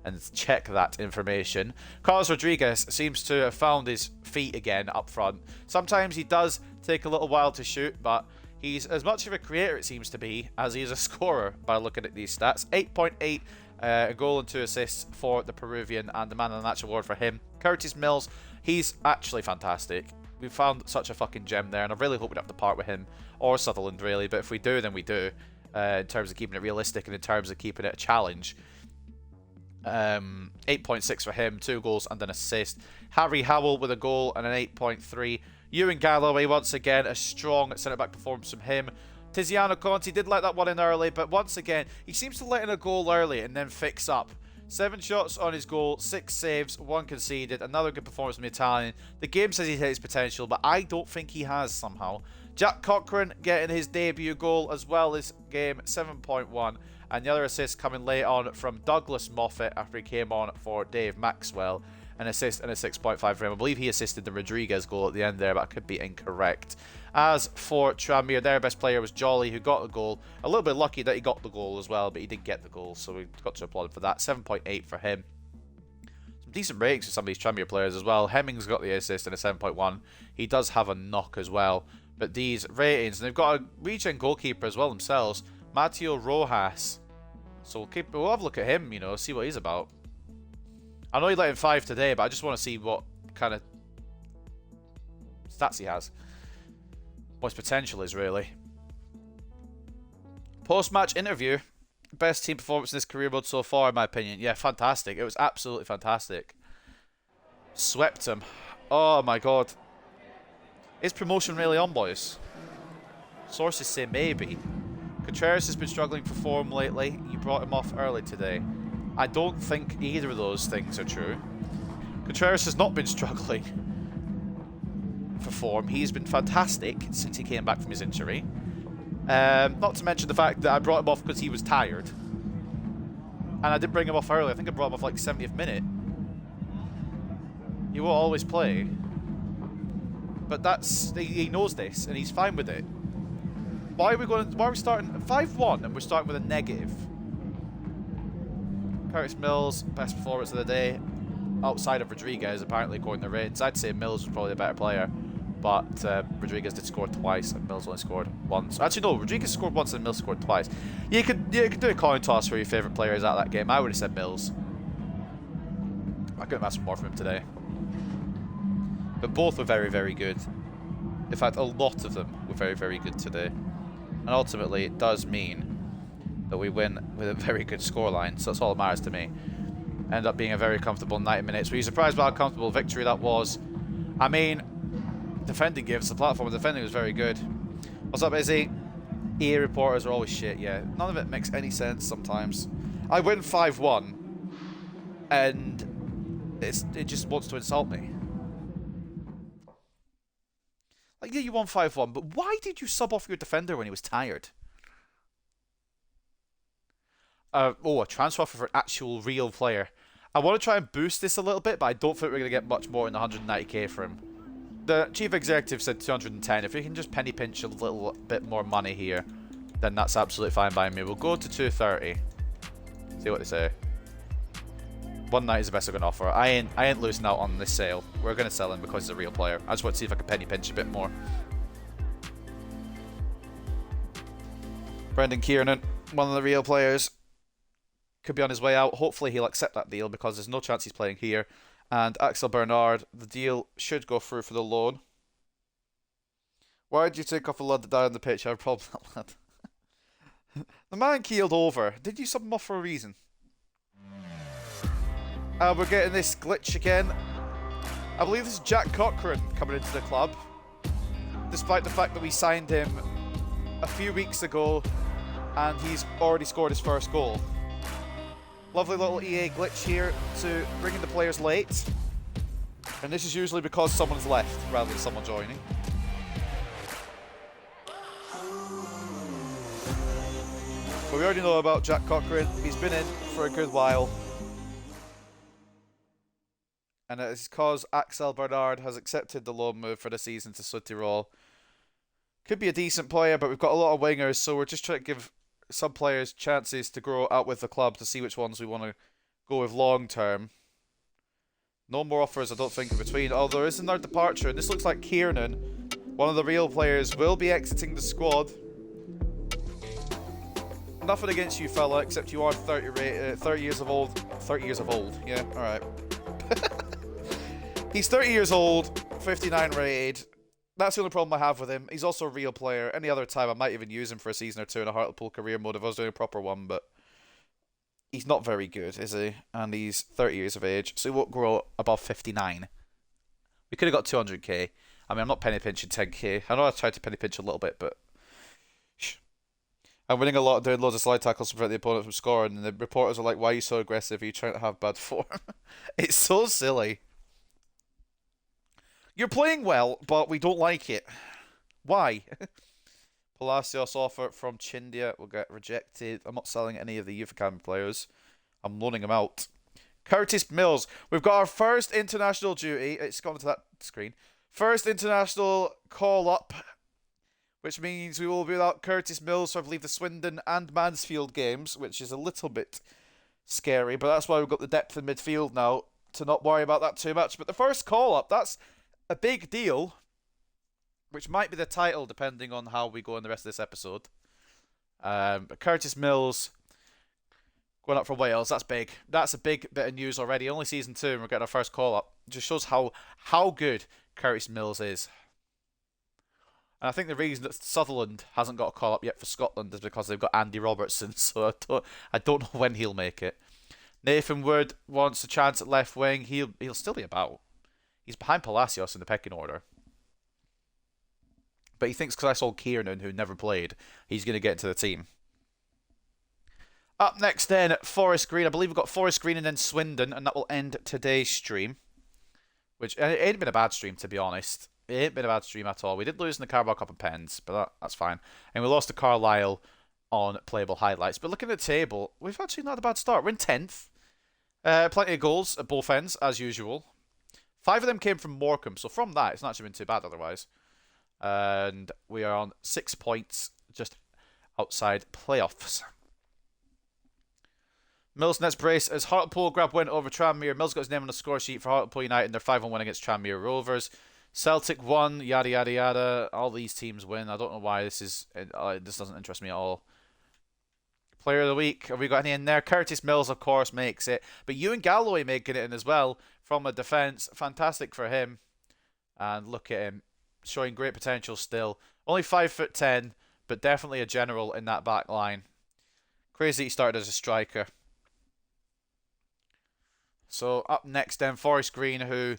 and check that information. Carlos Rodriguez seems to have found his feet again up front. Sometimes he does take a little while to shoot, but he's as much of a creator, it seems to be, as he is a scorer by looking at these stats. 8.8, a goal and 2 assists for the Peruvian, and the man of the match award for him. Curtis Mills, he's actually fantastic. We found such a fucking gem there, and I really hope we don't have to part with him or Sutherland, really. But if we do, then we do, in terms of keeping it realistic and in terms of keeping it a challenge. 8.6 for him, 2 goals and an assist. Harry Howell with a goal and an 8.3. Ewan Galloway, once again, a strong centre-back performance from him. Tiziano Conti did let that one in early, but once again, he seems to let in a goal early and then fix up. 7 shots on his goal, 6 saves, 1 conceded. Another good performance from the Italian. The game says he's hit his potential, but I don't think he has somehow. Jack Cochran getting his debut goal as well this game, 7.1. And the other assist coming late on from Douglas Moffat after he came on for Dave Maxwell. An assist and a 6.5 for him. I believe he assisted the Rodriguez goal at the end there, but I could be incorrect. As for Tranmere, their best player was Jolly, who got the goal. A little bit lucky that he got the goal as well, but he did get the goal, so we got to applaud him for that. 7.8 for him. Some decent ratings for some of these Tranmere players as well. Hemmings got the assist and a 7.1. He does have a knock as well. But these ratings, and they've got a regen goalkeeper as well themselves, Matteo Rojas. So we'll have a look at him, you know, see what he's about. I know he let in 5 today, but I just want to see what kind of stats he has. What his potential is, really. Post-match interview. Best team performance in this career mode so far, in my opinion. Yeah, fantastic. It was absolutely fantastic. Swept him. Oh, my God. Is promotion really on, boys? Sources say maybe. Contreras has been struggling for form lately. You brought him off early today. I don't think either of those things are true. Contreras has not been struggling for form. He's been fantastic since he came back from his injury. Not to mention the fact that I brought him off because he was tired. And I didn't bring him off early. I think I brought him off like 70th minute. He won't always play. But that's... He knows this, and he's fine with it. Why are we starting 5-1 and we're starting with a negative? Curtis Mills, best performance of the day. Outside of Rodriguez, apparently, according to Reds. I'd say Mills was probably a better player. But Rodriguez did score twice and Mills only scored once. Actually, no, Rodriguez scored once and Mills scored twice. You could do a coin toss for your favourite players out of that game. I would have said Mills. I couldn't have asked for more from him today. But both were very, very good. In fact, a lot of them were very, very good today. And ultimately, it does mean that we win with a very good scoreline. So that's all that matters to me. Ended up being a very comfortable 90 minutes. Were you surprised by how comfortable victory that was? I mean, defending gave us the platform. Defending was very good. What's up, Izzy? EA reporters are always shit, yeah. None of it makes any sense sometimes. I win 5-1, and it just wants to insult me. Like, yeah, you won 5-1, but why did you sub off your defender when he was tired? A transfer offer for an actual real player. I want to try and boost this a little bit, but I don't think we're going to get much more than 190k for him. The chief executive said 210. If we can just penny pinch a little bit more money here, then that's absolutely fine by me. We'll go to 230. See what they say. 190 is the best I can offer. I ain't losing out on this sale. We're going to sell him because he's a real player. I just want to see if I can penny pinch a bit more. Brendan Kiernan, one of the real players, could be on his way out. Hopefully he'll accept that deal because there's no chance he's playing here. And Axel Bernard, the deal should go through for the loan. Why did you take off a lad to die on the pitch? I have a problem with that lad. The man keeled over. Did you sub him off for a reason? We're getting this glitch again. I believe this is Jack Cochran coming into the club. Despite the fact that we signed him a few weeks ago and he's already scored his first goal. Lovely little EA glitch here to bring in the players late. And this is usually because someone's left rather than someone joining. But we already know about Jack Cochran. He's been in for a good while. And it's because Axel Bernard has accepted the loan move for the season to Südtirol. Could be a decent player, but we've got a lot of wingers, so we're just trying to give some players chances to grow out with the club to see which ones we want to go with long term. No more offers, I don't think, in between. Oh, there is another departure, and this looks like Kiernan, one of the real players, will be exiting the squad. Nothing against you, fella, except you are 30 years of old. 30 years of old, yeah, alright. He's 30 years old, 59 rated. That's the only problem I have with him. He's also a real player. Any other time, I might even use him for a season or two in a Hartlepool career mode if I was doing a proper one, but he's not very good, is he? And he's 30 years of age, so he won't grow above 59. We could have got 200k. I mean, I'm not penny pinching 10k. I know I tried to penny pinch a little bit, but I'm winning a lot, doing loads of slide tackles to prevent the opponent from scoring, and the reporters are like, why are you so aggressive? Are you trying to have bad form? It's so silly. You're playing well, but we don't like it. Why? Palacios offer from Chindia will get rejected. I'm not selling any of the Youth Academy players. I'm loaning them out. Curtis Mills. We've got our first international duty. It's gone to that screen. First international call-up, which means we will be without Curtis Mills for, I believe, the Swindon and Mansfield games, which is a little bit scary, but that's why we've got the depth in midfield now to not worry about that too much. But the first call-up, that's a big deal, which might be the title depending on how we go in the rest of this episode. But Curtis Mills going up for Wales, that's big. That's a big bit of news already. Only season 2 and we're getting our first call-up. Just shows how good Curtis Mills is. And I think the reason that Sutherland hasn't got a call-up yet for Scotland is because they've got Andy Robertson, so I don't know when he'll make it. Nathan Wood wants a chance at left wing. He'll still be about. He's behind Palacios in the pecking order. But he thinks because I sold Kiernan, who never played, he's going to get into the team. Up next then, Forest Green. I believe we've got Forest Green and then Swindon, and that will end today's stream. Which, it ain't been a bad stream, to be honest. It ain't been a bad stream at all. We did lose in the Carabao Cup and Pens, but that's fine. And we lost to Carlisle on playable highlights. But looking at the table, we've actually not had a bad start. We're in 10th. Plenty of goals at both ends, as usual. 5 of them came from Morecambe, so from that, it's not actually been too bad otherwise. And we are on 6 points, just outside playoffs. Mills nets brace as Hartlepool grab win over Tranmere. Mills got his name on the score sheet for Hartlepool United in their 5-1 win against Tranmere Rovers. Celtic won, yada yada yada. All these teams win. I don't know why this doesn't interest me at all. Player of the week, have we got any in there? Curtis Mills, of course, makes it. But Ewan Galloway making it in as well from a defence. Fantastic for him. And look at him, showing great potential still. Only 5'10", but definitely a general in that back line. Crazy he started as a striker. So up next then, Forest Green, who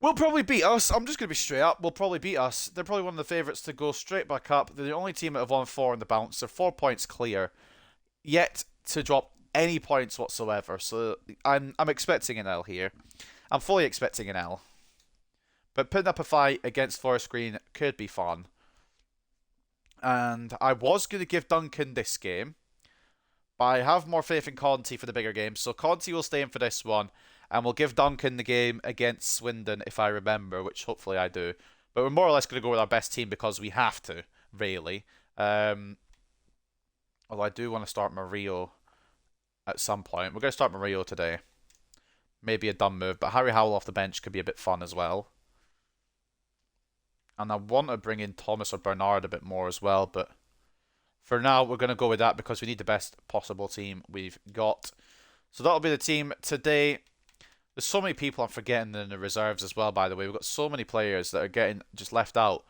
will probably beat us. I'm just going to be straight up. Will probably beat us. They're probably one of the favourites to go straight back up. They're the only team that have won 4 in the bounce. They're 4 points clear. Yet to drop any points whatsoever. So I'm expecting an L here. I'm fully expecting an L. But putting up a fight against Forest Green could be fun. And I was going to give Duncan this game. But I have more faith in Conti for the bigger game. So Conti will stay in for this one. And we'll give Duncan the game against Swindon if I remember, which hopefully I do. But we're more or less going to go with our best team because we have to, really. Although I do want to start Mario at some point. We're going to start Mario today. Maybe a dumb move, but Harry Howell off the bench could be a bit fun as well. And I want to bring in Thomas or Bernard a bit more as well, but for now we're going to go with that because we need the best possible team we've got. So that'll be the team today. There's so many people I'm forgetting in the reserves as well, by the way. We've got so many players that are getting just left out.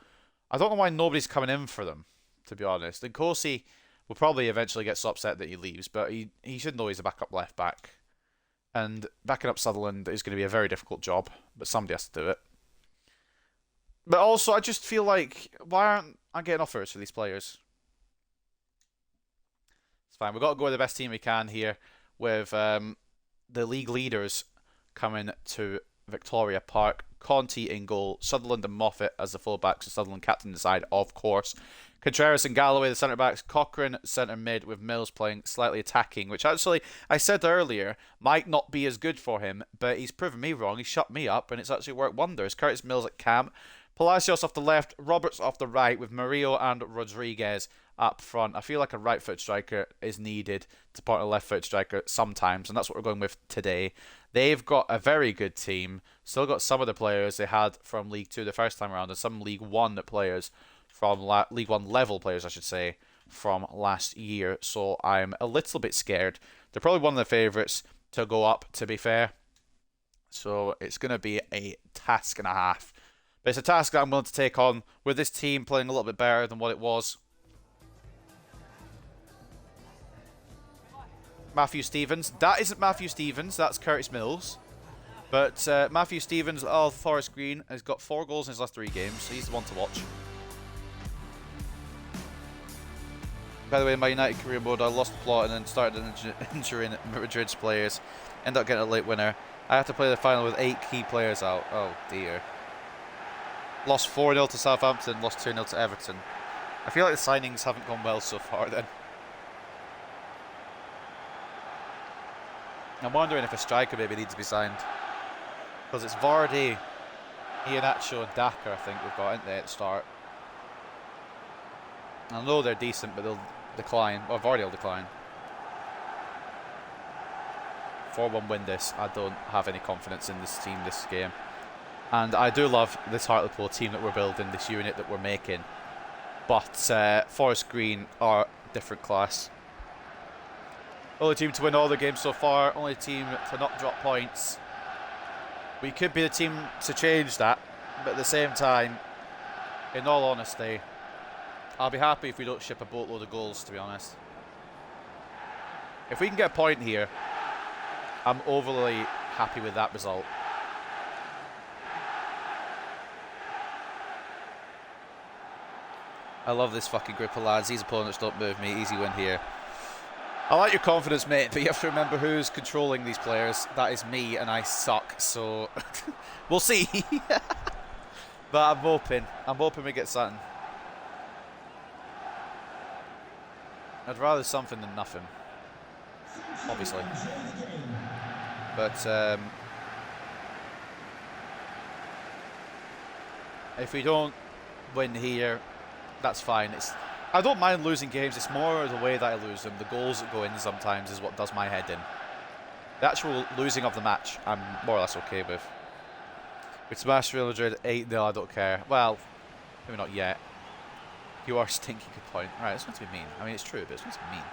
I don't know why nobody's coming in for them, to be honest. Nkosi will probably eventually get so upset that he leaves, but he should know he's a backup left back. And backing up Sutherland is going to be a very difficult job, but somebody has to do it. But also, I just feel like, why aren't I getting offers for these players? It's fine. We've got to go with the best team we can here, with the league leaders coming to Victoria Park. Conti in goal, Sutherland and Moffat as the full-backs, and Sutherland captain the side, of course. Contreras and Galloway, the centre-backs. Cochrane, centre-mid, with Mills playing slightly attacking, which actually, I said earlier, might not be as good for him, but he's proven me wrong. He shut me up, and it's actually worked wonders. Curtis Mills at cam. Palacios off the left, Roberts off the right, with Murillo and Rodriguez up front. I feel like a right-foot striker is needed to point a left-foot striker sometimes, and that's what we're going with today. They've got a very good team, still got some of the players they had from League 2 the first time around, and some League 1 players from League 1 level players, I should say, from last year, so I'm a little bit scared. They're probably one of the favourites to go up, to be fair, so it's going to be a task and a half. But it's a task that I'm willing to take on with this team playing a little bit better than what it was. Matthew Stevens. That isn't Matthew Stevens, that's Curtis Mills. But Matthew Stevens of Forest Green has got 4 goals in his last 3 games, so he's the one to watch. By the way, in my United career mode, I lost the plot and then started injuring Madrid's players. Ended up getting a late winner. I have to play the final with 8 key players out. Oh dear. Lost 4-0 to Southampton, lost 2-0 to Everton. I feel like the signings haven't gone well so far then. I'm wondering if a striker maybe needs to be signed. Because it's Vardy, Iheanacho and Daka, I think we've got, aren't they, at the start. I know they're decent, but they'll decline. Or Vardy will decline. 4-1 win this. I don't have any confidence in this team this game. And I do love this Hartlepool team that we're building, this unit that we're making. But Forest Green are different class. Only team to win all the games so far, only team to not drop points. We could be the team to change that, but at the same time, in all honesty, I'll be happy if we don't ship a boatload of goals, to be honest. If we can get a point here, I'm overly happy with that result. I love this fucking group of lads. These opponents don't move me. Easy win here. I like your confidence, mate, but you have to remember who's controlling these players. That is me, and I suck, so we'll see. But I'm hoping we get something. I'd rather something than nothing, obviously. But if we don't win here, that's fine. I don't mind losing games, it's more the way that I lose them. The goals that go in sometimes is what does my head in. The actual losing of the match, I'm more or less okay with. We smashed Real Madrid 8-0, I don't care. Well, maybe not yet. You are stinky, good point. Right, it's meant to be mean. I mean, it's true, but it's meant to be mean.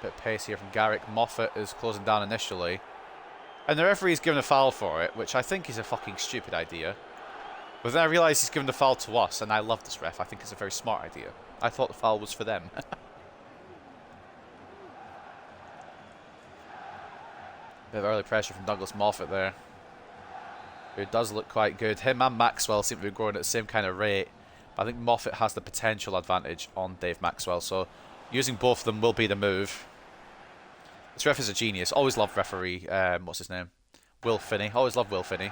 Bit of pace here from Garrick. Moffat is closing down initially. And the referee's given a foul for it, which I think is a fucking stupid idea. But then I realise he's given the foul to us, and I love this ref. I think it's a very smart idea. I thought the foul was for them. Bit of early pressure from Douglas Moffat there, who does look quite good. Him and Maxwell seem to be growing at the same kind of rate. But I think Moffat has the potential advantage on Dave Maxwell, so using both of them will be the move. This ref is a genius. Always loved referee, what's his name? Will Finney. Always loved Will Finney.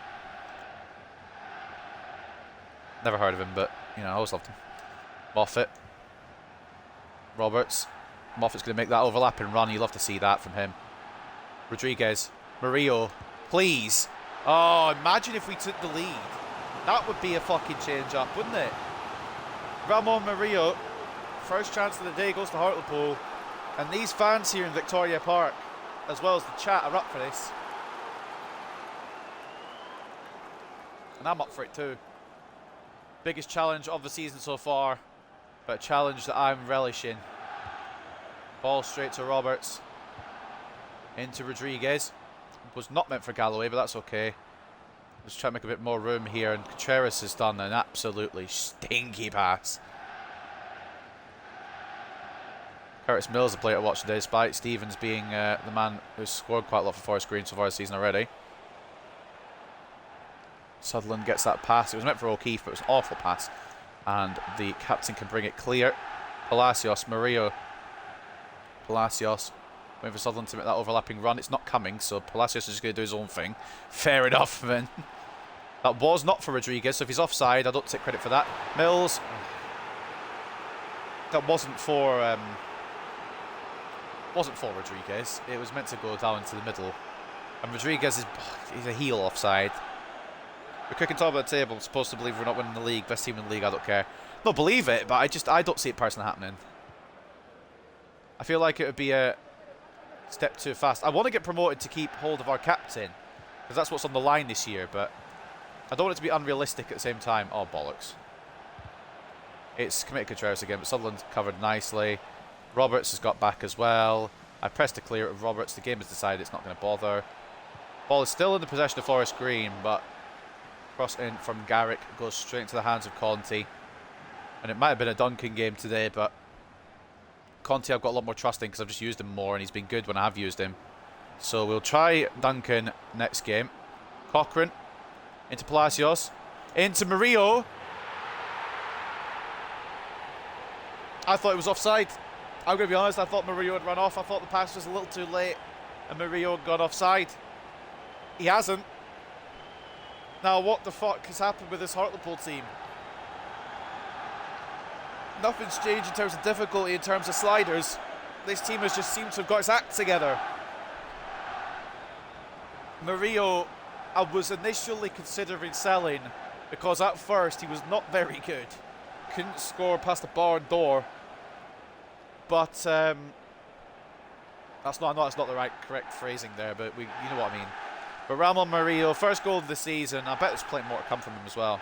Never heard of him, but, you know, I always loved him. Moffat. Roberts. Moffat's going to make that overlap and run. You love to see that from him. Rodriguez. Murillo. Please. Oh, imagine if we took the lead. That would be a fucking change up, wouldn't it? Ramon Murillo. First chance of the day goes to Hartlepool. And these fans here in Victoria Park, as well as the chat, are up for this. And I'm up for it too. Biggest challenge of the season so far, but a challenge that I'm relishing. Ball straight to Roberts. Into Rodriguez. Was not meant for Galloway, but that's okay. Let's try to make a bit more room here, and Contreras has done an absolutely stinky pass. Curtis Mills, the player to watch today, despite Stevens being the man who's scored quite a lot for Forest Green so far this season already. Sutherland gets that pass. It was meant for O'Keefe, but it was an awful pass. And the captain can bring it clear. Palacios, Murillo. Palacios waiting for Sutherland to make that overlapping run. It's not coming, so Palacios is just going to do his own thing. Fair enough, then. That was not for Rodriguez, so if he's offside, I don't take credit for that. Mills. That wasn't for Rodriguez. It was meant to go down into the middle. And Rodriguez he's a heel offside. We're cooking top of the table. I'm supposed to believe we're not winning the league. Best team in the league, I don't care. No, believe it, but I don't see it personally happening. I feel like it would be a step too fast. I want to get promoted to keep hold of our captain, because that's what's on the line this year, but I don't want it to be unrealistic at the same time. Oh, bollocks. It's committed Contreras again, but Sutherland covered nicely. Roberts has got back as well. I pressed to clear it with Roberts. The game has decided it's not going to bother. Ball is still in the possession of Forest Green, but cross in from Garrick goes straight into the hands of Conti. And it might have been a Duncan game today, but Conti I've got a lot more trust in because I've just used him more and he's been good when I have used him. So we'll try Duncan next game. Cochrane into Palacios. Into Murillo. I thought it was offside. I'm going to be honest, I thought Murillo had run off. I thought the pass was a little too late and Murillo got offside. He hasn't. Now, what the fuck has happened with this Hartlepool team? Nothing's changed in terms of difficulty, in terms of sliders. This team has just seemed to have got its act together. Murillo, I was initially considering selling because at first he was not very good. Couldn't score past the barn door. But that's not the right correct phrasing there, but you know what I mean. But Ramon Murillo, first goal of the season. I bet there's plenty more to come from him as well.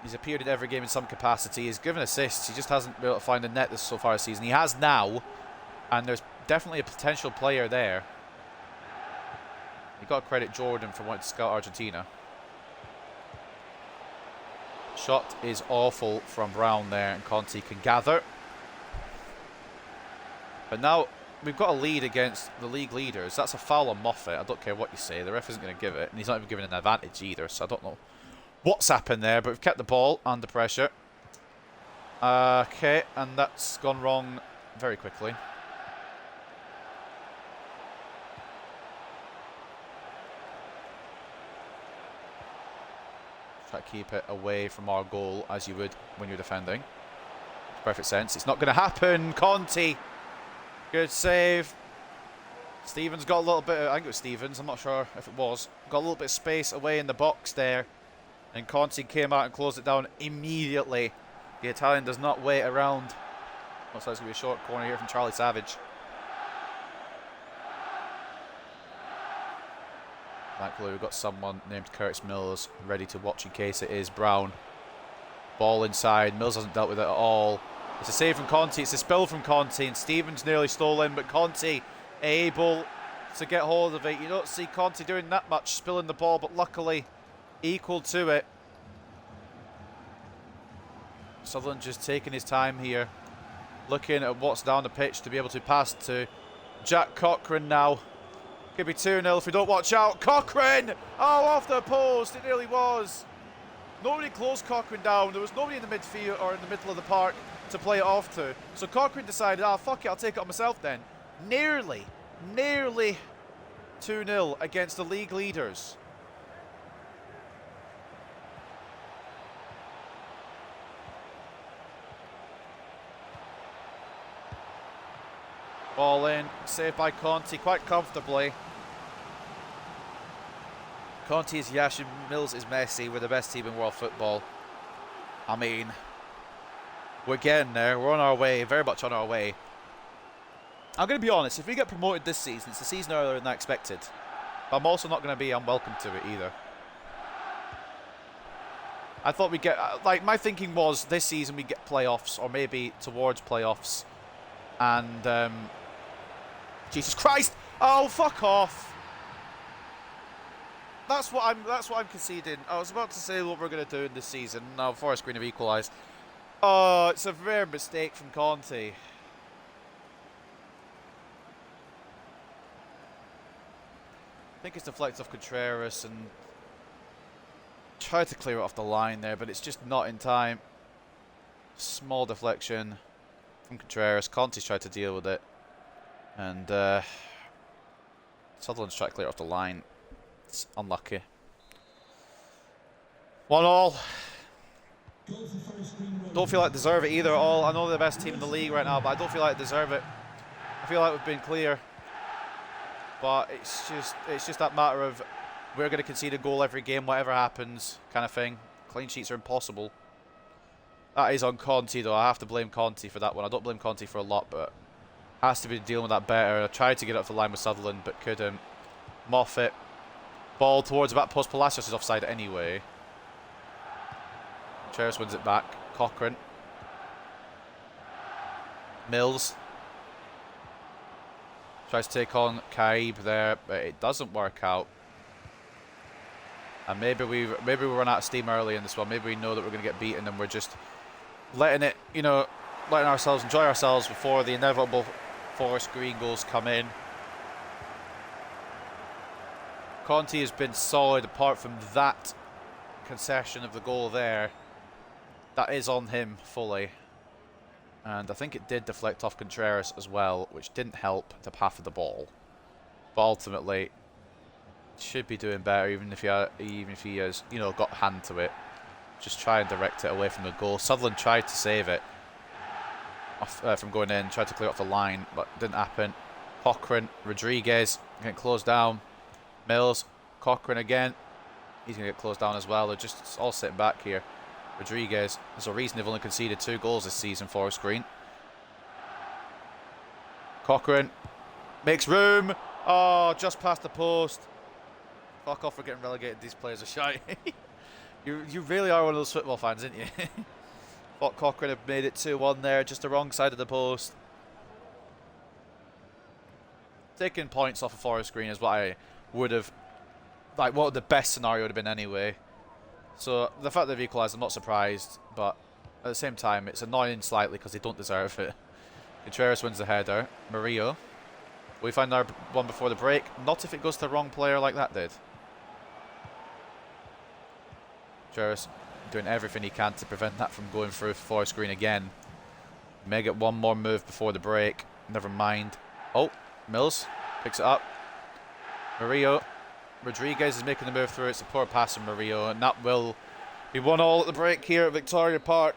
He's appeared in every game in some capacity. He's given assists. He just hasn't been able to find a net so far this season. He has now, and there's definitely a potential player there. You've got to credit Jordan for wanting to scout Argentina. Shot is awful from Brown there, and Conti can gather. But now we've got a lead against the league leaders. That's a foul on Moffat. I don't care what you say. The ref isn't going to give it, and he's not even giving an advantage either, so I don't know what's happened there, but we've kept the ball under pressure. Okay, and that's gone wrong very quickly. Try to keep it away from our goal, as you would when you're defending. Perfect sense. It's not going to happen. Conti. Good save. Stevens got a little bit of, I think it was Stevens, I'm not sure if it was. Got a little bit of space away in the box there. And Conti came out and closed it down immediately. The Italian does not wait around. Looks like it's going to be a short corner here from Charlie Savage. Thankfully we've got someone named Curtis Mills ready to watch in case it is Brown. Ball inside. Mills hasn't dealt with it at all. It's a save from Conti. It's a spill from Conti. And Stevens nearly stolen, but Conti able to get hold of it. You don't see Conti doing that much, spilling the ball, but luckily equal to it. Sutherland just taking his time here, looking at what's down the pitch to be able to pass to Jack Cochrane now. Could be 2-0 if we don't watch out. Cochrane! Oh, off the post. It nearly was. Nobody closed Cochrane down. There was nobody in the midfield or in the middle of the park to play it off to. So Cochrane decided, fuck it, I'll take it on myself then. Nearly 2-0 against the league leaders. Ball in, saved by Conti quite comfortably. Conti is Yashin, Mills is Messi. We're the best team in world football. I mean, we're getting there. We're on our way, very much on our way. I'm going to be honest, if we get promoted this season, it's a season earlier than I expected. But I'm also not going to be unwelcome to it either. I thought we'd get, like, my thinking was this season we'd get playoffs, or maybe towards playoffs. And Jesus Christ! Oh, fuck off! That's what I'm conceding. I was about to say what we're gonna do in this season. Now Forest Green have equalised. Oh, it's a rare mistake from Conte. I think it's deflected off Contreras and tried to clear it off the line there, but it's just not in time. Small deflection from Contreras. Conte's tried to deal with it, and Sutherland's tried to clear it off the line. It's unlucky. 1-1. Don't feel like deserve it either. All I know they're the best team in the league right now, but I don't feel like I deserve it. I feel like we've been clear, but it's just that matter of we're going to concede a goal every game, whatever happens, kind of thing. Clean sheets are impossible. That is on Conte though. I have to blame Conte for that one. I don't blame Conte for a lot, but has to be dealing with that better. I tried to get up the line with Sutherland, but couldn't. Moffat. Ball towards the back post. Palacios is offside anyway. Contreras wins it back. Cochrane. Mills. Tries to take on Caib there, but it doesn't work out. And maybe we run out of steam early in this one. Maybe we know that we're going to get beaten and we're just letting it, you know, letting ourselves enjoy ourselves before the inevitable Forest Green goals come in. Conte has been solid apart from that concession of the goal there. That is on him fully. And I think it did deflect off Contreras as well, which didn't help the path of the ball. But ultimately, should be doing better, even if he has, you know, got hand to it. Just try and direct it away from the goal. Sutherland tried to save it off, from going in, tried to clear off the line, but didn't happen. Cochrane, Rodriguez getting closed down. Mills, Cochrane again. He's going to get closed down as well. They're just all sitting back here. Rodriguez. There's a reason they've only conceded 2 goals this season, Forest Green. Cochrane makes room. Oh, just past the post. Fuck off for getting relegated. These players are shy. You really are one of those football fans, aren't you? Thought Cochrane had made it 2-1 there, just the wrong side of the post. Taking points off of Forest Green is what I would have, like, what the best scenario would have been anyway. So the fact they've equalised, I'm not surprised, but at the same time, it's annoying slightly because they don't deserve it. Contreras wins the header. Murillo. We find our one before the break. Not if it goes to the wrong player like that did. Contreras doing everything he can to prevent that from going through Forest Green again. May get one more move before the break. Never mind. Oh, Mills picks it up. Murillo. Rodriguez is making the move through. It's a poor pass from Murillo, and that will be 1-1 at the break here at Victoria Park.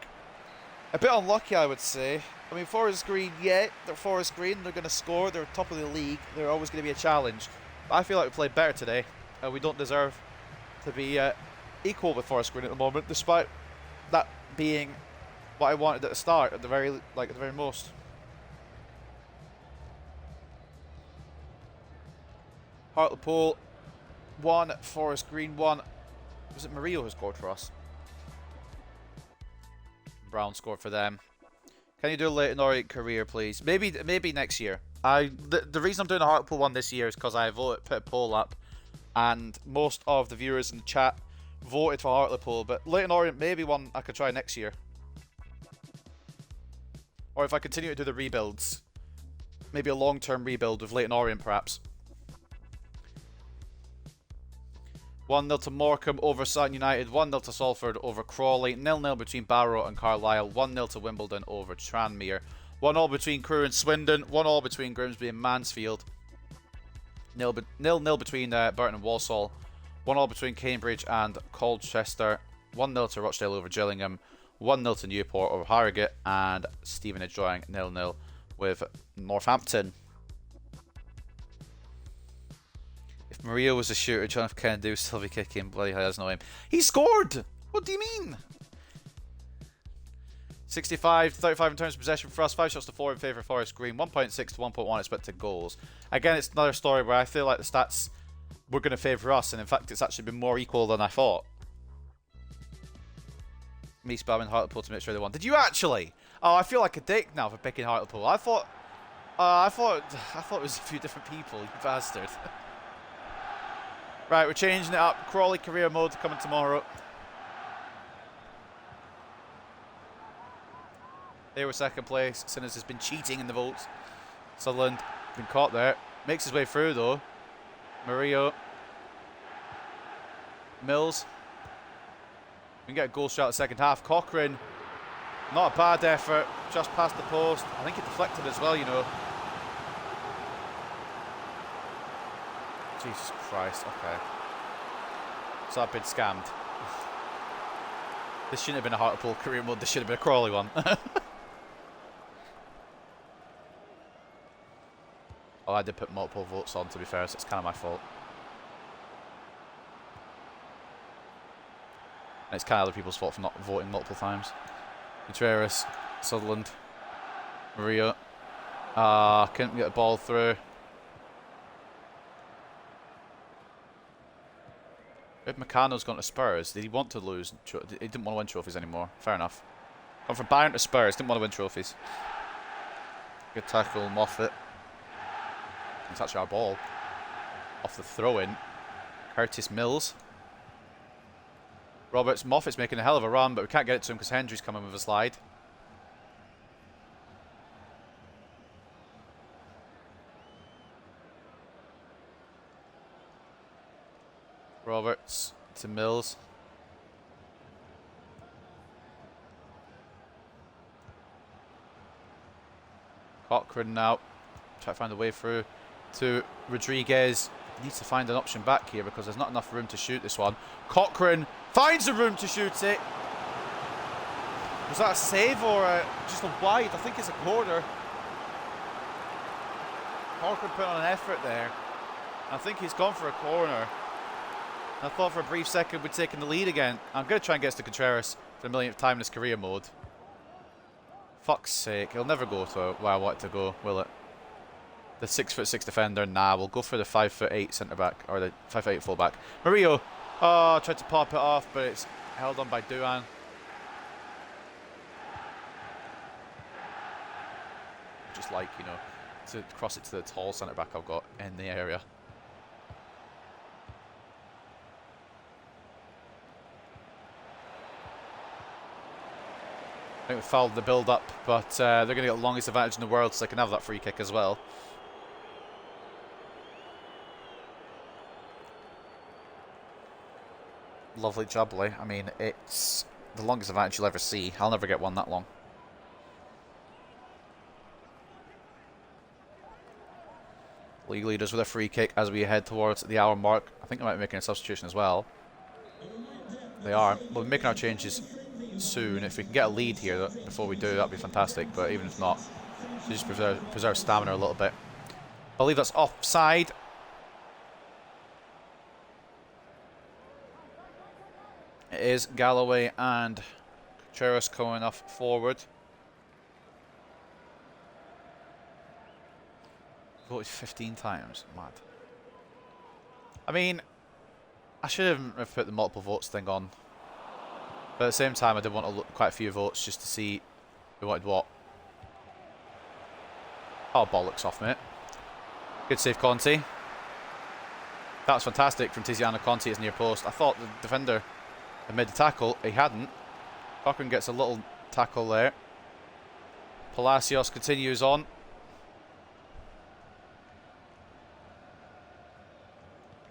A bit unlucky, I would say. I mean, Forest Green, yeah, they're Forest Green. They're going to score. They're top of the league. They're always going to be a challenge. But I feel like we played better today. We don't deserve to be equal with Forest Green at the moment, despite that being what I wanted at the start, at the very most. Hartlepool 1, Forest Green 1. Was it Murillo who scored for us? Brown scored for them. Can you do a Leyton Orient career, please? Maybe next year. The reason I'm doing a Hartlepool one this year is because I put a poll up, and most of the viewers in the chat voted for Hartlepool. But Leyton Orient maybe one I could try next year, or if I continue to do the rebuilds, maybe a long-term rebuild with Leyton Orient perhaps. 1-0 to Morecambe over Sutton United, 1-0 to Salford over Crawley, 0-0 between Barrow and Carlisle, 1-0 to Wimbledon over Tranmere, 1-1 between Crewe and Swindon, 1-1 between Grimsby and Mansfield, 0-0 between Burton and Walsall, 1-1 between Cambridge and Colchester, 1-0 to Rochdale over Gillingham, 1-0 to Newport over Harrogate, and Stevenage drawing 0-0 with Northampton. If Murillo was a shooter, John F. Kennedy would still be kicking. Bloody hell, there's no aim. He scored! What do you mean? 65, 35 in terms of possession for us. 5 shots to 4 in favour of Forest Green. 1.6 to 1.1 expected goals. Again, it's another story where I feel like the stats were going to favour us. And in fact, it's actually been more equal than I thought. Me spamming Hartlepool to make sure they won. Did you actually? Oh, I feel like a dick now for picking Hartlepool. I thought I thought it was a few different people, you bastard. Right, we're changing it up. Crawley career mode coming tomorrow. They were second place. Sinners has been cheating in the votes. Sutherland been caught there. Makes his way through though. Murillo. Mills. We can get a goal straight out the second half. Cochrane. Not a bad effort. Just past the post. I think it deflected as well, you know. Jesus Christ. Okay. So I've been scammed. This shouldn't have been a Hartlepool career mode. This should have been a Crawley one. Oh, I did put multiple votes on, to be fair, so it's kind of my fault. And it's kind of other people's fault for not voting multiple times. Contreras, Sutherland, Murillo. Couldn't get the ball through. If Meccano's gone to Spurs, did he want to lose? He didn't want to win trophies anymore. Fair enough. Gone from Bayern to Spurs, didn't want to win trophies. Good tackle, Moffat. It's actually our ball. Off the throw-in. Curtis Mills. Roberts. Moffat's making a hell of a run, but we can't get it to him because Hendry's coming with a slide. Roberts to Mills. Cochrane now. Try to find a way through to Rodriguez. He needs to find an option back here because there's not enough room to shoot this one. Cochrane finds the room to shoot it. Was that a save or just a wide? I think it's a corner. Cochrane put on an effort there. I think he's gone for a corner. I thought for a brief second we'd taken the lead again. I'm going to try and get us to Contreras for the millionth time in his career mode. Fuck's sake. He'll never go to where I want it to go, will it? The 6'6" defender, nah, we'll go for the 5'8" centre back, or the 5'8" full back. Murillo, tried to pop it off, but it's held on by Duan. Just like, you know, to cross it to the tall centre back I've got in the area. I think we fouled the build up, but they're going to get the longest advantage in the world, so they can have that free kick as well. Lovely jubbly. I mean, it's the longest advantage you'll ever see. I'll never get one that long. League leaders with a free kick as we head towards the hour mark. I think they might be making a substitution as well. They are. We'll be making our changes soon. If we can get a lead here before we do, that'd be fantastic. But even if not, so just preserve stamina a little bit. I believe that's offside. It is Galloway and Contreras coming off forward. Voted 15 times. Mad. I mean, I should have put the multiple votes thing on. But at the same time, I did want to look quite a few votes just to see who wanted what. Oh, bollocks off, mate. Good save, Conte. That was fantastic from Tiziano Conte as near post. I thought the defender had made the tackle. He hadn't. Cochrane gets a little tackle there. Palacios continues on.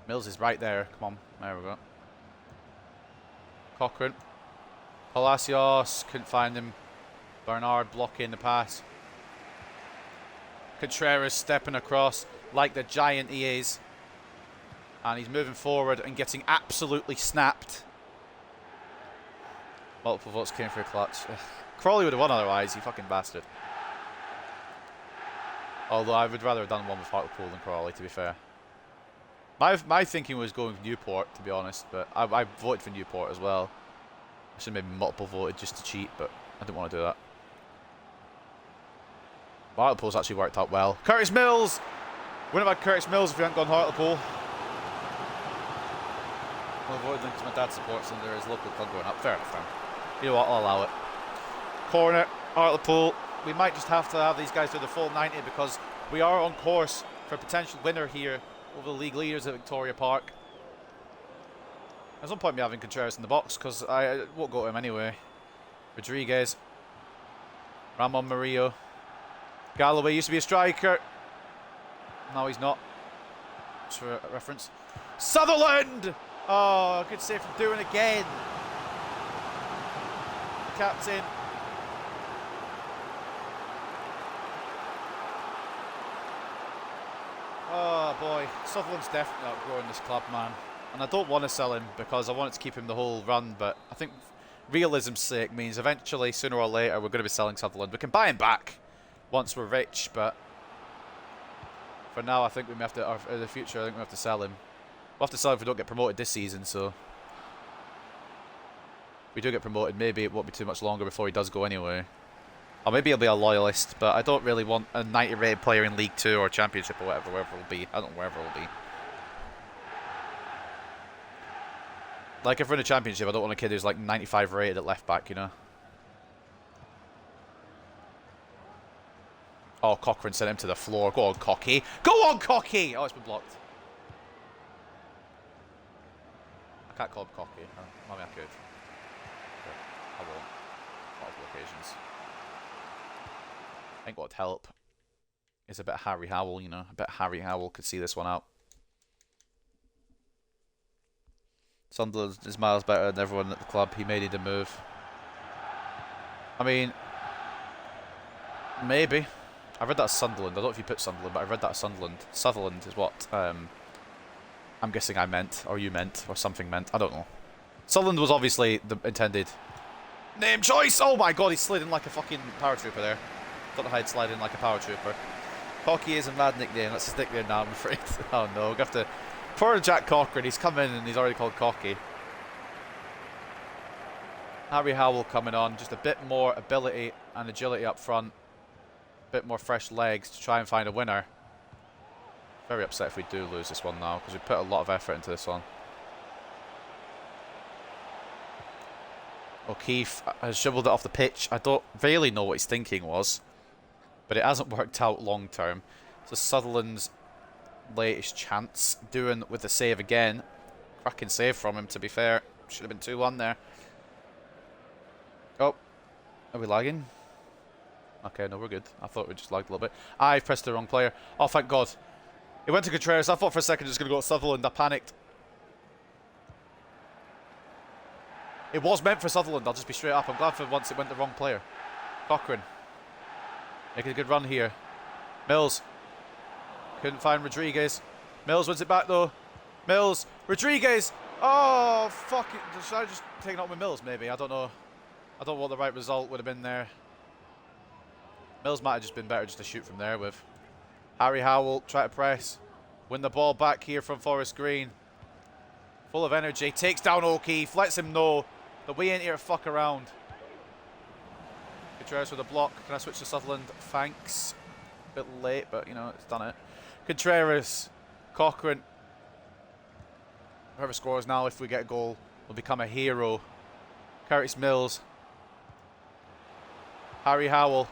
Mills is right there. Come on. There we go. Cochrane. Palacios. Couldn't find him. Bernard blocking the pass. Contreras stepping across like the giant he is. And he's moving forward and getting absolutely snapped. Multiple votes came for a clutch. Crawley would have won otherwise, you fucking bastard. Although I would rather have done one with Hartlepool than Crawley, to be fair. My thinking was going with Newport, to be honest, but I voted for Newport as well. I should have maybe multiple voted just to cheat, but I didn't want to do that. Hartlepool's actually worked out well. Curtis Mills! Wouldn't have had Curtis Mills if we hadn't gone Hartlepool. I'll avoid them because my dad supports them. There is local club going up. Fair enough, fair enough. You know what, I'll allow it. Corner, Hartlepool. We might just have to have these guys do the full 90 because We are on course for a potential winner here over the league leaders at Victoria Park. There's no point me having Contreras in the box because I won't go to him anyway. Rodriguez. Ramon Murillo. Galloway used to be a striker. No, he's not. Just for a reference. Sutherland! Oh, good save from doing again. Captain. Oh boy, Sutherland's definitely outgrowing this club, man. And I don't want to sell him because I want to keep him the whole run, but I think realism's sake means eventually, sooner or later, we're going to be selling Sutherland. We can buy him back once we're rich, but for now, I think we may have to, or in the future, I think we have to sell him. We'll have to sell him if we don't get promoted this season, so if we do get promoted, maybe it won't be too much longer before he does go anyway. Or maybe he'll be a loyalist, but I don't really want a 90 rated player in League 2 or Championship or whatever, wherever it'll be. I don't know wherever it'll be. Like, if we're in a Championship, I don't want a kid who's like 95 rated at left back, you know? Oh, Cochrane sent him to the floor. Go on, Cocky. Go on, Cocky! Oh, it's been blocked. I can't call him Cocky. I mean, I could. But I won't. Multiple occasions. I think what would help is a bit of Harry Howell, you know. I bet Harry Howell could see this one out. Sunderland is miles better than everyone at the club. He may need a move. I mean, maybe. I read that as Sunderland. I don't know if you put Sunderland, but I read that as Sunderland. Sutherland is what I'm guessing I meant, or you meant, or something meant. I don't know. Sutherland was obviously the intended name choice. Oh my god, he slid in like a fucking paratrooper there. Don't know how he'd slide in like a paratrooper. Cocky is a mad nickname. That's his nickname now, I'm afraid. Oh no, we're going to have to... Poor Jack Cochrane, he's come in and he's already called Cocky. Harry Howell coming on, just a bit more ability and agility up front. A bit more fresh legs to try and find a winner. Very upset if we do lose this one now, because we put a lot of effort into this one. O'Keefe has shoveled it off the pitch. I don't really know what his thinking was, but it hasn't worked out long term. So Sutherland's latest chance, doing with the save again. Cracking save from him, to be fair. Should have been 2-1 there. Oh, are we lagging? Okay, no, we're good. I thought we just lagged a little bit. I pressed the wrong player. Oh, thank God. It went to Contreras. I thought for a second it was going to go to Sutherland. I panicked. It was meant for Sutherland. I'll just be straight up. I'm glad for once it went the wrong player. Cochrane. Making a good run here. Mills. Couldn't find Rodriguez. Mills wins it back though. Mills. Rodriguez. Oh, fuck it. Should I just take it up with Mills maybe? I don't know. I don't know what the right result would have been there. Mills might have just been better just to shoot from there with. Harry Howell, try to press. Win the ball back here from Forest Green. Full of energy. Takes down O'Keefe. Lets him know that we ain't here to fuck around. Contreras with a block. Can I switch to Sutherland? Thanks. A bit late, but you know, it's done it. Contreras. Cochrane. Whoever scores now, if we get a goal, will become a hero. Curtis Mills. Harry Howell.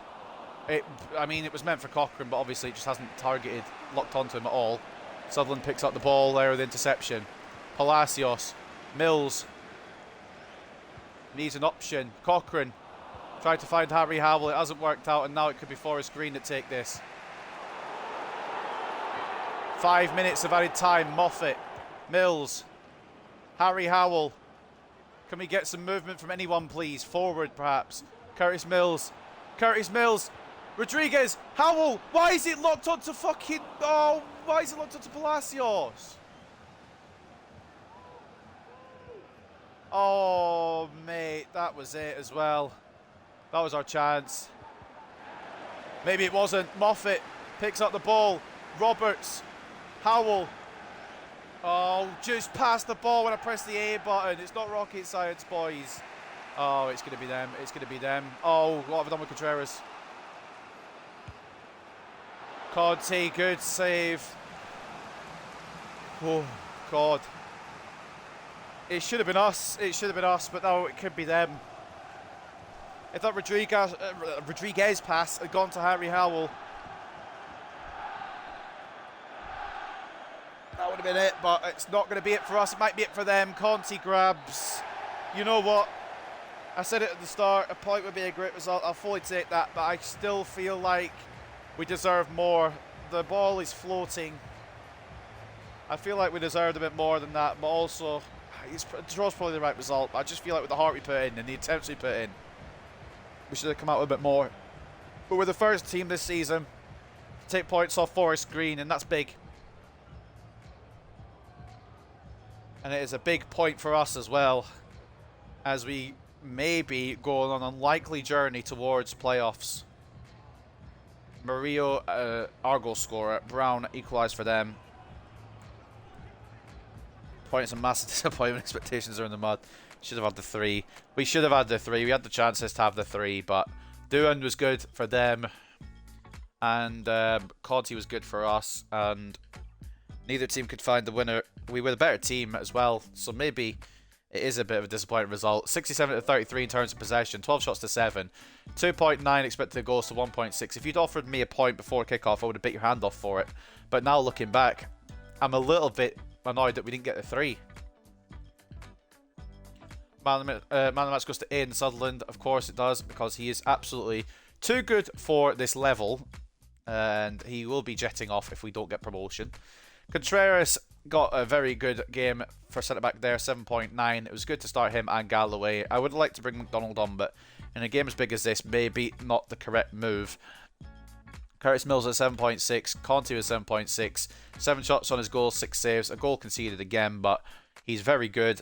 I mean, it was meant for Cochrane, but obviously it just hasn't targeted, locked onto him at all. Sutherland picks up the ball there with the interception. Palacios. Mills. Needs an option. Cochrane. Tried to find Harry Howell. It hasn't worked out, and now it could be Forest Green that take this. 5 minutes of added time. Moffat. Mills. Harry Howell. Can we get some movement from anyone, please? Forward, perhaps. Curtis Mills. Curtis Mills. Rodriguez. Howell. Why is it locked onto fucking... Oh, why is it locked onto Palacios? Oh, mate. That was it as well. That was our chance. Maybe it wasn't. Moffat picks up the ball. Roberts. Howell. Oh, just past the ball when I press the A button. It's not rocket science, boys. Oh, it's going to be them. It's going to be them. Oh, what have I done with Contreras? Conte, good save. Oh, God. It should have been us. It should have been us, but no, it could be them. If that Rodriguez pass had gone to Harry Howell, been it, but it's not going to be it for us. It might be it for them. Conti grabs. You know what? I said it at the start, a point would be a great result. I'll fully take that, but I still feel like we deserve more. The ball is floating. I feel like we deserved a bit more than that, but also, the draw's probably the right result. I just feel like with the heart we put in and the attempts we put in, we should have come out with a bit more. But we're the first team this season to take points off Forest Green, and that's big. And it is a big point for us as well, as we may be going on an unlikely journey towards playoffs. Murillo, our goal scorer. Brown equalised for them. Points and massive disappointment. Expectations are in the mud. Should have had the 3. We should have had the 3. We had the chances to have the 3, but Doohan was good for them, and Conti was good for us, and neither team could find the winner. We were the better team as well, so maybe it is a bit of a disappointing result. 67 to 33 in terms of possession, 12 shots to 7, 2.9 expected goals to 1.6. If you'd offered me a point before kickoff, I would have bit your hand off for it. But now looking back, I'm a little bit annoyed that we didn't get the 3. Man of the match goes to Aidan Sutherland. Of course it does, because he is absolutely too good for this level, and he will be jetting off if we don't get promotion. Contreras got a very good game for centre-back there, 7.9. It was good to start him and Galloway. I would like to bring McDonald on, but in a game as big as this, maybe not the correct move. Curtis Mills at 7.6, Conti was 7.6, 7 shots on his goal, 6 saves, a goal conceded again, but he's very good,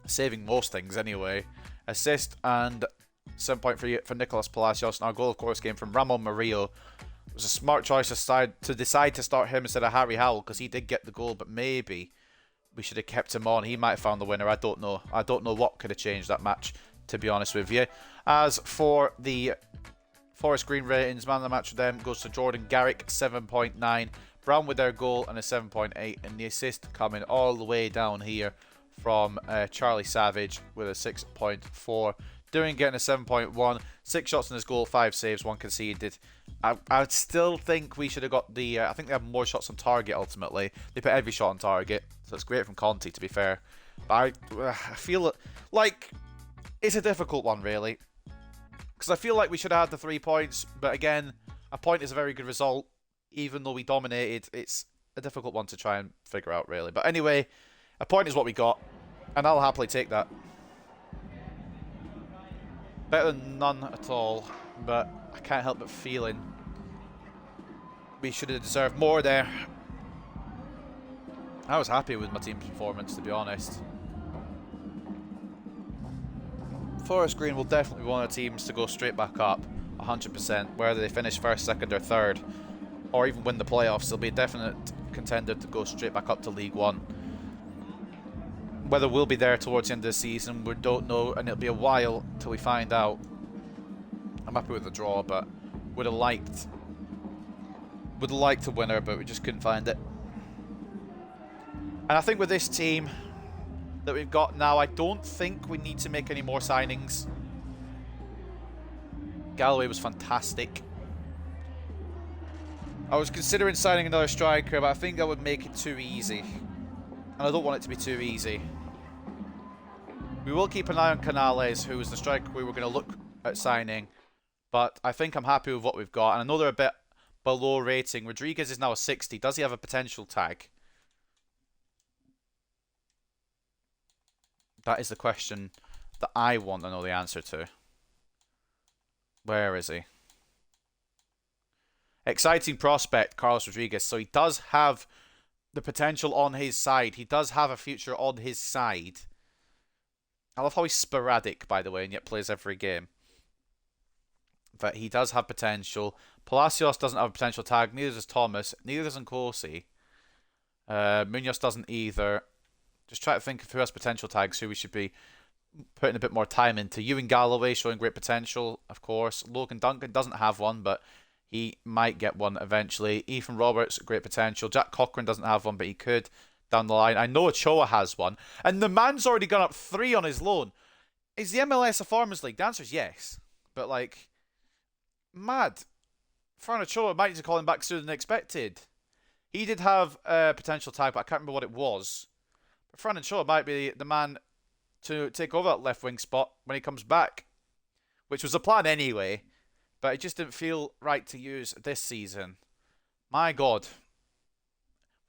saving most things anyway. Assist and 7.3 for Nicolas Palacios, and our goal of course came from Ramon Murillo. It was a smart choice to decide to start him instead of Harry Howell, because he did get the goal, but maybe we should have kept him on. He might have found the winner, I don't know. I don't know what could have changed that match, to be honest with you. As for the Forest Green ratings, man of the match for them goes to Jordan Garrick, 7.9. Brown with their goal and a 7.8. And the assist coming all the way down here from Charlie Savage with a 6.4. Doing getting a 7.1. 6 shots on his goal, 5 saves, 1 conceded. I would still think we should have got the... I think they have more shots on target ultimately. They put every shot on target. So it's great from Conti, to be fair. But I feel like it's a difficult one, really. Because I feel like we should have had the 3 points, but again, a point is a very good result. Even though we dominated, it's a difficult one to try and figure out, really. But anyway, a point is what we got, and I'll happily take that. Better than none at all, but I can't help but feeling we should have deserved more there. I was happy with my team's performance, to be honest. Forest Green will definitely be one of the teams to go straight back up, 100%. Whether they finish first, second or third, or even win the playoffs, they'll be a definite contender to go straight back up to League One. Whether we'll be there towards the end of the season, we don't know, and it'll be a while till we find out. I'm happy with the draw, but would have liked a winner, but we just couldn't find it. And I think with this team that we've got now, I don't think we need to make any more signings. Galloway was fantastic. I was considering signing another striker, but I think that would make it too easy. And I don't want it to be too easy. We will keep an eye on Canales, who was the striker we were going to look at signing. But I think I'm happy with what we've got. And I know they're a bit below rating. Rodriguez is now a 60. Does he have a potential tag? That is the question that I want to know the answer to. Where is he? Exciting prospect, Carlos Rodriguez. So he does have the potential on his side. He does have a future on his side. I love how he's sporadic, by the way, and yet plays every game. But he does have potential. Palacios doesn't have a potential tag. Neither does Thomas. Neither does Nkosi. Munoz doesn't either. Just try to think of who has potential tags, who we should be putting a bit more time into. Ewan Galloway showing great potential, of course. Logan Duncan doesn't have one, but he might get one eventually. Ethan Roberts, great potential. Jack Cochran doesn't have one, but he could down the line. I know Ochoa has one. And the man's already gone up 3 on his loan. Is the MLS a Farmers League? The answer is yes. But, like, mad. Fran Ochoa might need to call him back sooner than expected. He did have a potential tag, but I can't remember what it was. But Fran and Shaw might be the man to take over that left wing spot when he comes back, which was the plan anyway, but it just didn't feel right to use this season. My God.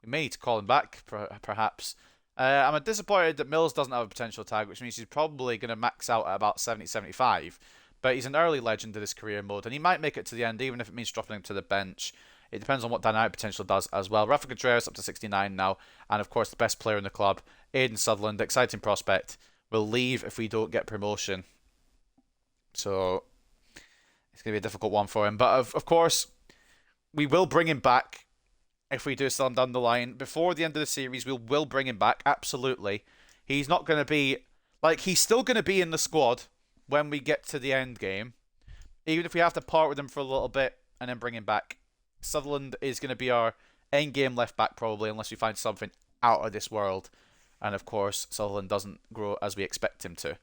We may need to call him back, perhaps. I'm disappointed that Mills doesn't have a potential tag, which means he's probably going to max out at about 70, 75. But he's an early legend in his career mode, and he might make it to the end, even if it means dropping him to the bench. It depends on what dynamic potential does as well. Rafa Contreras up to 69 now, and of course the best player in the club, Aidan Sutherland, exciting prospect, will leave if we don't get promotion. So it's going to be a difficult one for him. But of course, we will bring him back if we do sell him down the line. Before the end of the series, we will bring him back, absolutely. He's not going to be... Like, he's still going to be in the squad when we get to the end game. Even if we have to part with him for a little bit and then bring him back. Sutherland is going to be our end game left back probably, unless we find something out of this world. And of course, Sutherland doesn't grow as we expect him to.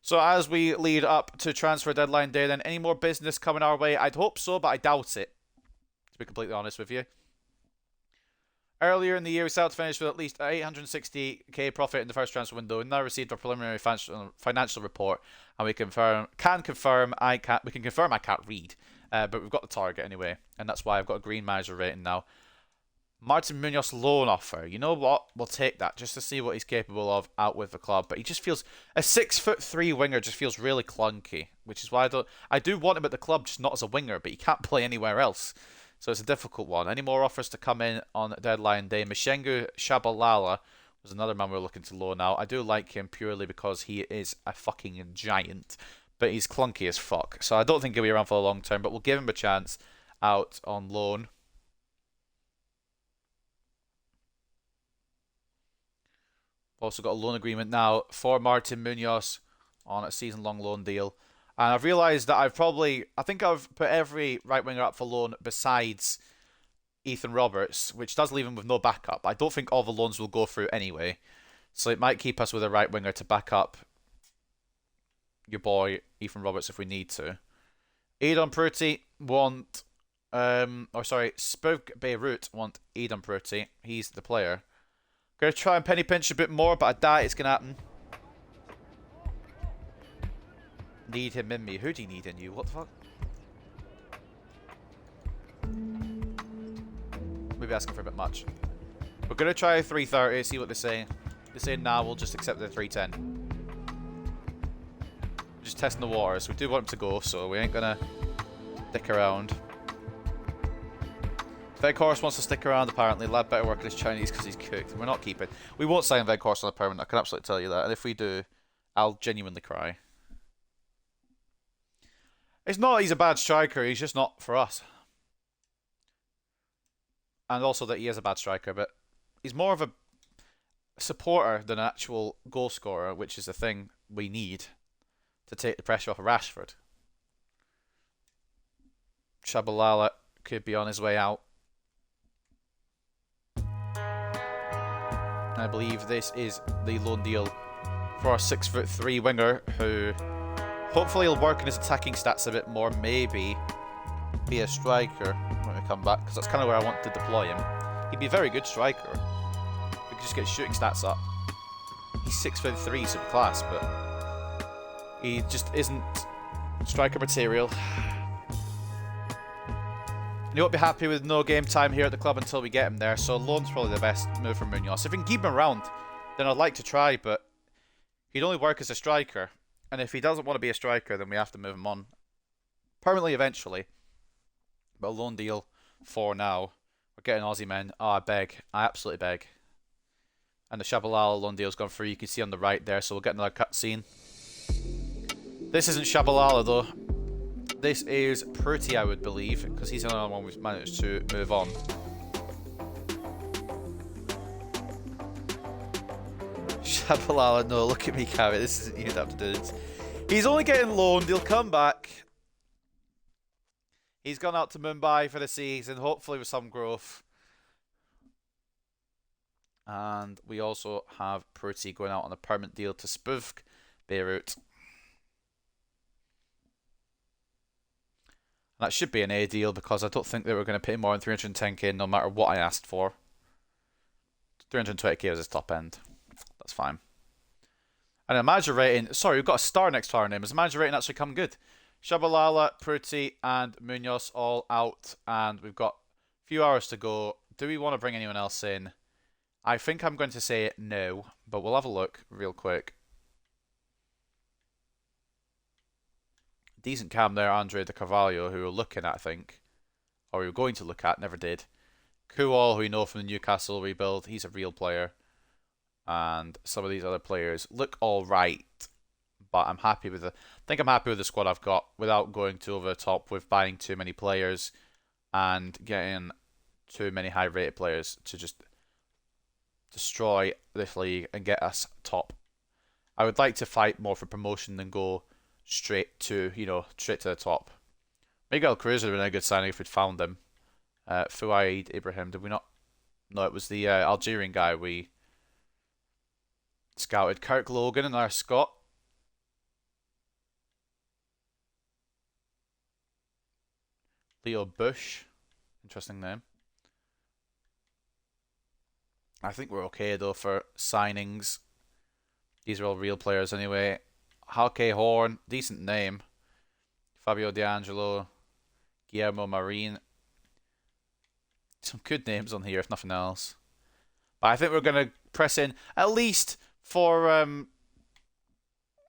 So as we lead up to transfer deadline day, then any more business coming our way? I'd hope so, but I doubt it, to be completely honest with you. Earlier in the year, we set out to finish with at least 860k profit in the first transfer window. We now received a preliminary financial report, and we can confirm I can't read, but we've got the target anyway, and that's why I've got a green manager rating now. Martin Munoz loan offer. You know what? We'll take that just to see what he's capable of out with the club. But he just feels a 6'3" winger just feels really clunky, which is why I do want him at the club, just not as a winger, but he can't play anywhere else. So it's a difficult one. Any more offers to come in on deadline day? Jabu Tshabalala was another man we were looking to loan out. I do like him purely because he is a fucking giant, but he's clunky as fuck. So I don't think he'll be around for the long term, but we'll give him a chance out on loan. Also got a loan agreement now for Martin Munoz on a season-long loan deal. And I've realised that I think I've put every right winger up for loan besides Ethan Roberts, which does leave him with no backup. I don't think all the loans will go through anyway. So it might keep us with a right winger to back up your boy Ethan Roberts if we need to. Aidan Prutti want... Spurg Beirut want Aidan Prutti. He's the player. Going to try and penny pinch a bit more, but I doubt it's going to happen. Need him in me. Who do you need in you? What the fuck? Maybe asking for a bit much. We're going to try 330, see what they say. They say nah, we'll just accept the 310. Just testing the waters. We do want him to go, so we ain't going to dick around. Veghorst wants to stick around, apparently. Lad better work at his Chinese because he's cooked. We're not keeping. We won't sign Veghorst on a permanent, I can absolutely tell you that. And if we do, I'll genuinely cry. It's not that he's a bad striker, he's just not for us. And also that he is a bad striker, but he's more of a supporter than an actual goal scorer, which is the thing we need to take the pressure off of Rashford. Tshabalala could be on his way out. I believe this is the loan deal for our 6'3" winger who hopefully he'll work in his attacking stats a bit more, maybe be a striker when we come back, because that's kind of where I want to deploy him. He'd be a very good striker. We could just get his shooting stats up. He's 6'3", super class, but he just isn't striker material. And he won't be happy with no game time here at the club until we get him there, so loan's probably the best move for Munoz. If we can keep him around, then I'd like to try, but he'd only work as a striker. And if he doesn't want to be a striker, then we have to move him on permanently eventually. But a loan deal for now. We're getting Aussie men. Oh, I beg. I absolutely beg. And the Tshabalala loan deal's gone through. You can see on the right there, so we'll get another cutscene. This isn't Tshabalala though. This is Prutti, I would believe, because he's the only one we've managed to move on. Tshabalala, no, look at me, Carrie. This isn't you have to do this. He's only getting loaned. He'll come back. He's gone out to Mumbai for the season, hopefully with some growth. And we also have Prutti going out on a permanent deal to Spuvk Beirut. And that should be an A deal because I don't think they were going to pay more than 310k no matter what I asked for. 320k was his top end. That's fine. And a manager rating, sorry, we've got a star next to our name. Has the manager rating actually come good? Tshabalala, Pruti, and Munoz all out. And we've got a few hours to go. Do we want to bring anyone else in? I think I'm going to say no, but we'll have a look real quick. Decent cam there, Andre de Carvalho, who we're looking at, I think. Or we were going to look at, never did. Kual, who we know from the Newcastle rebuild, he's a real player. And some of these other players look alright. But I'm happy with I think I'm happy with the squad I've got without going too over the top with buying too many players and getting too many high rated players to just destroy this league and get us top. I would like to fight more for promotion than go straight to the top. Miguel Cruz would have been a good signing if we'd found him. Fouaid Ibrahim, did we not? No, it was the Algerian guy we scouted. Kirk Logan, another Scot. Leo Bush, interesting name. I think we're okay though for signings. These are all real players anyway. Halke Horn, decent name. Fabio D'Angelo, Guillermo Marin. Some good names on here, if nothing else. But I think we're going to press in, at least for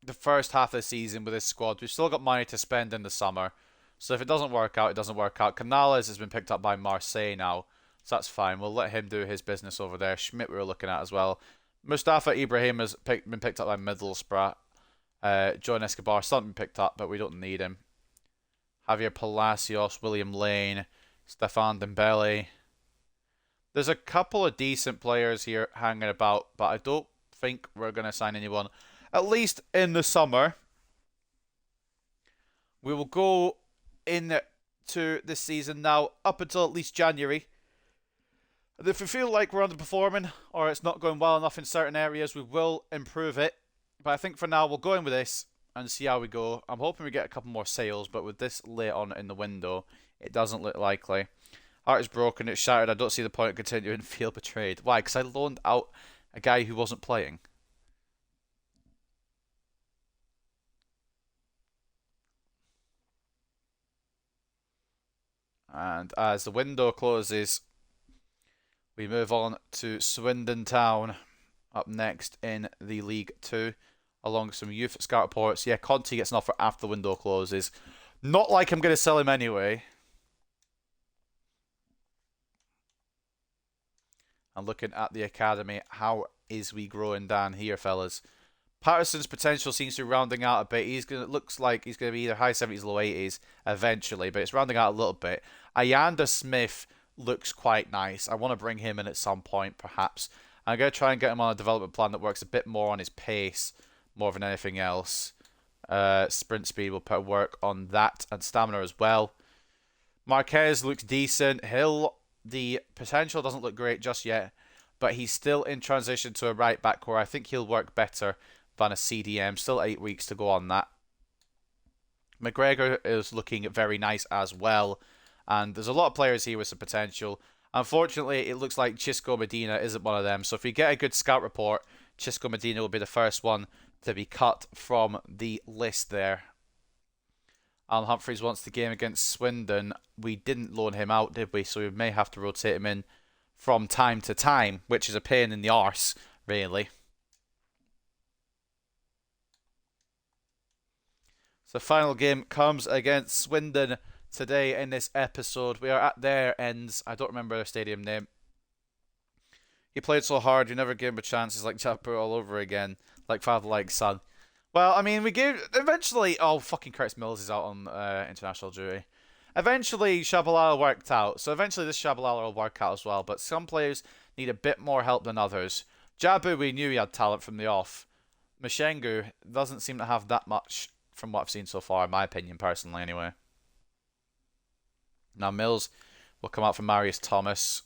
the first half of the season with this squad. We've still got money to spend in the summer. So if it doesn't work out, it doesn't work out. Canales has been picked up by Marseille now. So that's fine. We'll let him do his business over there. Schmidt we were looking at as well. Mustafa Ibrahim has been picked up by Middlesbrough. John Escobar still been picked up, but we don't need him. Javier Palacios, William Lane, Stefan Dembele. There's a couple of decent players here hanging about, but I don't think we're going to sign anyone. At least in the summer. We will go into this season now up until at least January. And if we feel like we're underperforming or it's not going well enough in certain areas, we will improve it. But I think for now we'll go in with this and see how we go. I'm hoping we get a couple more sales, but with this late on in the window, it doesn't look likely. Heart is broken, it's shattered. I don't see the point of continuing. Feel betrayed. Why? Because I loaned out a guy who wasn't playing. And as the window closes, we move on to Swindon Town up next in the League 2, along with some youth scout reports. Yeah, Conte gets an offer after the window closes. Not like I'm going to sell him anyway. And looking at the academy, how is we growing down here, fellas? Patterson's potential seems to be rounding out a bit. Looks like he's going to be either high 70s, low 80s eventually, but it's rounding out a little bit. Ayanda Smith looks quite nice. I want to bring him in at some point, perhaps. I'm going to try and get him on a development plan that works a bit more on his pace, more than anything else. Sprint speed will put work on that, and stamina as well. Marquez looks decent. The potential doesn't look great just yet, but he's still in transition to a right back where I think he'll work better than a CDM. Still 8 weeks to go on that. McGregor is looking very nice as well. And there's a lot of players here with some potential. Unfortunately, it looks like Chisco Medina isn't one of them. So if we get a good scout report, Chisco Medina will be the first one to be cut from the list there. Alan Humphreys wants the game against Swindon. We didn't loan him out, did we? So we may have to rotate him in from time to time, which is a pain in the arse, really. So final game comes against Swindon today in this episode. We are at their ends. I don't remember their stadium name. He played so hard, you never gave him a chance. He's like Jabu all over again. Like father, like son. Well, I mean, we gave... Eventually... Oh, fucking Curtis Mills is out on international duty. Eventually, Tshabalala worked out. So eventually this Tshabalala will work out as well. But some players need a bit more help than others. Jabu, we knew he had talent from the off. Mashengu doesn't seem to have that much from what I've seen so far, in my opinion, personally, anyway. Now, Mills will come out for Marius Thomas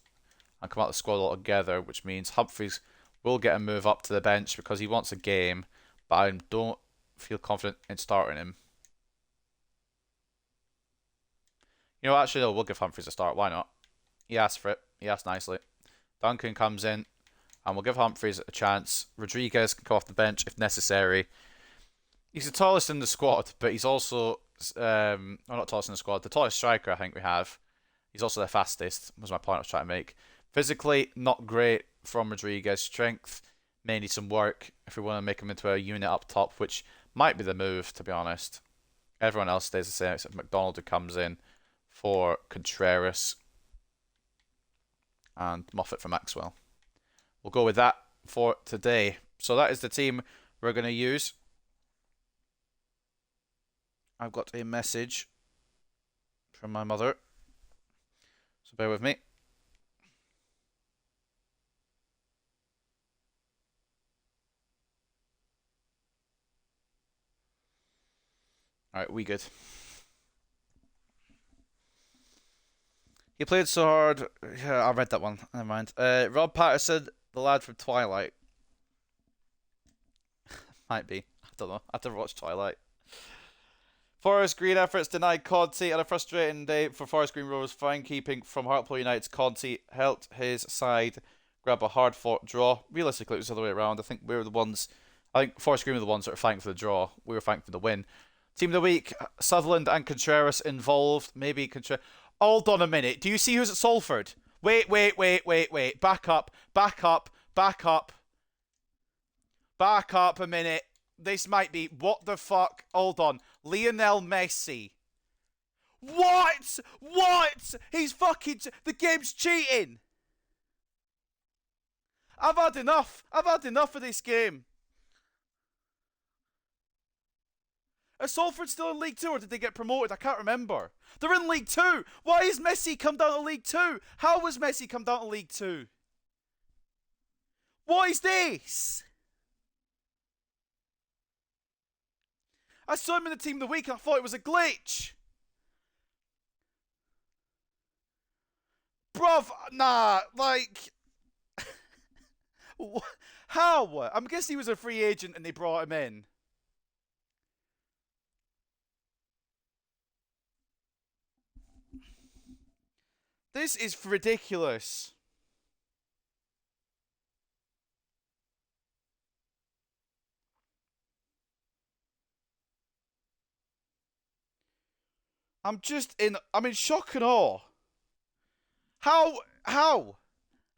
and come out of the squad altogether, which means Humphreys will get a move up to the bench because he wants a game, but I don't feel confident in starting him. You know, actually, no, we'll give Humphreys a start. Why not? He asked for it. He asked nicely. Duncan comes in, and we'll give Humphreys a chance. Rodriguez can come off the bench if necessary. He's the tallest in the squad, but he's also, well, not tallest in the squad, the tallest striker I think we have. He's also the fastest, was my point I was trying to make. Physically, not great from Rodriguez. Strength, may need some work if we want to make him into a unit up top, which might be the move, to be honest. Everyone else stays the same except McDonald, who comes in for Contreras and Moffat for Maxwell. We'll go with that for today. So that is the team we're going to use. I've got a message from my mother, so bear with me. Alright, we good. He played so hard. Yeah, I read that one. Never mind. Rob Patterson, the lad from Twilight. Might be. I don't know. I never watched Twilight. Forest Green efforts denied Conte, and a frustrating day for Forest Green Rovers. Fine keeping from Hartlepool United's Conte helped his side grab a hard-fought draw. Realistically, it was the other way around. I think we were the ones. I think Forest Green were the ones that were fighting for the draw. We were fighting for the win. Team of the week: Sutherland and Contreras involved. Maybe Contreras. Hold on a minute. Do you see who's at Salford? Wait. Back up. Back up a minute. This might be... What the fuck? Hold on. Lionel Messi. What? He's fucking... The game's cheating. I've had enough. Of this game. Are Salford still in League 2 or did they get promoted? I can't remember. They're in League 2. Why has Messi come down to League 2? How has Messi come down to League 2? What is this? I saw him in the team of the week and I thought it was a glitch. Bruv, nah, like... How? I'm guessing he was a free agent and they brought him in. This is ridiculous. I'm in shock and awe. How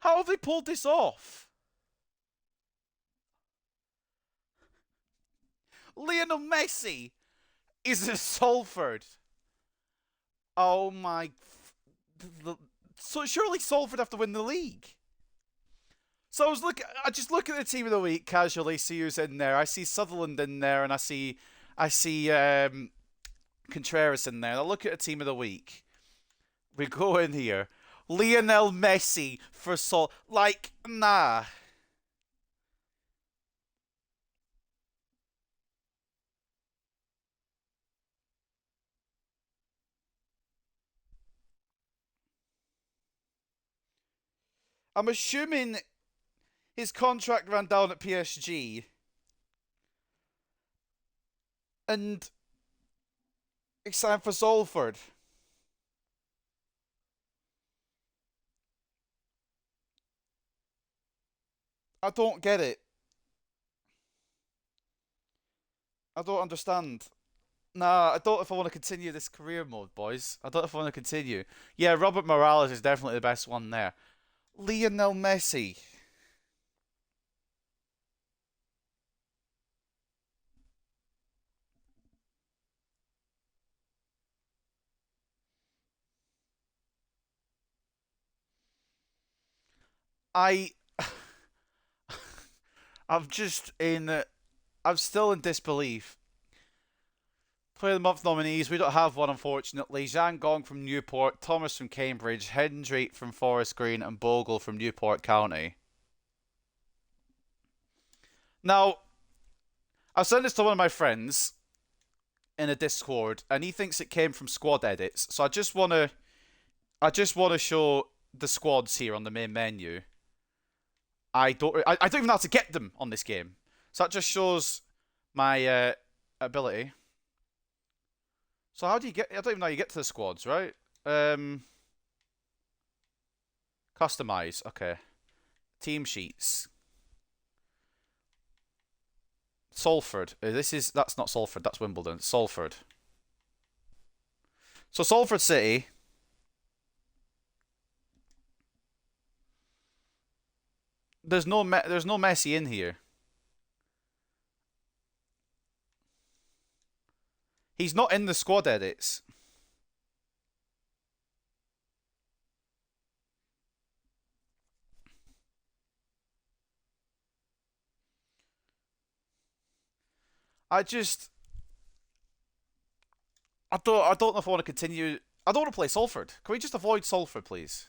have they pulled this off? Lionel Messi is a Salford. Oh my... So surely Salford have to win the league. So I just look at the team of the week casually, see who's in there. I see Sutherland in there, and I see Contreras in there. And I look at the team of the week. We go in here. Lionel Messi for like, nah. I'm assuming his contract ran down at PSG. And he signed for Salford. I don't get it. I don't understand. Nah, I don't know if I want to continue this career mode, boys. I don't know if I want to continue. Yeah, Robert Morales is definitely the best one there. Lionel Messi. I... I'm still in disbelief. Player of the Month nominees, we don't have one unfortunately. Zhang Gong from Newport, Thomas from Cambridge, Hendry from Forest Green, and Bogle from Newport County. Now, I've sent this to one of my friends in a Discord, and he thinks it came from squad edits. So I just wanna show the squads here on the main menu. I don't even know how to get them on this game. So that just shows my ability. So how do you get... I don't even know how you get to the squads, right? Customize. Okay. Team sheets. Salford. That's not Salford. That's Wimbledon. Salford. So Salford City. There's no Messi in here. He's not in the squad edits. I just I don't know if I want to continue. I don't want to play Salford. Can we just avoid Salford, please?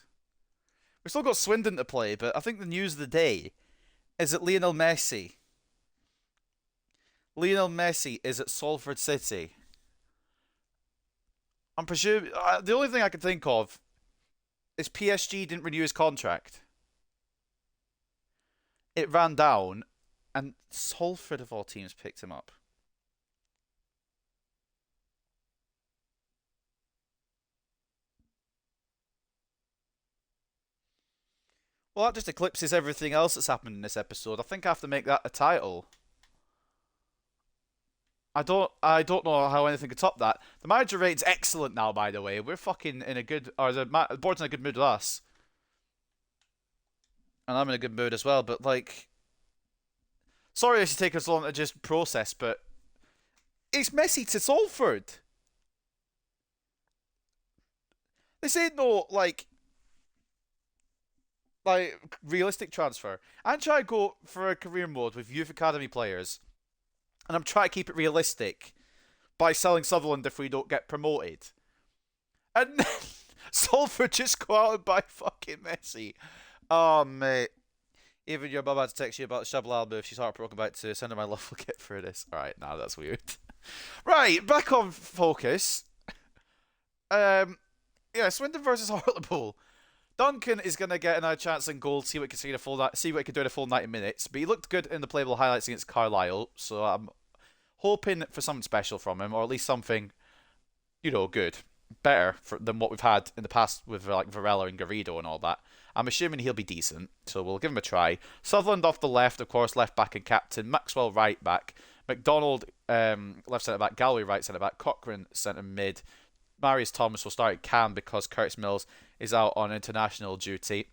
We've still got Swindon to play, but I think the news of the day is that Lionel Messi is at Salford City. I'm presuming the only thing I can think of is PSG didn't renew his contract. It ran down, and Salford of all teams picked him up. Well, that just eclipses everything else that's happened in this episode. I think I have to make that a title. I don't know how anything could top that. The manager rate's excellent now, by the way. We're fucking in a good, or the board's in a good mood with us, and I'm in a good mood as well. But like, sorry this should take us long to just process, but it's Messi to Salford. This ain't no like realistic transfer. I'm trying to go for a career mode with youth academy players, and I'm trying to keep it realistic by selling Sutherland if we don't get promoted. And then Salford just go out and buy fucking Messi. Oh, mate. Even your mum had to text you about the Tshabalala move. She's heartbroken about it too. Send her my love. We'll get through this. Alright, nah, that's weird. Right, back on focus. Yeah, Swindon versus Hartlepool. Duncan is going to get another chance in goal, see what he can see what he can do in a full 90 minutes. But he looked good in the playable highlights against Carlisle, so I'm hoping for something special from him, or at least something, good, better than what we've had in the past with like Varela and Garrido and all that. I'm assuming he'll be decent, so we'll give him a try. Sutherland off the left, of course, left back and captain. Maxwell right back. McDonald left centre back. Galloway right centre back. Cochrane centre mid. Marius Thomas will start at Cam because Curtis Mills is out on international duty.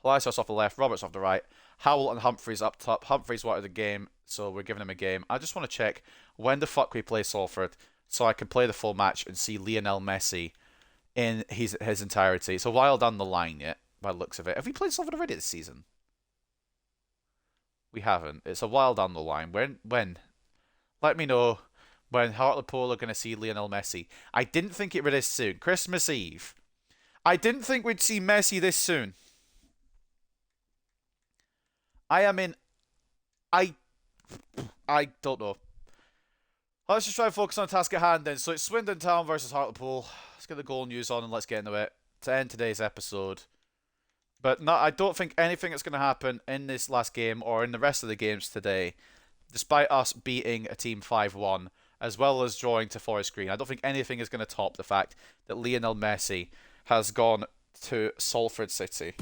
Palacios off the left, Roberts off the right, Howell and Humphreys up top. Humphreys wanted the game, so we're giving him a game. I just want to check when the fuck we play Salford so I can play the full match and see Lionel Messi in his entirety. It's a while down the line yet, by the looks of it. Have we played Salford already this season? We haven't. It's a while down the line. When? Let me know when Hartlepool are going to see Lionel Messi. I didn't think it would this soon. Christmas Eve. I didn't think we'd see Messi this soon. I am in... I don't know. Let's just try and focus on the task at hand then. So it's Swindon Town versus Hartlepool. Let's get the goal news on and let's get into it to end today's episode. But no, I don't think anything that's going to happen in this last game or in the rest of the games today, despite us beating a team 5-1, as well as drawing to Forest Green, I don't think anything is going to top the fact that Lionel Messi has gone to Salford City.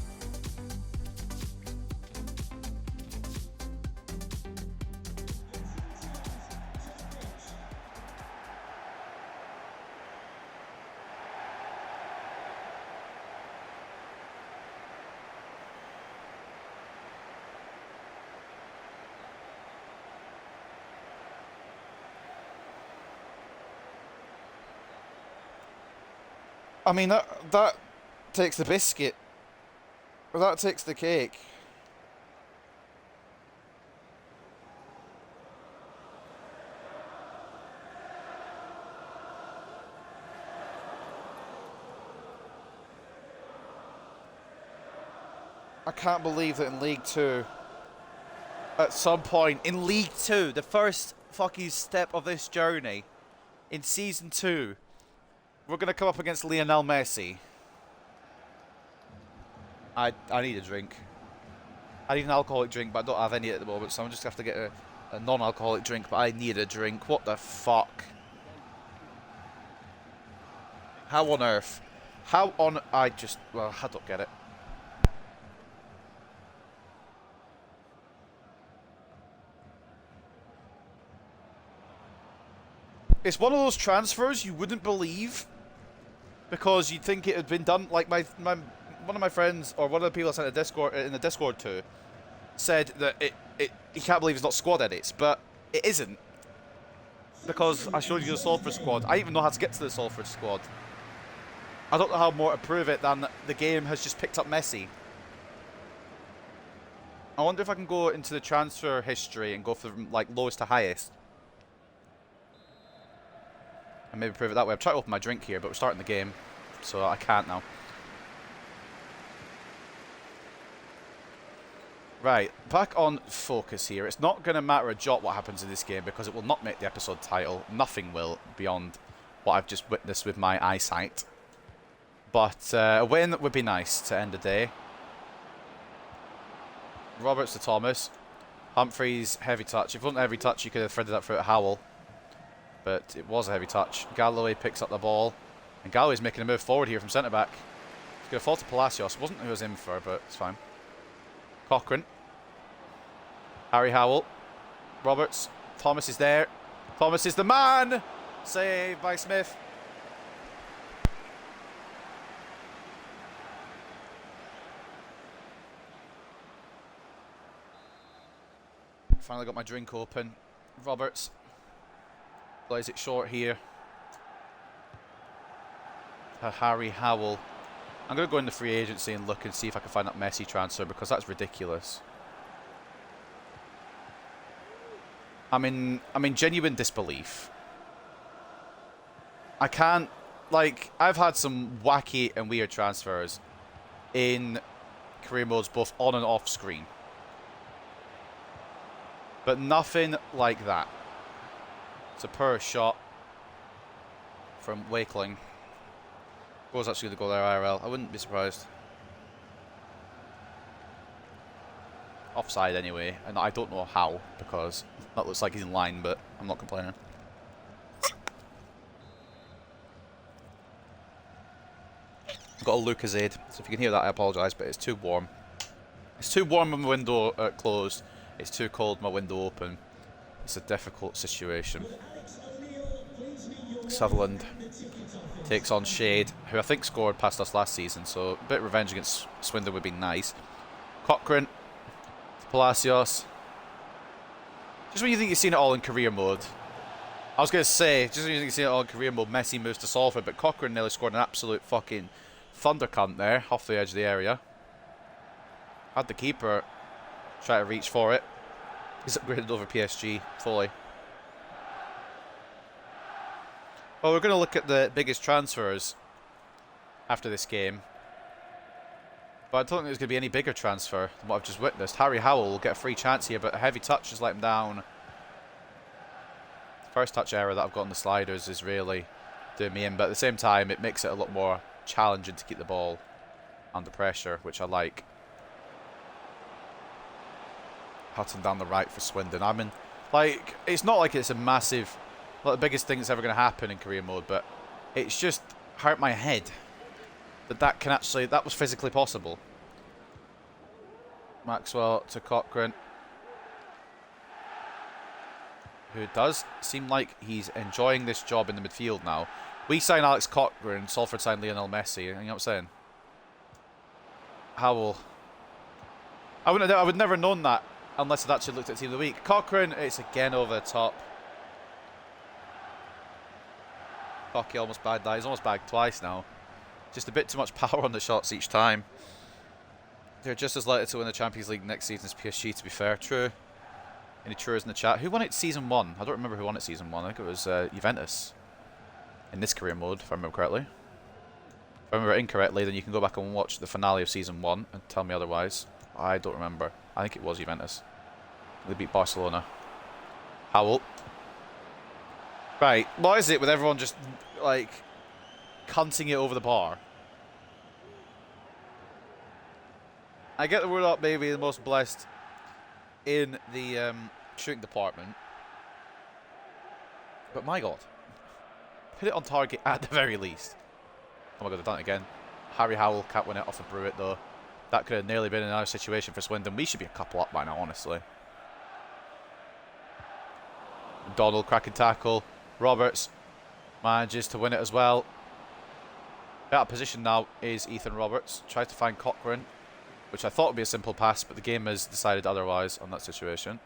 I mean, that takes the biscuit. Or that takes the cake. I can't believe that in League 2, at some point, in League 2, the first fucking step of this journey, in Season 2, we're going to come up against Lionel Messi. I need a drink. I need an alcoholic drink, but I don't have any at the moment, so I'm just going to have to get a non-alcoholic drink, but I need a drink. What the fuck? How on earth How on... I don't get it. It's one of those transfers you wouldn't believe, because you'd think it had been done. Like one of my friends, or one of the people I sent a Discord in the Discord to, said that he can't believe it's not squad edits, but it isn't, because I showed you the Salford squad. I even know how to get to the Salford squad. I don't know how more to prove it than the game has just picked up Messi. I wonder if I can go into the transfer history and go from like lowest to highest. And maybe prove it that way. I'm trying to open my drink here, but we're starting the game, so I can't now. Right, back on focus here. It's not going to matter a jot what happens in this game, because it will not make the episode title. Nothing will, beyond what I've just witnessed with my eyesight. But a win would be nice to end the day. Roberts to Thomas. Humphreys, heavy touch. If it wasn't a heavy touch, you could have threaded that through a Howell. But it was a heavy touch. Galloway picks up the ball. And Galloway's making a move forward here from centre-back. He's going to fall to Palacios. Wasn't who he was in for, but it's fine. Cochrane. Harry Howell. Roberts. Thomas is there. Thomas is the man! Saved by Smith. Finally got my drink open. Roberts. Plays it short here. Harry Howell. I'm going to go into free agency and look and see if I can find that Messi transfer, because that's ridiculous. I'm in genuine disbelief. I can't, like, I've had some wacky and weird transfers in career modes, both on and off screen. But nothing like that. It's a poor shot from Wakeling. Goal's actually going to go there, IRL. I wouldn't be surprised. Offside anyway, and I don't know how, because that looks like he's in line, but I'm not complaining. I've got a Lucozade, so if you can hear that, I apologise, but it's too warm. It's too warm when my window closed. It's too cold, my window open. It's a difficult situation. Sutherland takes on Shade, who I think scored past us last season, so a bit of revenge against Swindon would be nice. Cochrane, Palacios. Just when you think you've seen it all in career mode. I was going to say, just when you think you've seen it all in career mode, Messi moves to Salford, but Cochrane nearly scored an absolute fucking thundercunt there, off the edge of the area. Had the keeper try to reach for it. He's upgraded over PSG fully. Well, we're going to look at the biggest transfers after this game. But I don't think there's going to be any bigger transfer than what I've just witnessed. Harry Howell will get a free chance here, but a heavy touch has let him down. First touch error that I've got on the sliders is really doing me in, but at the same time, it makes it a lot more challenging to keep the ball under pressure, which I like. Hutton down the right for Swindon. I mean, like, it's not like it's a massive, not the biggest thing that's ever going to happen in career mode, but it's just hurt my head that can actually, that was physically possible. Maxwell to Cochrane, who does seem like he's enjoying this job in the midfield now. We sign Alex Cochrane, Salford sign Lionel Messi, you know what I'm saying? Howell. I would never have known that unless I'd actually looked at Team of the Week. Cochrane, it's again over the top. Cocky almost bagged that. He's almost bagged twice now. Just a bit too much power on the shots each time. They're just as likely to win the Champions League next season as PSG, to be fair. True. Any truers in the chat? Who won it season 1? I don't remember who won it season 1. I think it was Juventus. In this career mode, if I remember correctly. If I remember incorrectly, then you can go back and watch the finale of season 1 and tell me otherwise. I don't remember. I think it was Juventus. They beat Barcelona. Howell. Right, what is it with everyone just, like, cunting it over the bar? I get that we're not maybe the most blessed in the shooting department. But my God. Put it on target at the very least. Oh my god, they've done it again. Harry Howell can't win it off of Brewitt though. That could have nearly been another situation for Swindon. We should be a couple up by now, honestly. Donald, cracking tackle. Roberts manages to win it as well. Better position now is Ethan Roberts. Tries to find Cochrane, which I thought would be a simple pass, but the game has decided otherwise on that situation.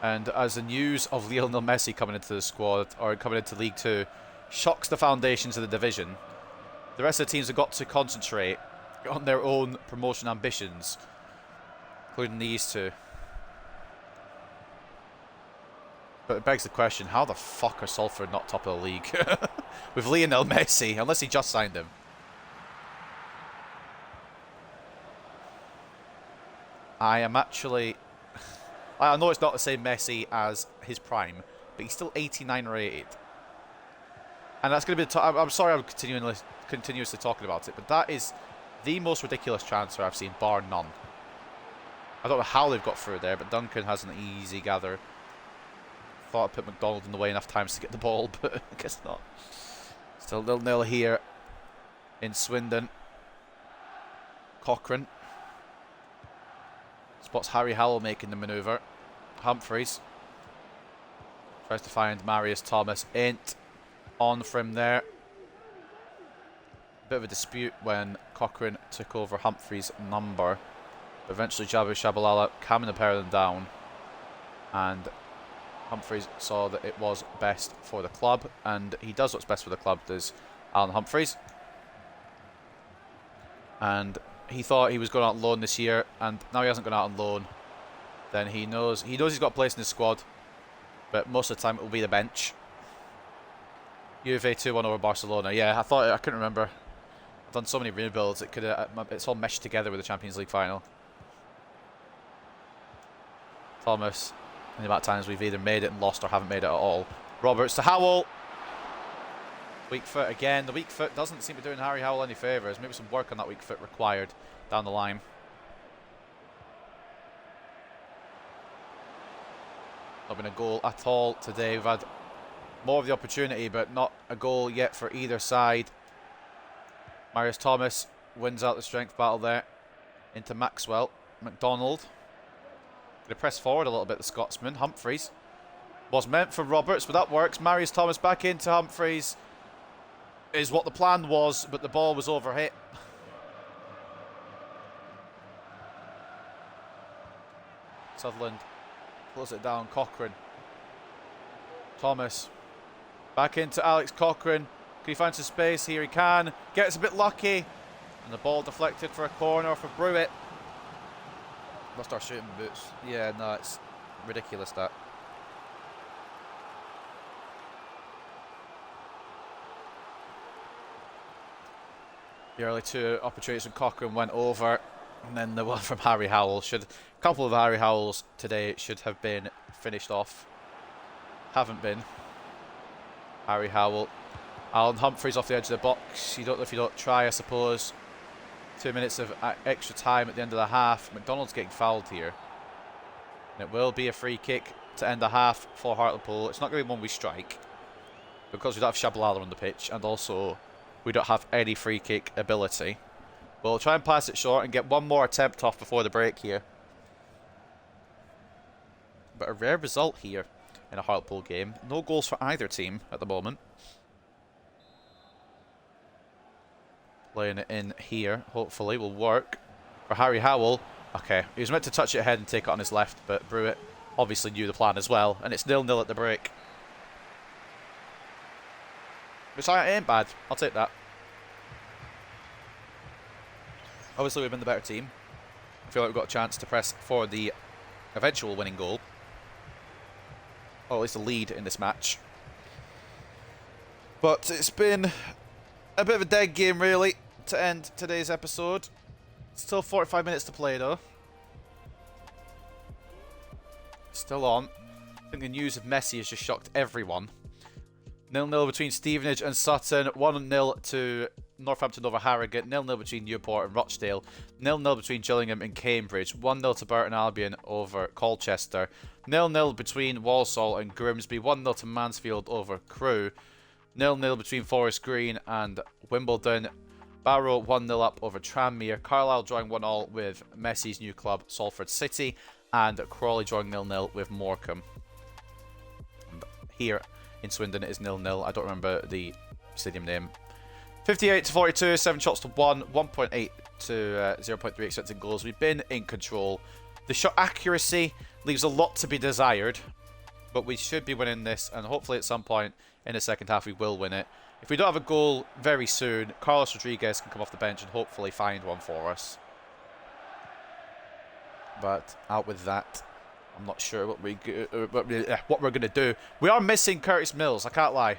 And as the news of Lionel Messi coming into the squad, or coming into League 2, shocks the foundations of the division, the rest of the teams have got to concentrate on their own promotion ambitions, including these two. But it begs the question, how the fuck are Salford not top of the league? With Lionel Messi, unless he just signed him. I am actually... I know it's not the same Messi as his prime, but he's still 89 rated. And that's going to be... I'm sorry I'm continuously talking about it, but that is the most ridiculous transfer I've seen, bar none. I don't know how they've got through there, but Duncan has an easy gather. Thought I'd put McDonald in the way enough times to get the ball, but I guess not. Still 0-0 here in Swindon. Cochrane spots Harry Howell making the manoeuvre. Humphreys tries to find Marius Thomas. Ain't on from there. Bit of a dispute when Cochrane took over Humphreys' number. Eventually Jabu Tshabalala calming the pair of them down. And Humphreys saw that it was best for the club. And he does what's best for the club, does Alan Humphreys. And he thought he was going out on loan this year, and now he hasn't gone out on loan. Then he knows he's got a place in his squad, but most of the time it will be the bench. Juve 2-1 over Barcelona. Yeah, I couldn't remember. I've done so many rebuilds, it's all meshed together with the Champions League final. Thomas, in the amount of times we've either made it and lost or haven't made it at all. Roberts to Howell. Weak foot again. The weak foot doesn't seem to be doing Harry Howell any favours. Maybe some work on that weak foot required down the line. Not been a goal at all today. We've had more of the opportunity, but not a goal yet for either side. Marius Thomas wins out the strength battle there. Into Maxwell. McDonald. Going to press forward a little bit, the Scotsman. Humphreys. Was meant for Roberts, but that works. Marius Thomas back into Humphreys. Is what the plan was, but the ball was overhit. Sutherland close it down. Cochrane. Thomas. Back into Alex Cochrane. Can he find some space? Here he can. Gets a bit lucky. And the ball deflected for a corner for Brewitt. Lost our shooting boots. Yeah, no, it's ridiculous that. The early two opportunities from Cochrane went over, and then the one from Harry Howell a couple of Harry Howells today should have been finished off. Haven't been. Harry Howell. Alan Humphreys off the edge of the box. You don't know if you don't try, I suppose. 2 minutes of extra time at the end of the half. McDonald's getting fouled here. And it will be a free kick to end the half for Hartlepool. It's not going to be one we strike, because we don't have Tshabalala on the pitch, and also we don't have any free kick ability. We'll try and pass it short and get one more attempt off before the break here. But a rare result here in a Hartlepool game. No goals for either team at the moment. Playing it in here, hopefully, will work. For Harry Howell. Okay, he was meant to touch it ahead and take it on his left, but Brewitt obviously knew the plan as well. And it's 0-0 at the break. Which ain't bad. I'll take that. Obviously, we've been the better team. I feel like we've got a chance to press for the eventual winning goal. Or at least a lead in this match. But it's been a bit of a dead game, really, to end today's episode. Still 45 minutes to play, though. Still on. I think the news of Messi has just shocked everyone. 0-0 between Stevenage and Sutton. 1-0 to Northampton over Harrogate. 0-0 between Newport and Rochdale. 0-0 between Gillingham and Cambridge. 1-0 to Burton Albion over Colchester. 0-0 between Walsall and Grimsby. 1-0 to Mansfield over Crewe. 0-0 between Forest Green and Wimbledon. Barrow 1-0 up over Tranmere. Carlisle drawing 1-1 with Messi's new club, Salford City. And Crawley drawing 0-0 with Morecambe. And here in Swindon it is 0-0. I don't remember the stadium name. 58-42, 7 shots to 1, 1.8 to 0.3 expected goals. We've been in control. The shot accuracy leaves a lot to be desired, but we should be winning this, and hopefully at some point in the second half we will win it. If we don't have a goal very soon, Carlos Rodriguez can come off the bench and hopefully find one for us. But out with that, I'm not sure what we're going to do. We are missing Curtis Mills, I can't lie.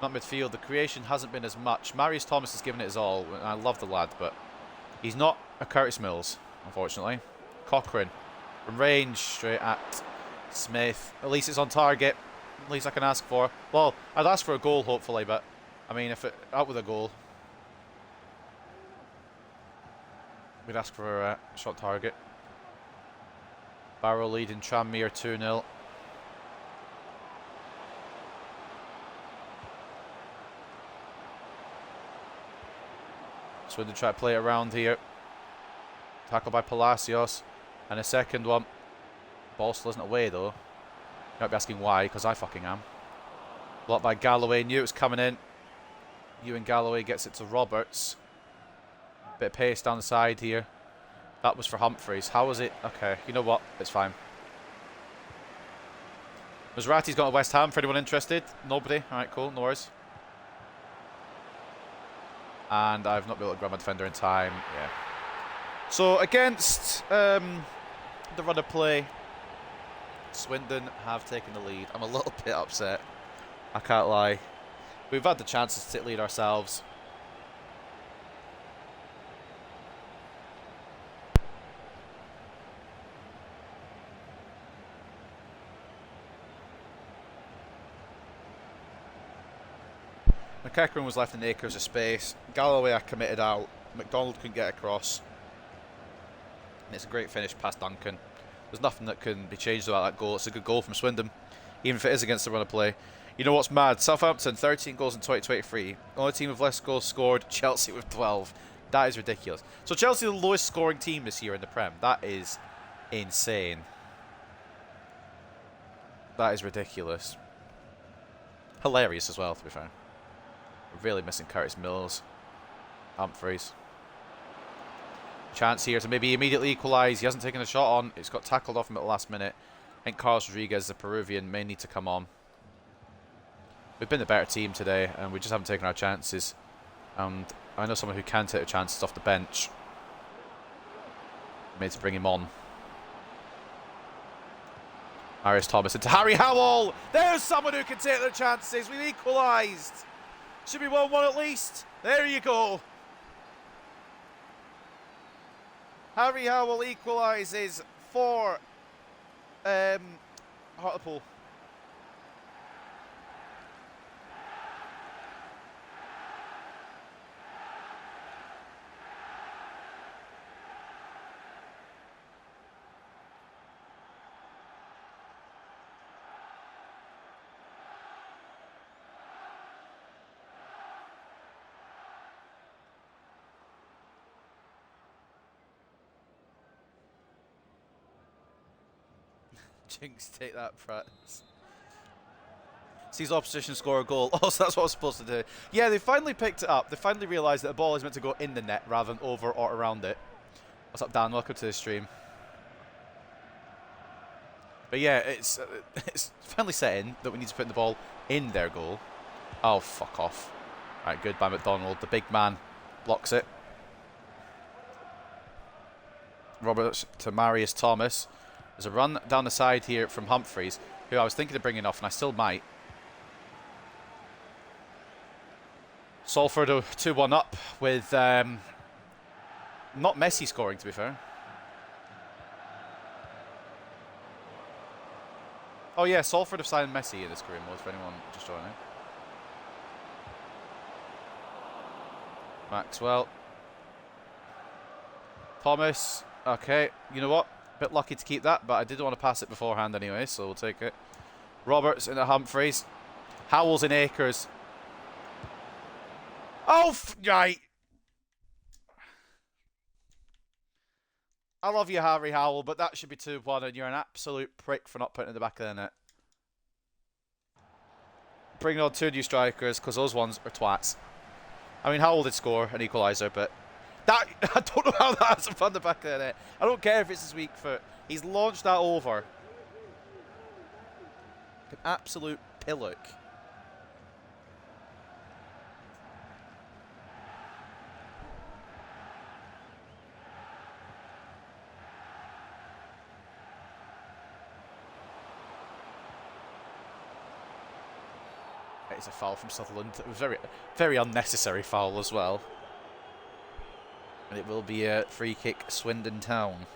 Not midfield, the creation hasn't been as much. Marius Thomas has given it his all, and I love the lad, but he's not a Curtis Mills, unfortunately. Cochrane, from range, straight at Smith. At least it's on target. At least I can ask for. Well, I'd ask for a goal, hopefully, but I mean, if it out with a goal, we'd ask for a shot target. Barrow leading Tranmere 2-0. Swindon try to play it around here. Tackled by Palacios. And a second one. Ball still isn't away though. You might be asking why, because I fucking am. Blocked by Galloway. Knew it was coming in. Ewan Galloway gets it to Roberts. Bit of pace down the side here. That was for Humphreys. How was it? Okay, you know what? It's fine. Maserati's got a West Ham for anyone interested. Nobody? Alright, cool. No worries. And I've not been able to grab my defender in time. Yeah. So against the run of play, Swindon have taken the lead. I'm a little bit upset. I can't lie. We've had the chances to take lead ourselves. McEachran was left in acres of space. Galloway I committed out. McDonald couldn't get across. And it's a great finish past Duncan. There's nothing that can be changed about that goal. It's a good goal from Swindon, even if it is against the run of play. You know what's mad? Southampton, 13 goals in 2023. Only team with less goals scored, Chelsea with 12. That is ridiculous. So Chelsea are the lowest scoring team this year in the Prem. That is insane. That is ridiculous. Hilarious as well, to be fair. We're really missing Curtis Mills. Humphreys. Chance here to maybe immediately equalise. He hasn't taken a shot on. It's got tackled off him at the last minute. I think Carlos Rodriguez, the Peruvian, may need to come on. We've been the better team today, and we just haven't taken our chances. And I know someone who can take the chances off the bench. Made to bring him on. Marius Thomas into Harry Howell. There's someone who can take their chances. We've equalised. Should be 1-1 at least. There you go. Harry Howell equalises for Hartlepool. Jinx, take that, Prats. Sees opposition score a goal. Oh, so that's what I was supposed to do. Yeah, they finally picked it up. They finally realised that the ball is meant to go in the net rather than over or around it. What's up, Dan? Welcome to the stream. But yeah, it's finally set in that we need to put the ball in their goal. Oh, fuck off. Right, good by McDonald. The big man blocks it. Roberts to Marius Thomas. There's a run down the side here from Humphreys, who I was thinking of bringing off, and I still might. Salford 2-1 up with not Messi scoring, to be fair. Oh yeah, Salford have signed Messi in this career mode for anyone just joining. Maxwell. Thomas. Okay, you know what? Bit lucky to keep that, but I did want to pass it beforehand anyway, so we'll take it. Roberts into Humphreys. Howell's in acres. Oh, right. I love you, Harry Howell, but that should be 2-1, and you're an absolute prick for not putting it in the back of the net. Bringing on 2 new strikers, because those ones are twats. I mean, Howell did score an equaliser, but that I don't know how that hasn't found the back of the net. I don't care if it's his weak foot. He's launched that over. An absolute pillock. It's a foul from Sutherland. It was very unnecessary foul as well. And it will be a free kick, Swindon Town.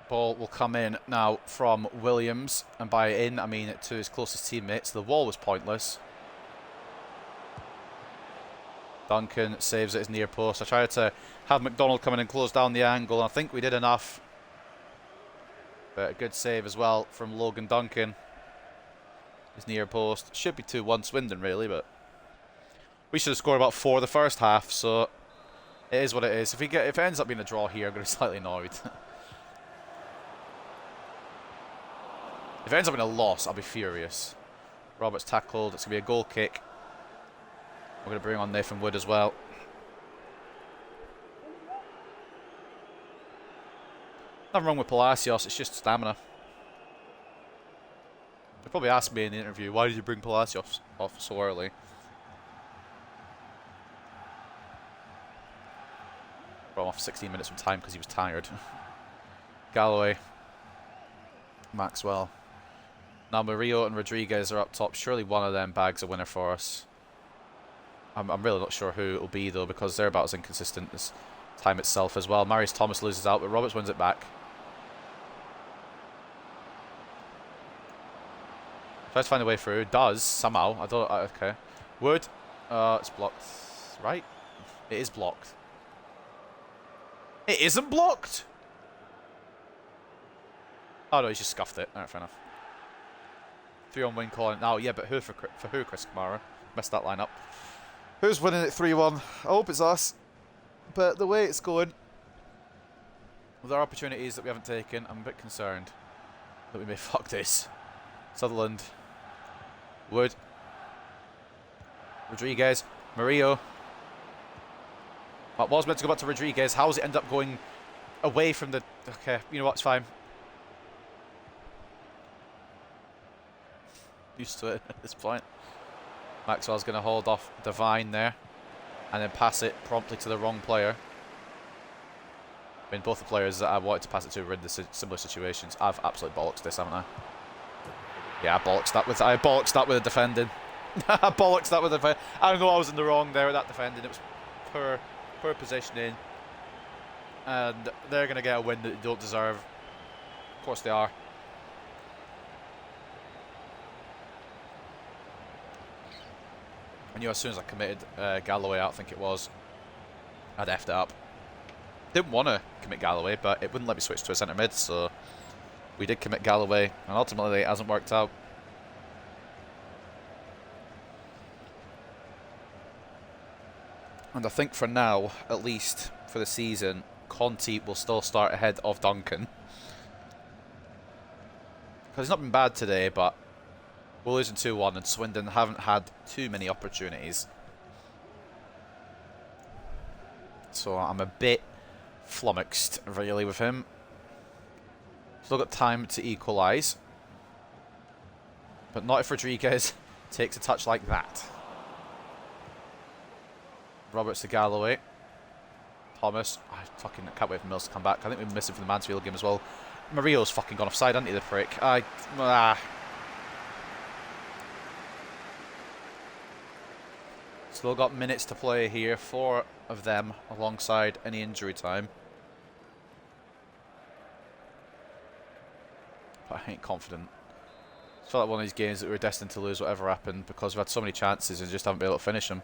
Ball will come in now from Williams, and by in I mean to his closest teammates. The wall was pointless. Duncan saves at his near post. I tried to have McDonald come in and close down the angle. I think we did enough. But a good save as well from Logan Duncan. His near post. Should be 2-1 Swindon really, but we should have scored about 4 the first half, so it is what it is. If it ends up being a draw here, I'm going to be slightly annoyed. If it ends up in a loss, I'll be furious. Roberts tackled. It's going to be a goal kick. We're going to bring on Nathan Wood as well. Nothing wrong with Palacios, it's just stamina. They probably asked me in the interview, why did you bring Palacios off so early? Brought him off 16 minutes from time because he was tired. Galloway. Maxwell. Now Murillo and Rodriguez are up top. Surely one of them bags a winner for us. I'm really not sure who it will be though, because they're about as inconsistent as time itself as well. Marius Thomas loses out, but Roberts wins it back. Tries to find a way through. Does somehow. I don't. Okay. Wood. It's blocked. Right. It is blocked. It isn't blocked. Oh no, he's just scuffed it. Alright, fair enough. 3-on win calling now. Yeah, but who for who? Chris Kamara messed that line up. Who's winning it 3-1? I hope it's us. But the way it's going, with our opportunities that we haven't taken, I'm a bit concerned that we may fuck this. Sutherland. Wood. Rodriguez. Murillo. That was meant to go back to Rodriguez. How does it end up going away from the... Okay, you know what, it's fine. Used to it at this point. Maxwell's going to hold off Devine there and then pass it promptly to the wrong player. I mean, both the players that I wanted to pass it to were in similar situations. I've absolutely bollocks this, haven't I? Yeah, I bollocks that with the defending. I bollocks that with the defending. I know I was in the wrong there with that defending. It was poor positioning. And they're going to get a win that they don't deserve. Of course they are. I knew as soon as I committed Galloway out, I think it was, I'd effed it up. Didn't want to commit Galloway, but it wouldn't let me switch to a centre mid, so we did commit Galloway, and ultimately it hasn't worked out. And I think for now, at least for the season, Conte will still start ahead of Duncan. Because he's not been bad today, but we're losing 2-1 and Swindon haven't had too many opportunities. So I'm a bit flummoxed, really, with him. Still got time to equalise. But not if Rodriguez takes a touch like that. Roberts to Galloway. Thomas. I fucking can't wait for Mills to come back. I think we're missing from the Mansfield game as well. Murillo's fucking gone offside, hasn't he, the prick? Still got minutes to play here, 4 of them alongside any injury time. But I ain't confident. It's felt like one of these games that we were destined to lose whatever happened because we've had so many chances and just haven't been able to finish them.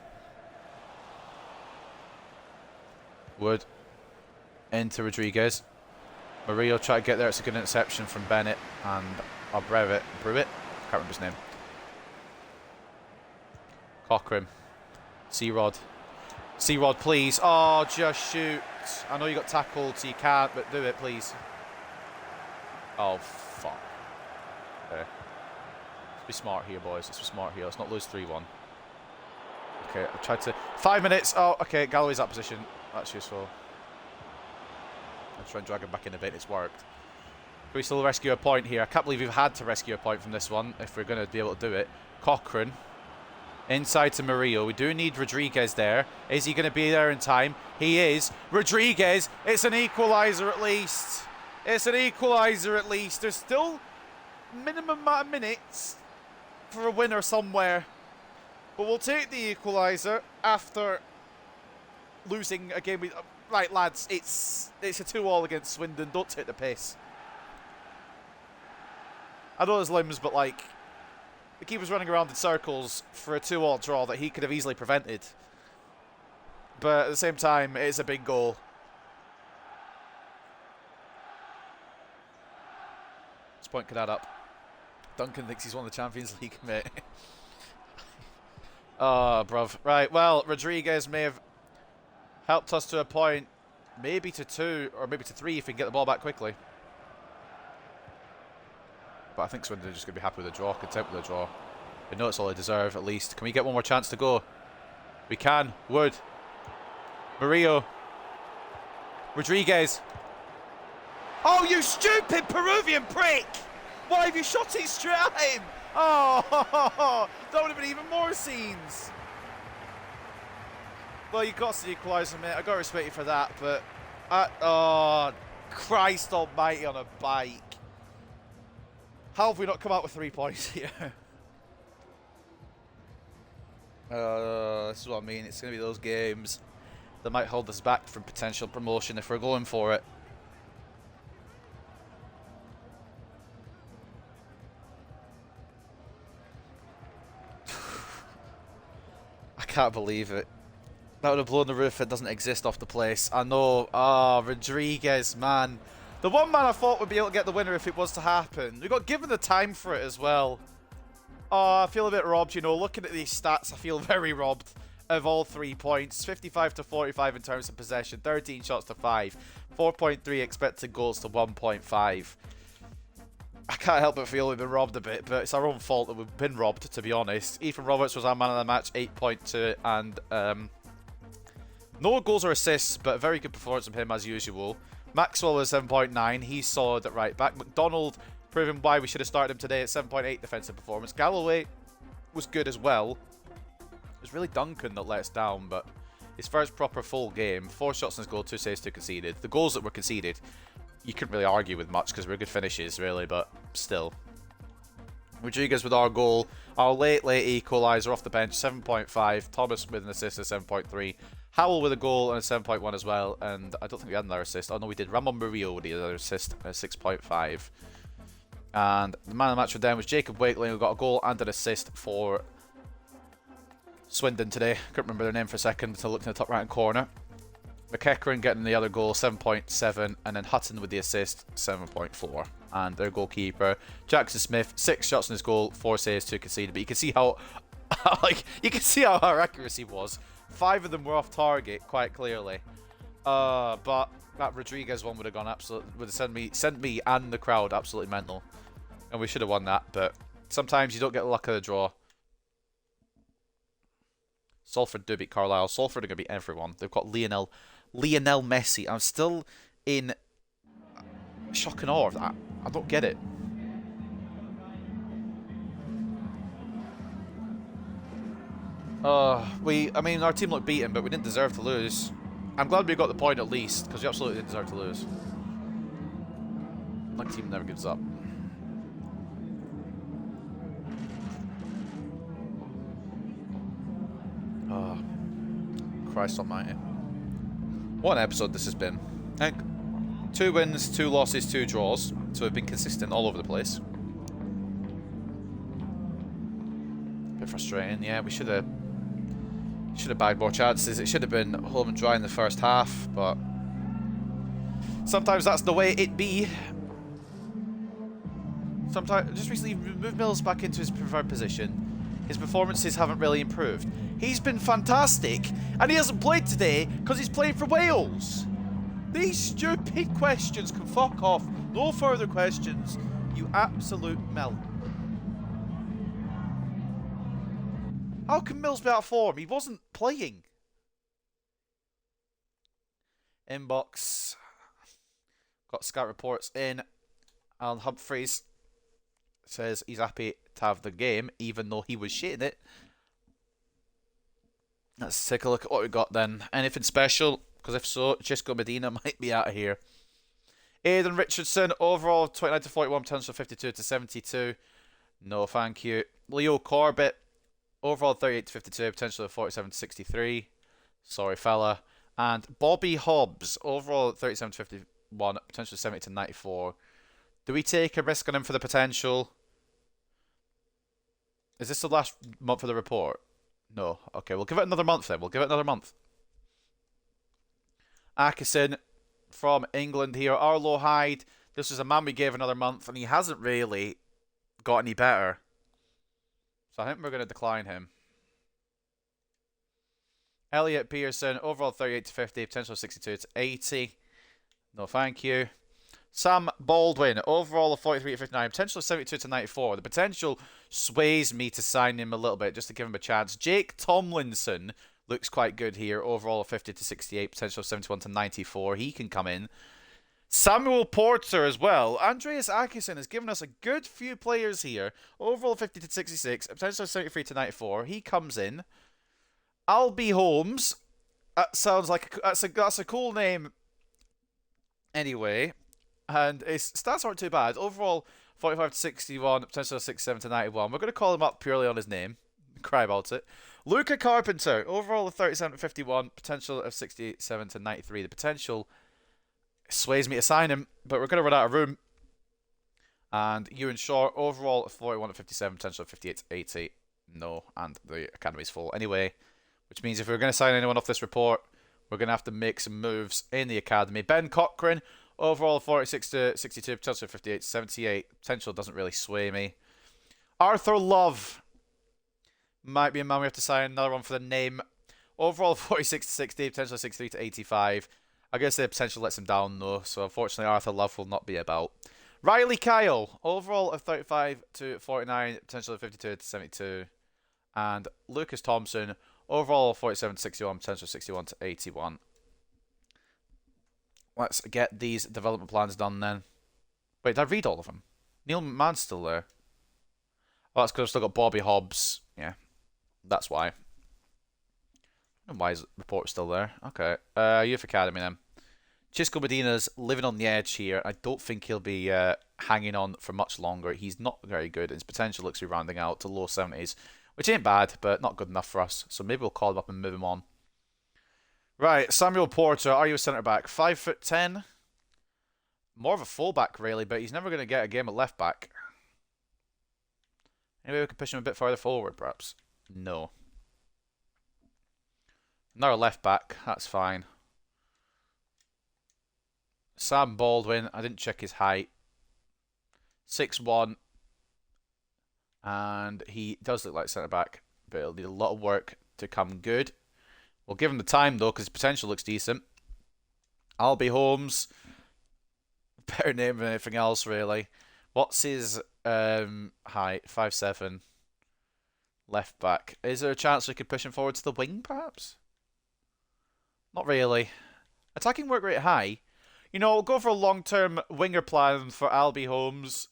Wood. Into Rodriguez. Murillo try to get there. It's a good interception from Bennett and Brewitt. Can't remember his name. Cochrane. C-Rod. C-Rod, please. Oh, just shoot. I know you got tackled, so you can't, but do it, please. Oh, fuck. Okay. Let's be smart here, boys. Let's be smart here. Let's not lose 3-1. Okay, I tried to... 5 minutes. Oh, okay. Galloway's that position. That's useful. I'll try and drag him back in a bit. It's worked. Can we still rescue a point here? I can't believe we've had to rescue a point from this one if we're going to be able to do it. Cochrane. Inside to Murillo. We do need Rodriguez there. Is he going to be there in time? He is. Rodriguez. It's an equaliser at least. It's an equaliser at least. There's still minimum amount of minutes for a winner somewhere. But we'll take the equaliser after losing a game with... Right, lads. It's a 2-2 against Swindon. Don't take the piss. I know there's limbs, but like... The keeper's running around in circles for a 2-2 draw that he could have easily prevented. But at the same time, it is a big goal. This point could add up. Duncan thinks he's won the Champions League, mate. Oh, bruv. Right, well, Rodriguez may have helped us to a point. Maybe to 2, or maybe to 3 if we can get the ball back quickly. But I think Swindon are just going to be happy with a draw, content with a draw. They know it's all they deserve, at least. Can we get one more chance to go? We can. Wood. Murillo. Rodriguez. Oh, you stupid Peruvian prick! Why have you shot it straight at him? Oh, that would have been even more scenes. Well, you got to the equaliser, mate. I got to respect you for that, but... oh, Christ almighty on a bike. How have we not come out with 3 points here? This is what I mean. It's going to be those games that might hold us back from potential promotion if we're going for it. I can't believe it. That would have blown the roof. It doesn't exist off the place. I know. Ah, Rodriguez, man. The one man I thought would be able to get the winner if it was to happen. We got given the time for it as well. Oh, I feel a bit robbed, you know. Looking at these stats, I feel very robbed of all 3 points. 55 to 45 in terms of possession. 13 shots to 5. 4.3 expected goals to 1.5. I can't help but feel we've been robbed a bit, but it's our own fault that we've been robbed, to be honest. Ethan Roberts was our man of the match, 8.2, and no goals or assists, but a very good performance from him as usual. Maxwell was 7.9. He's solid at right back. McDonald proving why we should have started him today at 7.8 defensive performance. Galloway was good as well. It was really Duncan that let us down, but his first proper full game. 4 shots on his goal, 2 saves, 2 conceded. The goals that were conceded, you couldn't really argue with much because they were good finishes, really, but still. Rodriguez with our goal. Our late equaliser off the bench, 7.5. Thomas with an assist at 7.3. Howell with a goal and a 7.1 as well, and I don't think we had another assist. Oh no, we did. Ramon Murillo with the other assist at 6.5. And the man of the match for them was Jacob Wakeling, who got a goal and an assist for Swindon today. Couldn't remember their name for a second until I looked in the top right hand corner. McEachran getting the other goal, 7.7, and then Hutton with the assist, 7.4. And their goalkeeper, Jackson Smith, 6 shots on his goal, 4 saves, 2 conceded. But you can see how, how our accuracy was. 5 of them were off target quite clearly. But that Rodriguez one would have gone would have sent me and the crowd absolutely mental. And we should have won that, but sometimes you don't get the luck of the draw. Salford do beat Carlisle. Salford are going to beat everyone. They've got Lionel Messi. I'm still in shock and awe of that. I don't get it. I mean, our team looked beaten, but we didn't deserve to lose. I'm glad we got the point at least, because we absolutely didn't deserve to lose. My team never gives up. Oh, Christ almighty. What an episode this has been. I think 2 wins, 2 losses, 2 draws. So we've been consistent all over the place. Bit frustrating. Yeah, we should have Should have bagged more chances. It should have been home and dry in the first half, but sometimes that's the way it be. Sometimes, just recently, moved Mills back into his preferred position. His performances haven't really improved. He's been fantastic, and he hasn't played today because he's playing for Wales. These stupid questions can fuck off. No further questions, you absolute melt. How can Mills be out of form? He wasn't playing. Inbox. Got scout reports in. Alan Humphreys says he's happy to have the game, even though he was shitting it. Let's take a look at what we got then. Anything special? Because if so, Chisco Medina might be out of here. Aidan Richardson, overall 29 to 41, potential 52 to 72. No, thank you. Leo Corbett, overall 38 to 52, potential 47 to 63. Sorry, fella. And Bobby Hobbs, overall 37 to 51, potential 70 to 94. Do we take a risk on him for the potential? Is this the last month of the report? No. Okay, we'll give it another month then. We'll give it another month. Atkinson from England here. Arlo Hyde. This was a man we gave another month, and he hasn't really got any better. So I think we're going to decline him. Elliot Pearson, overall 38 to 50, potential 62 to 80. No, thank you. Sam Baldwin, overall of 43 to 59, potential of 72 to 94. The potential sways me to sign him a little bit just to give him a chance. Jake Tomlinson looks quite good here, overall of 50 to 68, potential of 71 to 94. He can come in. Samuel Porter as well. Andreas Akison has given us a good few players here. Overall 50 to 66, potential of 73 to 94. He comes in. Albie Holmes. That sounds like that's a cool name. Anyway. And his stats aren't too bad. Overall, 45 to 61, potential of 67 to 91. We're going to call him up purely on his name. Cry about it. Luca Carpenter, overall of 37 to 51, potential of 67 to 93. The potential sways me to sign him, but we're going to run out of room. And Ewan Shaw, overall of 41 to 57, potential of 58 to 80. No, and the academy's full. Anyway, which means if we're going to sign anyone off this report, we're going to have to make some moves in the academy. Ben Cochran, overall 46 to 62, potential 58 to 78. Potential doesn't really sway me. Arthur Love. Might be a man we have to sign. Another one for the name. Overall 46 to 60, potential 63 to 85. I guess the potential lets him down though, so unfortunately Arthur Love will not be about. Riley Kyle. Overall of 35 to 49, potential of 52 to 72. And Lucas Thompson. Overall 47 to 61, potential 61 to 81. Let's get these development plans done then. Wait, did I read all of them? Neil McMahon's still there. Oh, that's because I've still got Bobby Hobbs. Yeah, that's why. And why is the report still there? Okay. Youth Academy then. Chisco Medina's living on the edge here. I don't think he'll be hanging on for much longer. He's not very good. His potential looks to be rounding out to low 70s. Which ain't bad, but not good enough for us. So maybe we'll call him up and move him on. Right, Samuel Porter, are you a centre-back? 5'10". More of a full-back, really, but he's never going to get a game at left-back. Maybe we could push him a bit further forward, perhaps. No. Another left-back, that's fine. Sam Baldwin, I didn't check his height. 6'1". And he does look like centre-back, but it'll need a lot of work to come good. We'll give him the time, though, because his potential looks decent. Albie Holmes. Better name than anything else, really. What's his height? 5'7". Left back. Is there a chance we could push him forward to the wing, perhaps? Not really. Attacking work rate high. You know, we'll go for a long-term winger plan for Albie Holmes.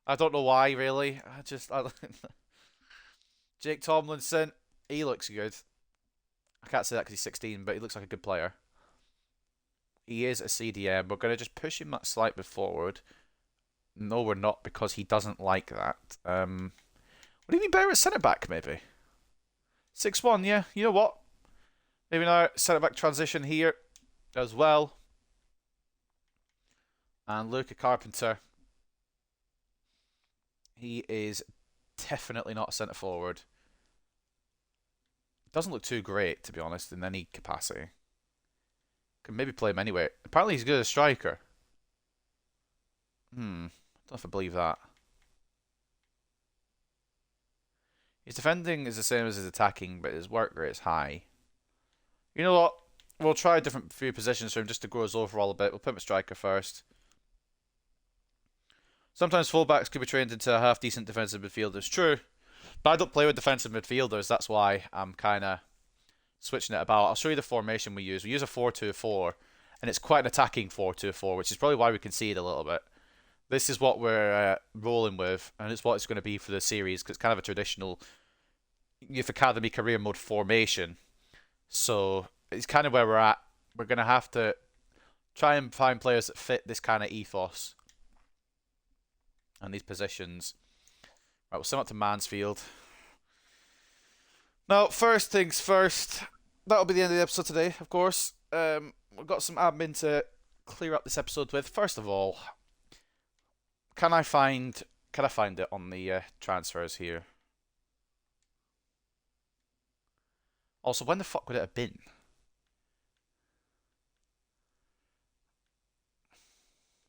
I don't know why, really. Jake Tomlinson. He looks good. I can't say that because he's 16, but he looks like a good player. He is a CDM. We're going to just push him that slight bit forward. No, we're not, because he doesn't like that. Would he be better at centre-back, maybe? 6'1", yeah. You know what? Maybe now centre-back transition here as well. And Luca Carpenter. He is definitely not a centre-forward. Doesn't look too great, to be honest, in any capacity. Could maybe play him anyway. Apparently he's good as a striker. Don't know if I believe that. His defending is the same as his attacking, but his work rate is high. You know what? We'll try a different few positions for him just to grow his overall a bit. We'll put him at striker first. Sometimes fullbacks could be trained into a half-decent defensive midfielders. True. But I don't play with defensive midfielders. That's why I'm kind of switching it about. I'll show you the formation we use. We use a 4-2-4, and it's quite an attacking 4-2-4, which is probably why we concede a little bit. This is what we're rolling with, and it's what it's going to be for the series, because it's kind of a traditional youth academy career mode formation. So it's kind of where we're at. We're going to have to try and find players that fit this kind of ethos and these positions. Right, we'll send it to Mansfield. Now, first things first, that'll be the end of the episode today, of course. We've got some admin to clear up this episode with. First of all, can I find it on the transfers here? Also, when the fuck would it have been?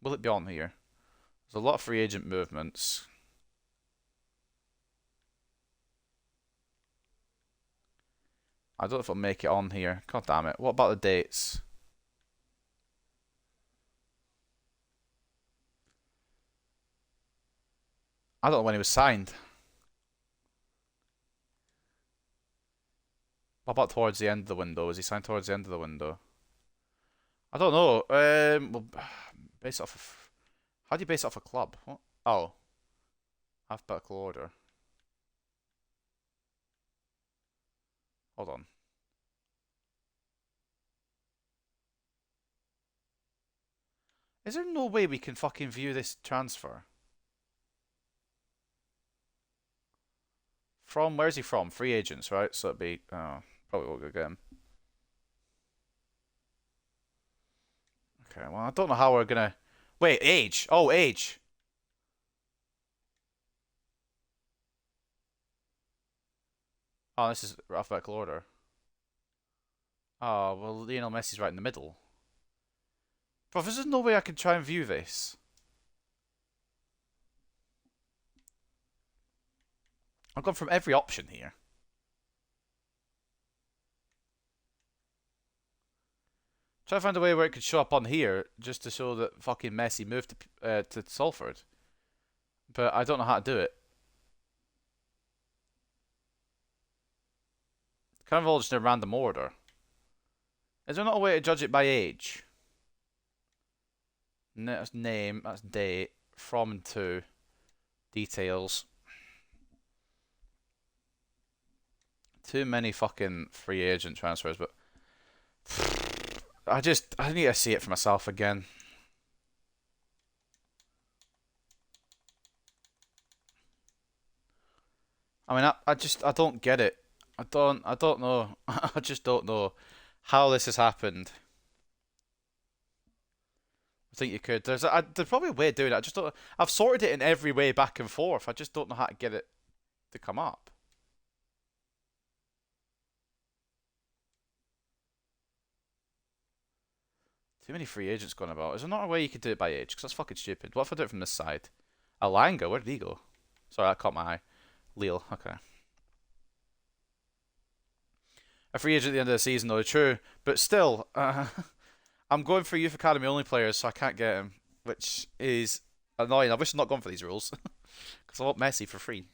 Will it be on here? There's a lot of free agent movements. I don't know if it'll make it on here. God damn it. What about the dates? I don't know when he was signed. What about towards the end of the window? Was he signed towards the end of the window? I don't know. Well, base it off of... How do you base it off a club? What? Oh. Alphabetical order. Hold on. Is there no way we can fucking view this transfer? From, where's he from? Free agents, right? So it'd be, oh, probably won't go get him. Okay, well, I don't know how we're gonna... Wait, age! Oh, age! Oh, this is alphabetical order. Oh, well, Lionel Messi's right in the middle. Bro, there's no way I can try and view this. I've gone from every option here. Try to find a way where it could show up on here, just to show that fucking Messi moved to Salford. But I don't know how to do it. Kind of all just in a random order. Is there not a way to judge it by age? That's name, that's date, from and to, details. Too many fucking free agent transfers, but I need to see it for myself again. I mean, I don't get it. I don't know. I just don't know how this has happened. I think you could. There's probably a way of doing it. I just don't. I've sorted it in every way back and forth. I just don't know how to get it to come up. Too many free agents going about. Is there not a way you could do it by age? Because that's fucking stupid. What if I do it from this side? Alanga, where did he go? Sorry, that caught my eye. Lille, okay. A free agent at the end of the season, though, true. But still, I'm going for Youth Academy only players, so I can't get him. Which is annoying. I wish I'd not gone for these rules. Because I want Messi for free.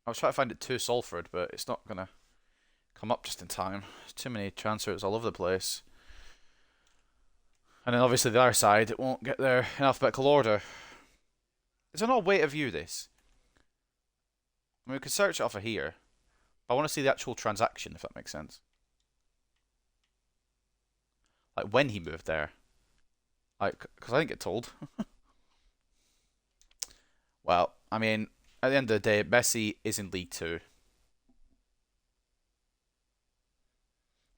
I was trying to find it to Salford, but it's not going to come up just in time. There's too many transfers all over the place. And then obviously the other side, it won't get there in alphabetical order. Is there not a way to view this? I mean, we could search it off of here. But I want to see the actual transaction, if that makes sense. Like, when he moved there. Like, because I didn't get told. Well, I mean, at the end of the day, Messi is in League 2.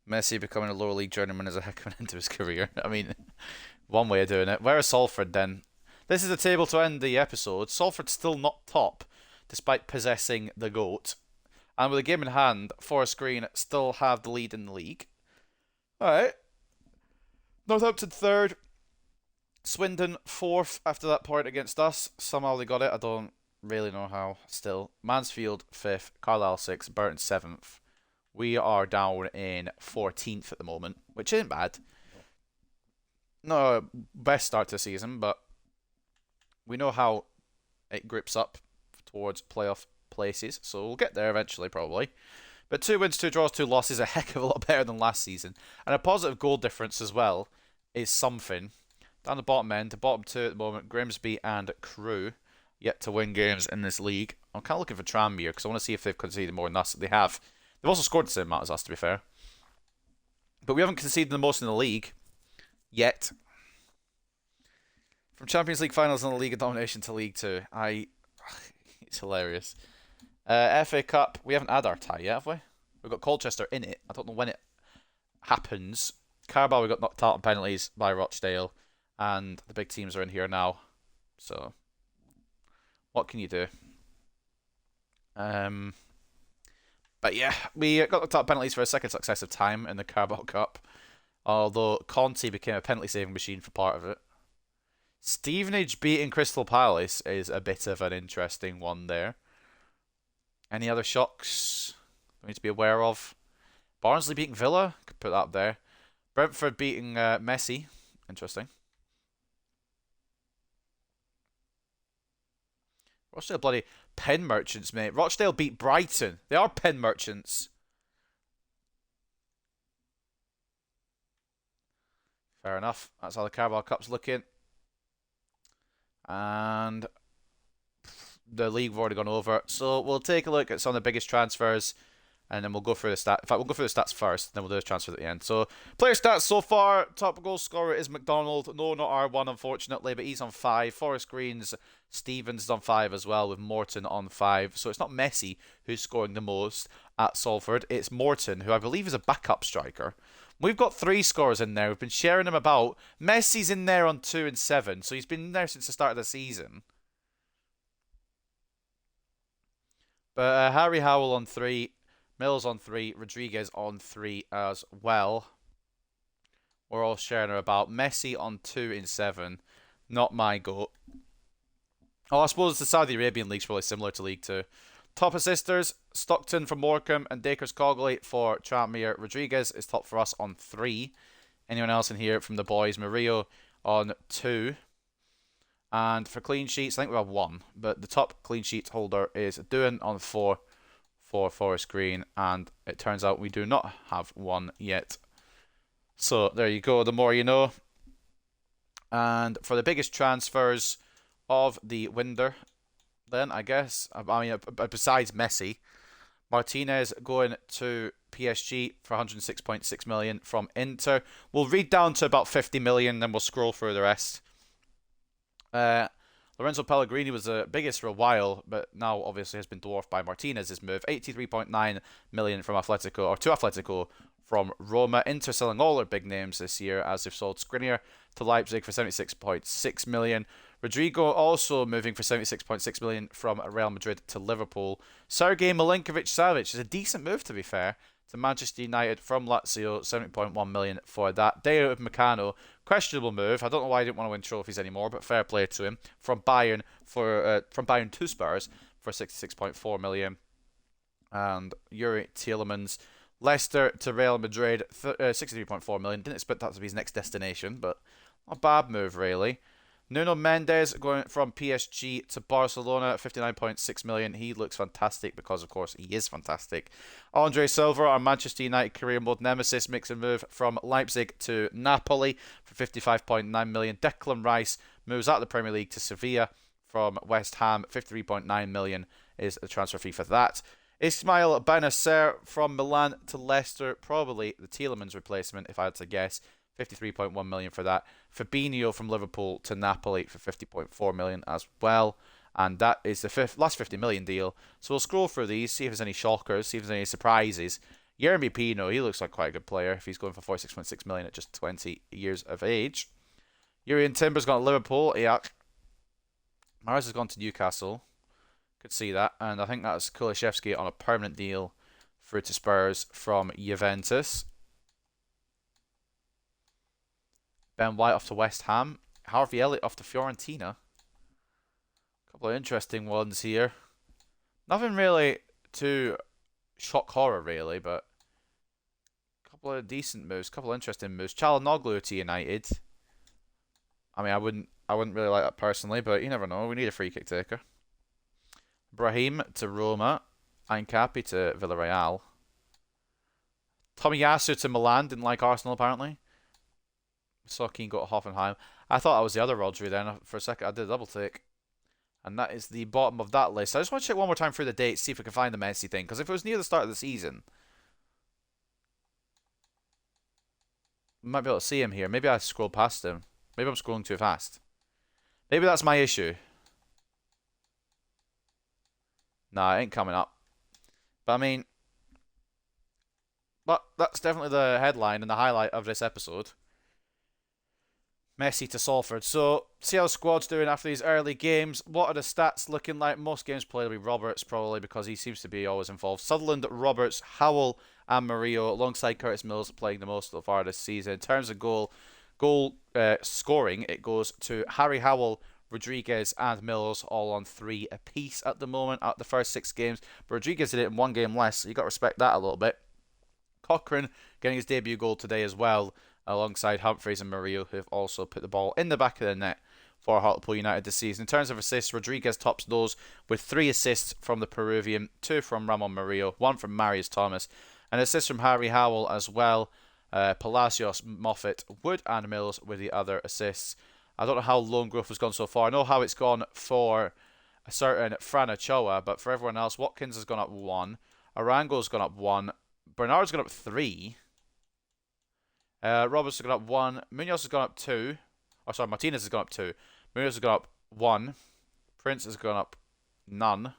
Messi becoming a lower league journeyman is a heck of an end to his career. I mean, one way of doing it. Where is Salford then? This is the table to end the episode. Salford's still not top, despite possessing the GOAT. And with a game in hand, Forest Green still have the lead in the league. Alright. Northampton third. Swindon fourth after that point against us. Somehow they got it. I don't really know how still. Mansfield fifth. Carlisle sixth. Burton seventh. We are down in 14th at the moment, which isn't bad. Not a best start to the season, but we know how it grips up towards playoff places, so we'll get there eventually, probably. But 2 wins, 2 draws, 2 losses, a heck of a lot better than last season. And a positive goal difference as well is something. Down the bottom end, bottom 2 at the moment, Grimsby and Crewe, yet to win games in this league. I'm kind of looking for Tranmere, because I want to see if they've conceded more than us. They have. They've also scored the same amount as us, to be fair. But we haven't conceded the most in the league, yet. From Champions League finals in the League of Domination to League 2, it's hilarious. FA Cup, we haven't had our tie yet, have we? We've got Colchester in it. I don't know when it happens. Carabao, we got knocked out on penalties by Rochdale, and the big teams are in here now. So, what can you do? But yeah, we got knocked out on penalties for a second successive time in the Carabao Cup, although Conte became a penalty saving machine for part of it. Stevenage beating Crystal Palace is a bit of an interesting one there. Any other shocks we need to be aware of? Barnsley beating Villa, could put that up there. Brentford beating Messi, interesting. Rochdale bloody pen merchants, mate. Rochdale beat Brighton. They are pen merchants. Fair enough. That's how the Carabao Cup's looking. And the league we've already gone over. So we'll take a look at some of the biggest transfers, and then we'll go through the stats. In fact, we'll go through the stats first, then we'll do the transfers at the end. So player stats so far. Top goal scorer is McDonald. No, not R1, unfortunately, but he's on 5. Forest Green's Stevens is on 5 as well, with Morton on 5. So it's not Messi who's scoring the most at Salford. It's Morton, who I believe is a backup striker. We've got 3 scorers in there. We've been sharing them about. Messi's in there on 2 and 7, so he's been in there since the start of the season. But Harry Howell on 3, Mills on 3, Rodriguez on 3 as well. We're all sharing her about. Messi on 2 and 7. Not my goat. Oh, I suppose the Saudi Arabian League's probably similar to League 2. Top assisters, Stockton for Morecambe and Dakers Cogley for Tranmere. Rodriguez is top for us on 3. Anyone else in here from the boys? Murillo on 2. And for clean sheets, I think we have 1. But the top clean sheet holder is Doohan on 4 for Forest Green. And it turns out we do not have 1 yet. So there you go, the more you know. And for the biggest transfers of the winter, then I guess, I mean, besides Messi, Martinez going to PSG for 106.6 million from Inter. We'll read down to about 50 million, then we'll scroll through the rest. Lorenzo Pellegrini was the biggest for a while, but now obviously has been dwarfed by Martinez's move. 83.9 million from Atletico, or to Atletico from Roma. Inter selling all their big names this year, as they've sold Skriniar to Leipzig for 76.6 million. Rodrigo also moving for 76.6 million from Real Madrid to Liverpool. Sergej Milinkovic-Savic is a decent move, to be fair, to Manchester United from Lazio, 70.1 million for that. Deo Upamecano, questionable move. I don't know why he didn't want to win trophies anymore, but fair play to him. From Bayern to Spurs for 66.4 million. And Yuri Tielemans, Leicester to Real Madrid, 63.4 million. Didn't expect that to be his next destination, but not a bad move, really. Nuno Mendes going from PSG to Barcelona, 59.6 million. He looks fantastic because, of course, he is fantastic. Andre Silva, our Manchester United career mode nemesis, makes a move from Leipzig to Napoli for 55.9 million. Declan Rice moves out of the Premier League to Sevilla from West Ham. 53.9 million is the transfer fee for that. Ismail Benacer from Milan to Leicester, probably the Tielemans replacement, if I had to guess. 53.1 million for that. Fabinho from Liverpool to Napoli for 50.4 million as well. And that is the last 50 million deal. So we'll scroll through these, see if there's any shockers, see if there's any surprises. Yeremy Pino, he looks like quite a good player if he's going for 46.6 million at just 20 years of age. Jurrien Timber's gone to Liverpool. Yeah. Mahrez has gone to Newcastle. Could see that. And I think that's Kulishevsky on a permanent deal through to Spurs from Juventus. Ben White off to West Ham. Harvey Elliott off to Fiorentina. A couple of interesting ones here. Nothing really too shock horror, really, but a couple of decent moves, a couple of interesting moves. Çalhanoğlu to United. I mean, I wouldn't really like that personally, but you never know. We need a free kick taker. Brahim to Roma. Aincapi to Villarreal. Tomiyasu to Milan. Didn't like Arsenal, apparently. Saw Keane go to Hoffenheim. I thought that was the other Rodri then. For a second, I did a double take. And that is the bottom of that list. I just want to check one more time through the dates, see if we can find the Messi thing. Because if it was near the start of the season, we might be able to see him here. Maybe I scrolled past him. Maybe I'm scrolling too fast. Maybe that's my issue. Nah, it ain't coming up. But I mean, but that's definitely the headline and the highlight of this episode. Messi to Salford. So, see how the squad's doing after these early games. What are the stats looking like? Most games played will be Roberts, probably, because he seems to be always involved. Sutherland, Roberts, Howell, and Murillo, alongside Curtis Mills, playing the most so far this season. In terms of goal scoring, it goes to Harry Howell, Rodriguez, and Mills, all on 3 apiece at the moment at the first 6 games. But Rodriguez did it in 1 game less, so you got to respect that a little bit. Cochrane getting his debut goal today as well, alongside Humphreys and Murillo, who have also put the ball in the back of the net for Hartlepool United this season. In terms of assists, Rodriguez tops those with 3 assists from the Peruvian, 2 from Ramon Murillo, 1 from Marius Thomas, an assist from Harry Howell as well. Palacios, Moffat, Wood, and Mills with the other assists. I don't know how loan growth has gone so far. I know how it's gone for a certain Fran Ochoa, but for everyone else, Watkins has gone up 1, Arango's gone up 1, Bernard's gone up 3. Roberts has gone up 1. Munoz has gone up 2. Oh, sorry, Martinez has gone up 2. Munoz has gone up 1. Prince has gone up none.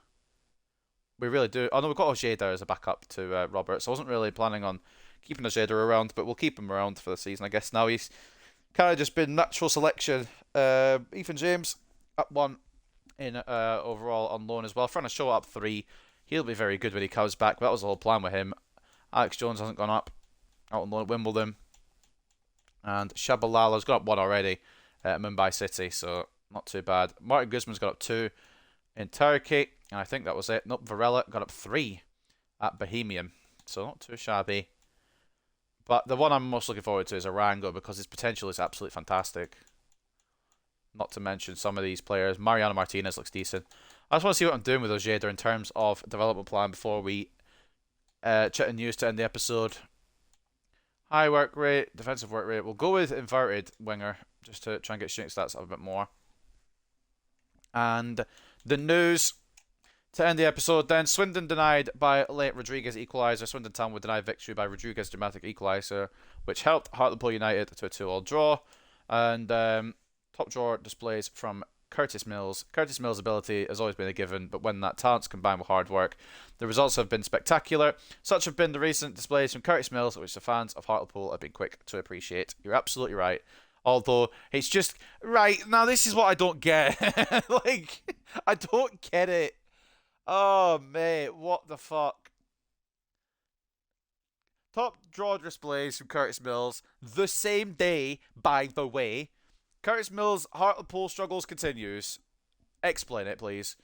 We really do. Oh, no, we've got Ojeda as a backup to Roberts. I wasn't really planning on keeping Ojeda around, but we'll keep him around for the season, I guess. Now he's kind of just been natural selection. Ethan James up 1 in overall on loan as well. Trying to show up 3. He'll be very good when he comes back. That was the whole plan with him. Alex Jones hasn't gone up. Out on loan at Wimbledon. And Tshabalala's got up 1 already at Mumbai City, so not too bad. Martin Guzman's got up 2 in Turkey, and I think that was it. Nope, Varela got up 3 at Bohemian, so not too shabby. But the one I'm most looking forward to is Arango, because his potential is absolutely fantastic. Not to mention some of these players. Mariano Martinez looks decent. I just want to see what I'm doing with Ojeda in terms of development plan before we check the news to end the episode. High work rate, defensive work rate. We'll go with inverted winger just to try and get shooting stats up a bit more. And the news to end the episode then. Swindon denied by late Rodriguez equaliser. Swindon Town would deny victory by Rodriguez dramatic equaliser, which helped Hartlepool United to a 2-2 draw. And top drawer displays from Curtis Mills. Curtis Mills' ability has always been a given, but when that talent's combined with hard work, the results have been spectacular. Such have been the recent displays from Curtis Mills, which the fans of Hartlepool have been quick to appreciate. You're absolutely right. Although, it's just... Right, now this is what I don't get. Like, I don't get it. Oh, mate, what the fuck? Top draw displays from Curtis Mills, the same day, by the way. Curtis Mills' Hartlepool struggles continues. Explain it, please.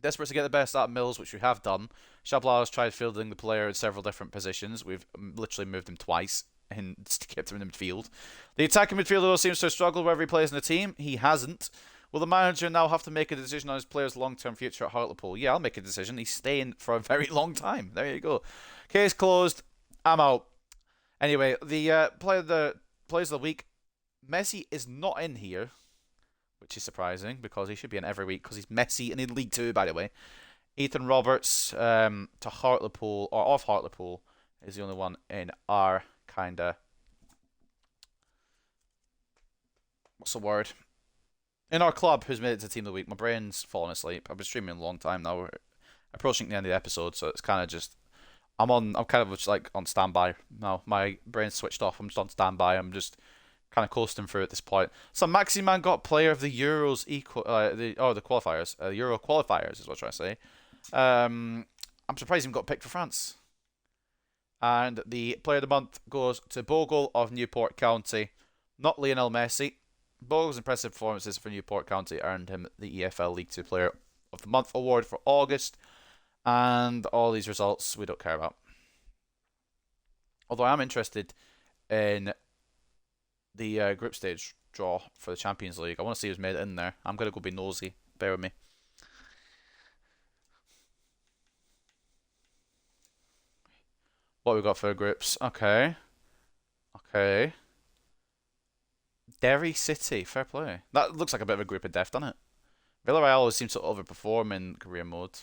Desperate to get the best out of Mills, which we have done. Tshabalala has tried fielding the player in several different positions. We've literally moved him twice and kept him in the midfield. The attacking midfielder seems to have struggled wherever he plays in the team. He hasn't. Will the manager now have to make a decision on his player's long-term future at Hartlepool? Yeah, I'll make a decision. He's staying for a very long time. There you go. Case closed. I'm out. Anyway, the players of the week. Messi is not in here, which is surprising because he should be in every week because he's Messi and in League 2, by the way. Ethan Roberts to Hartlepool, or off Hartlepool, is the only one in our kind of... What's the word? In our club who's made it to Team of the Week. My brain's fallen asleep. I've been streaming a long time now. We're approaching the end of the episode, so it's kind of just... I'm kind of just like on standby now. My brain's switched off. I'm just on standby. I'm just kind of coasting through at this point. So Maximan got player of the Euros the qualifiers. Euro qualifiers is what I'm trying to say. I'm surprised he even got picked for France. And the player of the month goes to Bogle of Newport County, not Lionel Messi. Bogle's impressive performances for Newport County earned him the EFL League Two Player of the Month award for August. And all these results we don't care about. Although I am interested in the group stage draw for the Champions League. I want to see who's made it in there. I'm going to go be nosy. Bear with me. What we got for groups? Okay. Derry City, fair play. That looks like a bit of a group of death, doesn't it? Villarreal always seems to overperform in career mode.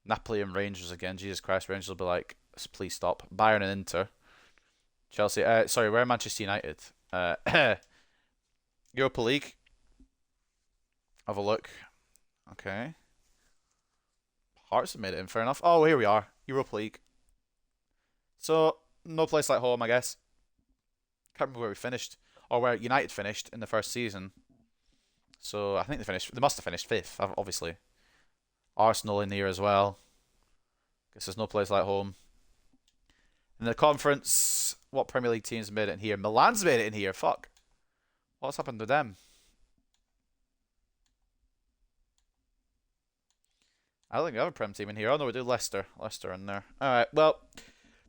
Napoli and Rangers again. Jesus Christ, Rangers will be like, please stop. Bayern and Inter. Chelsea. Sorry, where are Manchester United? Europa League. Have a look. Okay. Hearts have made it in, fair enough. Oh, here we are. Europa League. So, no place like home, I guess. Can't remember where we finished. Or where United finished in the first season. So, I think they must have finished 5th, obviously. Arsenal in here as well. Guess there's no place like home. In the conference, what Premier League teams made it in here? Milan's made it in here, fuck. What's happened to them? I don't think we have a Prem team in here. Oh no, we do Leicester. Leicester in there. Alright, well,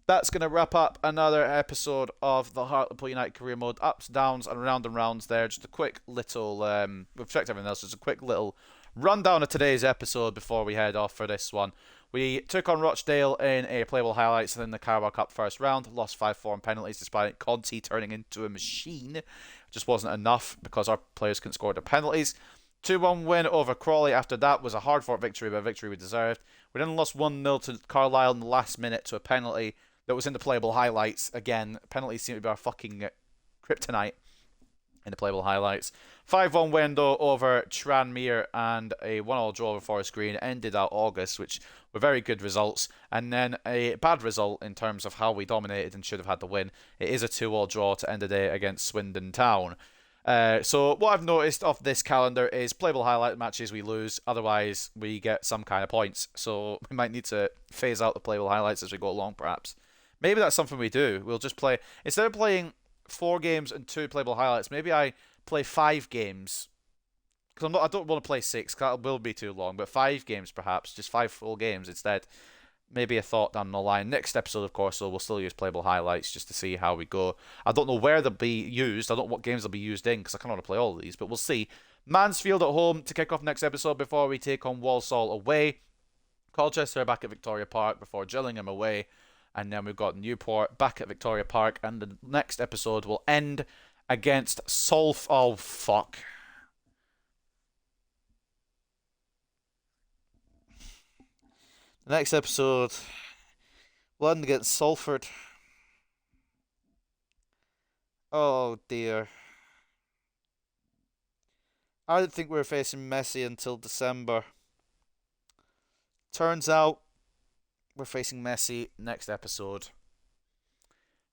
that's going to wrap up another episode of the Hartlepool United Career Mode. Ups, downs, and rounds there. Just a quick little, we've checked everything else. Just a quick little rundown of today's episode before we head off for this one. We took on Rochdale in a playable highlights in the Carabao Cup first round. Lost 5-4 on penalties despite Conti turning into a machine. Just wasn't enough because our players couldn't score the penalties. 2-1 win over Crawley after that was a hard-fought victory, but a victory we deserved. We then lost 1-0 to Carlisle in the last minute to a penalty that was in the playable highlights. Again, penalties seem to be our fucking kryptonite in the playable highlights. 5-1 win though over Tranmere and a 1-1 draw over Forest Green ended out August, which were very good results. And then a bad result in terms of how we dominated and should have had the win. It is a 2-2 draw to end the day against Swindon Town. So what I've noticed of this calendar is playable highlight matches we lose, otherwise we get some kind of points. So we might need to phase out the playable highlights as we go along, perhaps. Maybe that's something we do. We'll just play, instead of playing 4 games and 2 playable highlights, maybe I play 5 games. Because I don't want to play 6, because that will be too long, but 5 games perhaps, just 5 full games instead. Maybe a thought down the line. Next episode, of course, so we'll still use playable highlights just to see how we go. I don't know where they'll be used. I don't know what games they'll be used in because I kind of want to play all of these, but we'll see. Mansfield at home to kick off next episode before we take on Walsall away. Colchester back at Victoria Park before Gillingham away. And then we've got Newport back at Victoria Park. And the next episode will end against Salford. Oh, fuck. The next episode will end against Salford. Oh dear. I didn't think we were facing Messi until December. Turns out we're facing Messi next episode.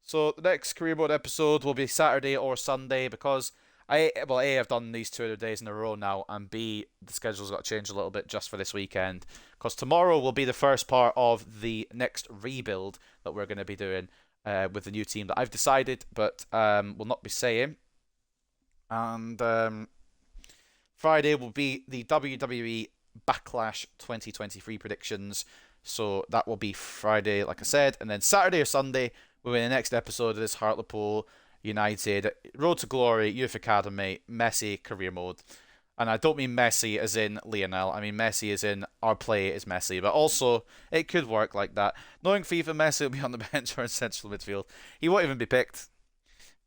So the next career mode episode will be Saturday or Sunday because A, I've done these 2 other days in a row now, and B, the schedule's got to change a little bit just for this weekend. Because tomorrow will be the first part of the next rebuild that we're going to be doing with the new team that I've decided, but will not be saying. And Friday will be the WWE Backlash 2023 predictions. So that will be Friday, like I said. And then Saturday or Sunday will be the next episode of this Hartlepool United Road to Glory Youth Academy Messi career mode. And I don't mean Messi as in Lionel. I mean Messi as in our play is Messi. But also, it could work like that. Knowing FIFA, Messi will be on the bench or in central midfield. He won't even be picked.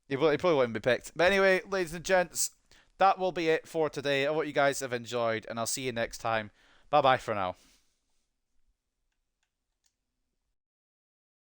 He probably won't even be picked. But anyway, ladies and gents, that will be it for today. I hope you guys have enjoyed. And I'll see you next time. Bye-bye for now.